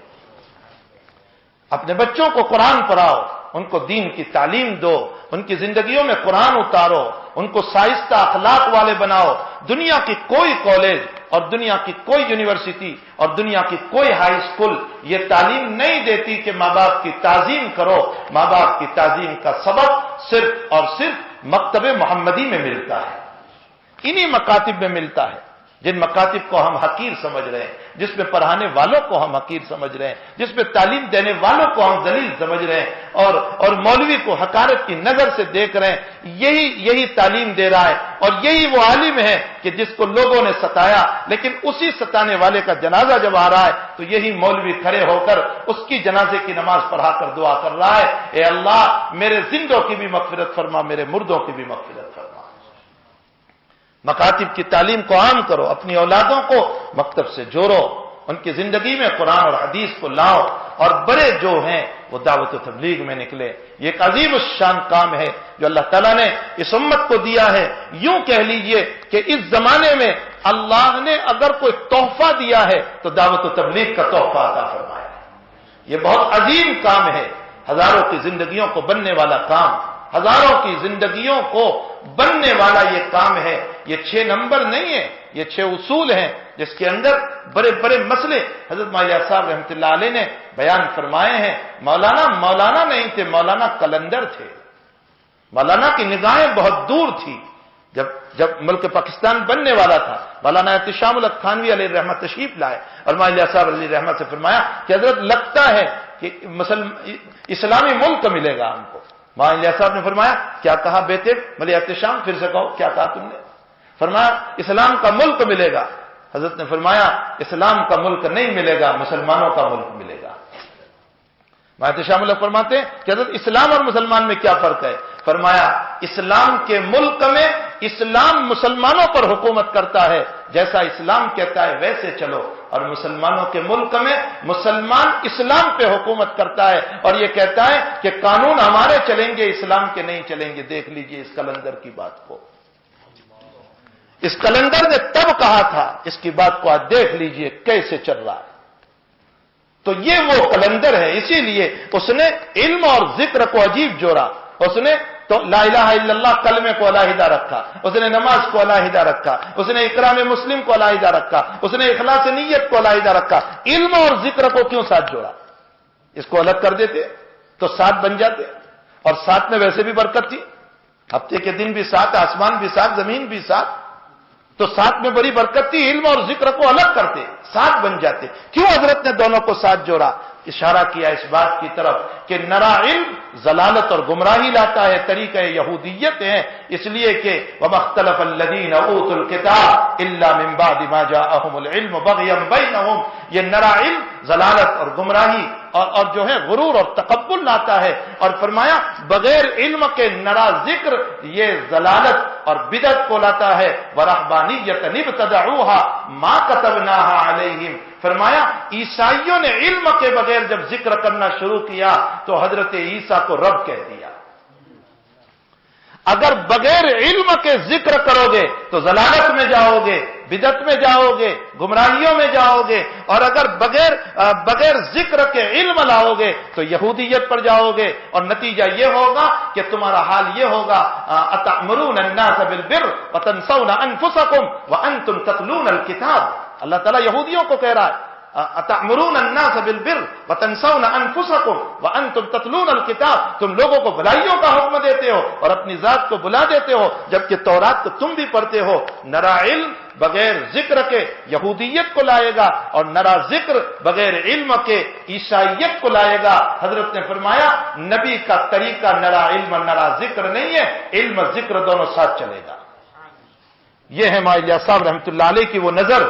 اپنے بچوں کو قرآن پڑھاؤ، ان کو دین کی تعلیم دو، ان کی زندگیوں میں قرآن اتارو، ان کو شائستہ اخلاق والے بناؤ۔ دنیا کی کوئی کالج اور دنیا کی کوئی یونیورسٹی اور دنیا کی کوئی ہائی اسکول یہ تعلیم نہیں دیتی کہ ماں باپ کی تعظیم کرو۔ ماں باپ کی تعظیم کا سبق صرف اور صرف مکتب محمدی میں ملتا ہے، انہی مکاتب میں ملتا ہے، جن مکاتب کو ہم حقیر سمجھ رہے ہیں، جس میں پڑھانے والوں کو ہم حقیر سمجھ رہے ہیں، جس میں تعلیم دینے والوں کو ہم ذلیل سمجھ رہے ہیں، اور مولوی کو حقارت کی نظر سے دیکھ رہے ہیں۔ یہی تعلیم دے رہا ہے اور یہی وہ عالم ہے کہ جس کو لوگوں نے ستایا، لیکن اسی ستانے والے کا جنازہ جب آ رہا ہے تو یہی مولوی کھڑے ہو کر اس کی جنازے کی نماز پڑھا کر دعا کر رہا ہے، اے اللہ میرے زندوں کی بھی مغفرت فرما، میرے مردوں کی بھی مغفرت فرما۔ مکاتب کی تعلیم کو عام کرو، اپنی اولادوں کو مکتب سے جوڑو، ان کی زندگی میں قرآن اور حدیث کو لاؤ، اور بڑے جو ہیں وہ دعوت و تبلیغ میں نکلے۔ یہ ایک عظیم الشان کام ہے جو اللہ تعالیٰ نے اس امت کو دیا ہے۔ یوں کہہ لیجئے کہ اس زمانے میں اللہ نے اگر کوئی تحفہ دیا ہے تو دعوت و تبلیغ کا تحفہ عطا فرمایا ہے۔ یہ بہت عظیم کام ہے، ہزاروں کی زندگیوں کو بننے والا کام، ہزاروں کی زندگیوں کو بننے والا یہ کام ہے۔ یہ 6 نمبر نہیں ہے، یہ 6 اصول ہیں جس کے اندر بڑے بڑے مسئلے حضرت مولوی صاحب رحمۃ اللہ علیہ نے بیان فرمائے ہیں۔ مولانا نہیں تھے، مولانا قلندر تھے۔ مولانا کی نگاہیں بہت دور تھی۔ جب ملک پاکستان بننے والا تھا، مولانا احتشام الحق تھانوی علیہ رحمت تشریف لائے اور مولوی صاحب علیہ رحمت سے فرمایا کہ حضرت لگتا ہے کہ اسلامی ملک ملے گا ہم کو۔ مولوی صاحب نے فرمایا کیا کہا بیٹے؟ مولوی احتشام پھر سے کہو کیا کہا تم نے؟ فرمایا اسلام کا ملک ملے گا۔ حضرت نے فرمایا اسلام کا ملک نہیں ملے گا، مسلمانوں کا ملک ملے گا۔ احتشام اللہ فرماتے ہیں کہ حضرت اسلام اور مسلمان میں کیا فرق ہے؟ فرمایا اسلام کے ملک میں اسلام مسلمانوں پر حکومت کرتا ہے، جیسا اسلام کہتا ہے ویسے چلو، اور مسلمانوں کے ملک میں مسلمان اسلام پہ حکومت کرتا ہے اور یہ کہتا ہے کہ قانون ہمارے چلیں گے، اسلام کے نہیں چلیں گے۔ دیکھ لیجئے اس کلندر کی بات کو، اس کلندر نے تب کہا تھا، اس کی بات کو آج دیکھ لیجئے کیسے چل رہا ہے۔ تو یہ وہ کلندر ہے، اسی لیے اس نے علم اور ذکر کو عجیب جوڑا۔ اس نے تو لا الہ الا اللہ کلمے کو علیحدہ رکھا، اس نے نماز کو علیحدہ رکھا، اس نے اکرام مسلم کو علیحدہ رکھا، اس نے اخلاص نیت کو علیحدہ رکھا۔ علم اور ذکر کو کیوں ساتھ جوڑا؟ اس کو الگ کر دیتے تو 7 بن جاتے، اور 7 میں ویسے بھی برکت تھی، ہفتے کے دن بھی 7، آسمان بھی 7، زمین بھی 7، تو 7 میں بڑی برکت تھی، علم اور ذکر کو الگ کرتے 7 بن جاتے۔ کیوں حضرت نے دونوں کو ساتھ جوڑا؟ اشارہ کیا اس بات کی طرف کہ نرا علم ضلالت اور گمراہی لاتا ہے، طریقہ یہودیت ہے، اس لیے کہ وَمَا اخْتَلَفَ الَّذِينَ أُوتُوا الْكِتَابَ إِلَّا مِن بَعْدِ مَا جَاءَهُمُ الْعِلْمُ بَغْيًا بَيْنَهُمْ۔ یہ نرا علم ضلالت اور گمراہی اور جو ہے غرور اور تکبر لاتا ہے، اور فرمایا بغیر علم کے نرا ذکر یہ ضلالت اور بدعت کو لاتا ہے۔ وَرَهْبَانِيَّةً ابْتَدَعُوهَا مَا كَتَبْنَاهَا عَلَيْهِمْ۔ فرمایا عیسائیوں نے علم کے بغیر جب ذکر کرنا شروع کیا تو حضرت عیسیٰ کو رب کہہ دیا۔ اگر بغیر علم کے ذکر کرو گے تو ضلالت میں جاؤ گے، بدعت میں جاؤ گے، گمراہیوں میں جاؤ گے، اور اگر بغیر ذکر کے علم لاؤ گے تو یہودیت پر جاؤ گے، اور نتیجہ یہ ہوگا کہ تمہارا حال یہ ہوگا اتأمرون الناس بالبر وتنسون انفسکم وانتم تتلون الکتاب۔ اللہ تعالیٰ یہودیوں کو کہہ رہا ہے اتأمرون الناس بالبر وتنسون انفسکم وانتم تتلون الکتاب، تم لوگوں کو بھلائیوں کا حکم دیتے ہو اور اپنی ذات کو بلا دیتے ہو، جبکہ تورات کو تم بھی پڑھتے ہو۔ نرا علم بغیر ذکر کے یہودیت کو لائے گا، اور نرا ذکر بغیر علم کے عیسائیت کو لائے گا۔ حضرت نے فرمایا نبی کا طریقہ نرا علم نرا ذکر نہیں ہے، علم ذکر دونوں ساتھ چلے گا۔ یہ ہے مولانا الیاس صاحب رحمۃ اللہ علیہ کی وہ نظر۔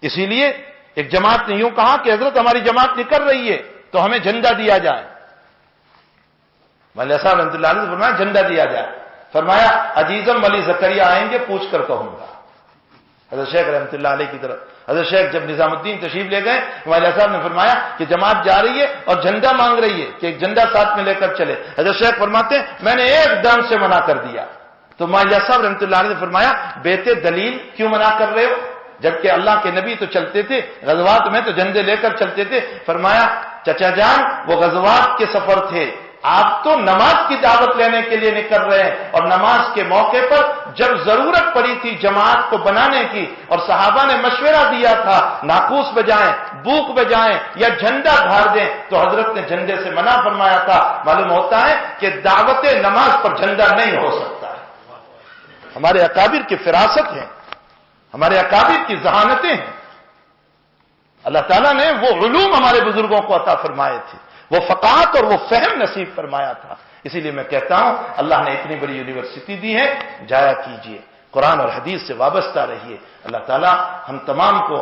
اسی لیے ایک جماعت نے یوں کہا کہ حضرت ہماری جماعت نکل رہی ہے تو ہمیں جھنڈا دیا جائے۔ مولانا صاحب رحمۃ اللہ علیہ نے فرمایا جھنڈا دیا جائے، فرمایا عزیزم ولی زکریا آئیں گے پوچھ کر کہوں گا۔ حضرت شیخ رحمۃ اللہ علیہ کی طرف حضرت شیخ جب نظام الدین تشریف لے گئے، مولانا صاحب نے فرمایا کہ جماعت جا رہی ہے اور جھنڈا مانگ رہی ہے کہ ایک جھنڈا ساتھ میں لے کر چلے۔ حضرت شیخ فرماتے ہیں میں نے ایک دم سے منع کر دیا۔ تو مولانا صاحب رحمۃ اللہ علیہ نے فرمایا بیٹے دلیل کیوں منع کر رہے ہو؟ جبکہ اللہ کے نبی تو چلتے تھے، غزوات میں تو جھنڈے لے کر چلتے تھے۔ فرمایا چچا جان وہ غزوات کے سفر تھے، آپ تو نماز کی دعوت لینے کے لیے نکل رہے ہیں، اور نماز کے موقع پر جب ضرورت پڑی تھی جماعت کو بنانے کی اور صحابہ نے مشورہ دیا تھا ناقوس بجائیں، بوق بجائیں یا جھنڈا گھار دیں، تو حضرت نے جھنڈے سے منع فرمایا تھا۔ معلوم ہوتا ہے کہ دعوت نماز پر جھنڈا نہیں ہو سکتا ہے۔ ہمارے اکابر کی فراست ہے، ہمارے اکابر کی ذہانتیں ہیں۔ اللہ تعالیٰ نے وہ علوم ہمارے بزرگوں کو عطا فرمائے تھے، وہ فقاہت اور وہ فہم نصیب فرمایا تھا۔ اسی لیے میں کہتا ہوں اللہ نے اتنی بڑی یونیورسٹی دی ہے، جایا کیجئے، قرآن اور حدیث سے وابستہ رہیے۔ اللہ تعالیٰ ہم تمام کو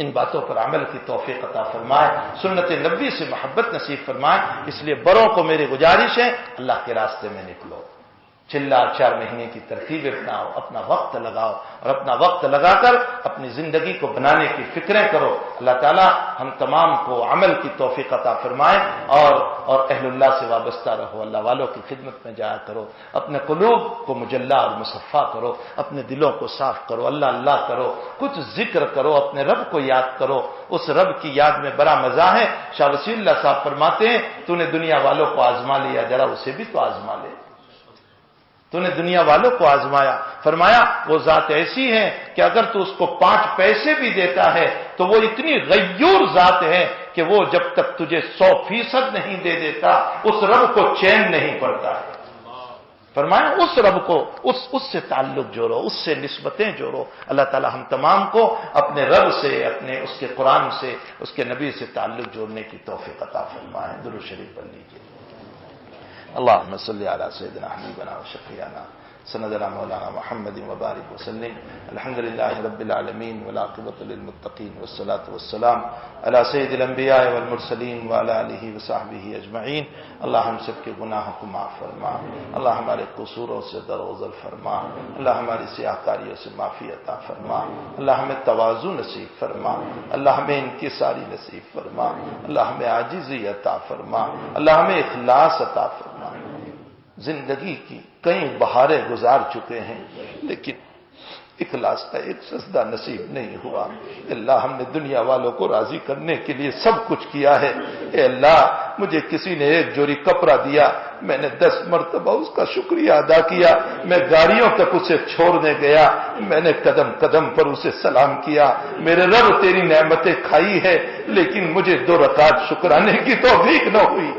ان باتوں پر عمل کی توفیق عطا فرمائے، سنت نبی سے محبت نصیب فرمائے۔ اس لیے بڑوں کو میری گزارش ہے اللہ کے راستے میں نکلو، چلا 4 مہینے کی ترتیب اپناؤ، اپنا وقت لگاؤ، اور اپنا وقت لگا کر اپنی زندگی کو بنانے کی فکریں کرو۔ اللہ تعالیٰ ہم تمام کو عمل کی توفیق عطا فرمائے، اور اہل اللہ سے وابستہ رہو، اللہ والوں کی خدمت میں جایا کرو، اپنے قلوب کو مجلہ اور مصفا کرو، اپنے دلوں کو صاف کرو، اللہ اللہ کرو، کچھ ذکر کرو، اپنے رب کو یاد کرو۔ اس رب کی یاد میں بڑا مزہ ہے۔ شاہ وسیع اللہ صاحب فرماتے ہیں تو نے دنیا والوں کو آزما لیا، ذرا اسے بھی تو آزما لے۔ تو نے دنیا والوں کو آزمایا، فرمایا وہ ذات ایسی ہے کہ اگر تو اس کو 5 پیسے بھی دیتا ہے تو وہ اتنی غیور ذات ہے کہ وہ جب تک تجھے 100% نہیں دے دیتا اس رب کو چین نہیں پڑتا ہے۔ فرمایا اس رب کو اس سے تعلق جوڑو، اس سے نسبتیں جوڑو۔ اللہ تعالی ہم تمام کو اپنے رب سے، اپنے اس کے قرآن سے، اس کے نبی سے تعلق جوڑنے کی توفیق عطا فرمائے۔ درود شریف پڑھ لیجیے۔ اللهم صل على سيدنا حبيبنا وشفيعنا سندنا مولانا محمد وبارك وسلم۔ الحمد لله رب العالمين والعاقبة للمتقين والصلاة والسلام على سيد الانبياء والمرسلين وعلى آله وصحبه اجمعین۔ اللہ ہم سب کے گناہوں کو معاف فرما، اللہ ہمارے قصوروں سے درگزر فرما، اللہ ہماری سیاہکاریوں سے معافی عطا فرما، اللہ ہمیں تواضع نصیب فرما، اللہ ہمیں انکساری نصیب فرما، اللہ ہمیں عاجزی عطا فرما، اللہ ہمیں اخلاص عطا فرما۔ زندگی کی کئی بہاریں گزار چکے ہیں لیکن اخلاص کا ایک سجدہ نصیب نہیں ہوا۔ اللہ ہم نے دنیا والوں کو راضی کرنے کے لیے سب کچھ کیا ہے، اے اللہ مجھے کسی نے ایک جوڑی کپڑا دیا، میں نے 10 مرتبہ اس کا شکریہ ادا کیا، میں گاڑیوں تک اسے چھوڑنے گیا، میں نے قدم قدم پر اسے سلام کیا۔ میرے رب تیری نعمتیں کھائی ہے لیکن مجھے 2 رکعت شکرانے کی توفیق نہ ہوئی۔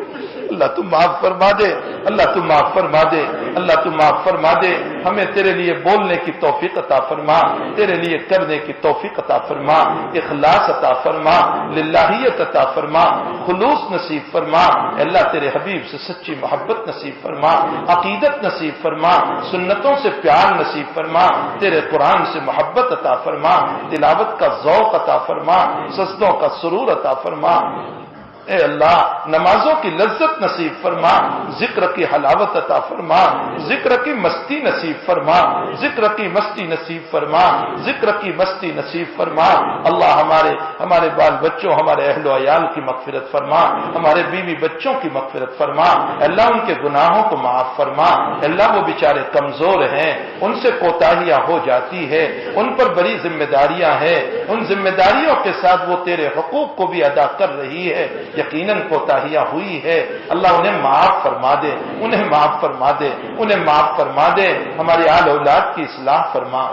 اللہ تو معاف فرما دے، اللہ تو معاف فرما دے، اللہ تو معاف فرما دے۔ ہمیں تیرے لیے بولنے کی توفیق عطا فرما، تیرے لیے کرنے کی توفیق عطا فرما، اخلاص عطا فرما، للہیت عطا فرما، خلوص نصیب فرما۔ اللہ تیرے حبیب سے سچی محبت نصیب فرما، عقیدت نصیب فرما، سنتوں سے پیار نصیب فرما، تیرے قرآن سے محبت عطا فرما، تلاوت کا ذوق عطا فرما، سجدوں کا سرور عطا فرما۔ اے اللہ نمازوں کی لذت نصیب فرما، ذکر کی حلاوت عطا فرما، ذکر کی مستی نصیب فرما، ذکر کی مستی نصیب فرما، ذکر کی مستی نصیب فرما۔ اللہ ہمارے بال بچوں، ہمارے اہل و عیال کی مغفرت فرما، ہمارے بیوی بچوں کی مغفرت فرما، اللہ ان کے گناہوں کو معاف فرما۔ اللہ وہ بیچارے کمزور ہیں، ان سے کوتاہیاں ہو جاتی ہے، ان پر بڑی ذمہ داریاں ہیں، ان ذمہ داریوں کے ساتھ وہ تیرے حقوق کو بھی ادا کر رہی ہے، یقیناً کوتاہیاں ہوئی ہے، اللہ انہیں معاف فرما دے، انہیں معاف فرما دے، انہیں معاف فرما دے۔ ہماری آل اولاد کی اصلاح فرما،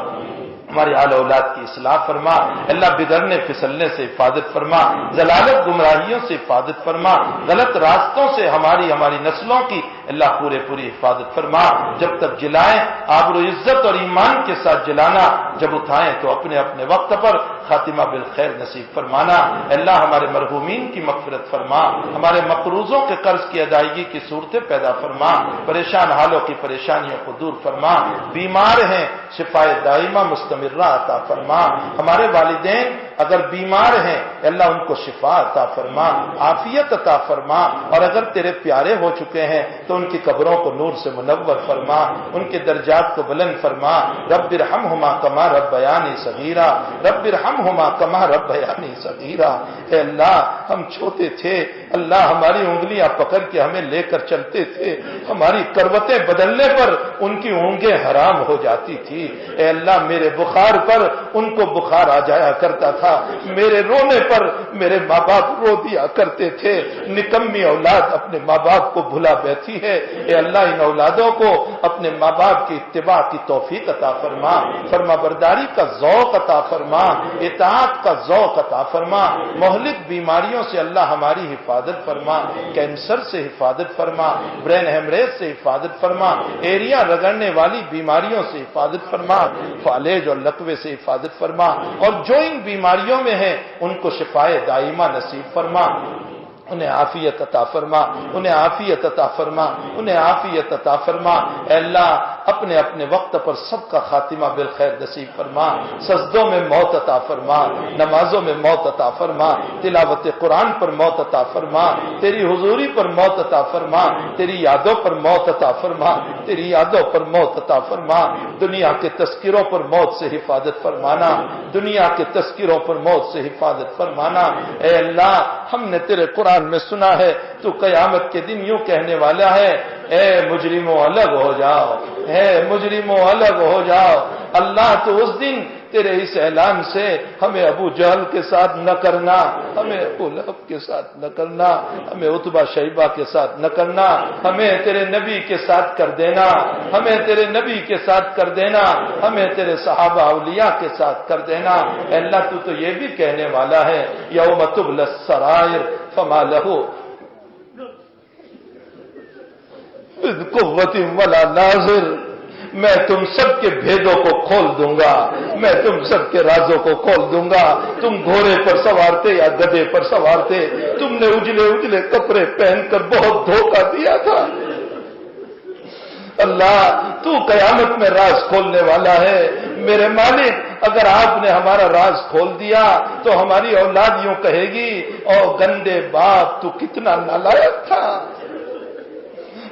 ہماری آل اولاد کی اصلاح فرما، اللہ بگڑنے پھسلنے سے حفاظت فرما، ضلالت گمراہیوں سے حفاظت فرما، غلط راستوں سے ہماری نسلوں کی اللہ پوری حفاظت فرما۔ جب تک جلائیں آبرو عزت اور ایمان کے ساتھ جلانا، جب اٹھائیں تو اپنے وقت پر خاتمہ بالخیر نصیب فرمانا۔ اللہ ہمارے مرحومین کی مغفرت فرما، ہمارے مقروضوں کے قرض کی ادائیگی کی صورتیں پیدا فرما، پریشان حالوں کی پریشانیوں کو دور فرما، بیمار ہیں شفائے دائمہ مستمرہ عطا فرما، ہمارے والدین اگر بیمار ہیں اللہ ان کو شفا عطا فرما، عافیت عطا فرما، اور اگر تیرے پیارے ہو چکے ہیں تو ان کی قبروں کو نور سے منور فرما، ان کے درجات کو بلند فرما۔ رب ارحمہما کما ربیانی صغیرا، رب ارحمہما کما ربیانی صغیرا۔ اے اللہ ہم چھوٹے تھے، اللہ ہماری انگلیاں پکڑ کے ہمیں لے کر چلتے تھے، ہماری کروٹیں بدلنے پر ان کی اونگیں حرام ہو جاتی تھی۔ اے اللہ میرے بخار پر ان کو بخار آ جایا کرتا تھا، میرے رونے پر میرے ماں باپ رو دیا کرتے تھے۔ نکمی اولاد اپنے ماں باپ کو بھلا بیٹھی ہے، اے اللہ ان اولادوں کو اپنے ماں باپ کی اتباع کی توفیق عطا فرما، فرما برداری کا ذوق عطا فرما، اطاعت کا ذوق عطا فرما، مہلک بیماریوں سے اللہ ہماری حفاظت فرما، کینسر سے حفاظت فرما، برین ہیمریج سے حفاظت فرما، ایریا رگڑنے والی بیماریوں سے حفاظت فرما، فالج اور لقوے سے حفاظت فرما، اور جو ان بیماریوں میں ہیں ان کو شفائے دائمہ نصیب فرما، انہیں عافیت عطا فرما، انہیں عافیت عطا فرما، انہیں عافیت عطا فرما۔ اے اللہ اپنے وقت پر سب کا خاتمہ بالخیر نصیب فرما، سجدوں میں موت عطا فرما، نمازوں میں موت عطا فرما، تلاوت قرآن پر موت عطا فرما، تیری حضوری پر موت عطا فرما، تیری یادوں پر موت عطا فرما، تیری یادوں پر موت عطا فرما، دنیا کے تذکروں پر موت سے حفاظت فرمانا، دنیا کے تذکروں پر موت سے حفاظت فرمانا۔ اے اللہ ہم نے تیرے قرآن میں سنا ہے تو قیامت کے دن یوں کہنے والا ہے، اے مجرموں الگ ہو جاؤ، اے مجرموں الگ ہو جاؤ۔ اللہ تو اس دن تیرے اس اعلان سے ہمیں ابو جہل کے ساتھ نہ کرنا، ہمیں ابو لہب کے ساتھ نہ کرنا، ہمیں عتبہ شیبہ کے ساتھ نہ کرنا، ہمیں تیرے نبی کے ساتھ کر دینا، ہمیں تیرے نبی کے ساتھ کر دینا، ہمیں تیرے صحابہ اولیاء کے ساتھ کر دینا۔ اے اللہ تو یہ بھی کہنے والا ہے یوم تبلی السرائر فما لہ من قوۃ ولا ناصر، میں تم سب کے بھیدوں کو کھول دوں گا، میں تم سب کے رازوں کو کھول دوں گا۔ تم گھوڑے پر سوار تھے یا گدھے پر سوار تھے، تم نے اجلے کپڑے پہن کر بہت دھوکہ دیا تھا۔ اللہ تو قیامت میں راز کھولنے والا ہے، میرے مالک اگر آپ نے ہمارا راز کھول دیا تو ہماری اولاد یوں کہے گی، او گندے باپ تو کتنا نالائق تھا۔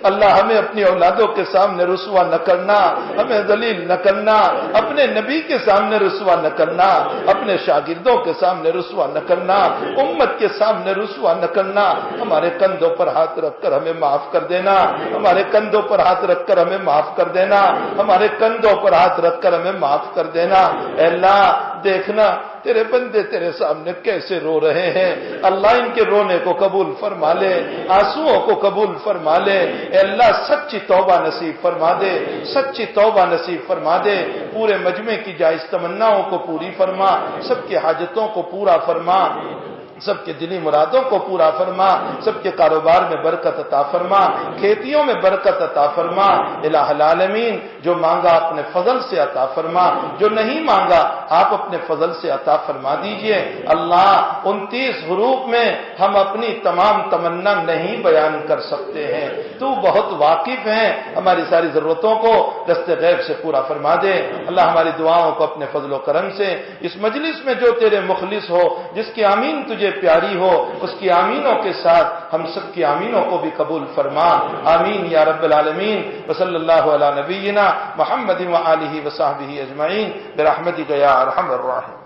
اللہ ہمیں اپنی اولادوں کے سامنے رسوا نہ کرنا، ہمیں ذلیل نہ کرنا، اپنے نبی کے سامنے رسوا نہ کرنا، اپنے شاگردوں کے سامنے رسوا نہ کرنا، امت کے سامنے رسوا نہ کرنا۔ ہمارے کندھوں پر ہاتھ رکھ کر ہمیں معاف کر دینا، ہمارے کندھوں پر ہاتھ رکھ کر ہمیں معاف کر دینا، ہمارے کندھوں پر ہاتھ رکھ کر ہمیں معاف کر دینا۔ اے اللہ دیکھنا تیرے بندے تیرے سامنے کیسے رو رہے ہیں، اللہ ان کے رونے کو قبول فرما لے، آنسوؤں کو قبول فرما لے۔ اے اللہ سچی توبہ نصیب فرما دے، سچی توبہ نصیب فرما دے، پورے مجمع کی جائز تمناؤں کو پوری فرما، سب کی حاجتوں کو پورا فرما، سب کے دلی مرادوں کو پورا فرما، سب کے کاروبار میں برکت عطا فرما، کھیتیوں میں برکت عطا فرما۔ الہ العالمین جو مانگا اپنے فضل سے عطا فرما، جو نہیں مانگا آپ اپنے فضل سے عطا فرما دیجئے۔ اللہ 29 حروف میں ہم اپنی تمام تمنا نہیں بیان کر سکتے ہیں، تو بہت واقف ہیں، ہماری ساری ضرورتوں کو دست غیب سے پورا فرما دے۔ اللہ ہماری دعاؤں کو اپنے فضل و کرم سے اس مجلس میں جو تیرے مخلص ہو، جس کی آمین تجھے تجھے پیاری ہو، اس کی آمینوں کے ساتھ ہم سب کی آمینوں کو بھی قبول فرما، آمین یا رب العالمین۔ وصلی اللہ علی نبینا محمد وآلہ وصحبہ اجمعین برحمتک یا ارحم الراحمین۔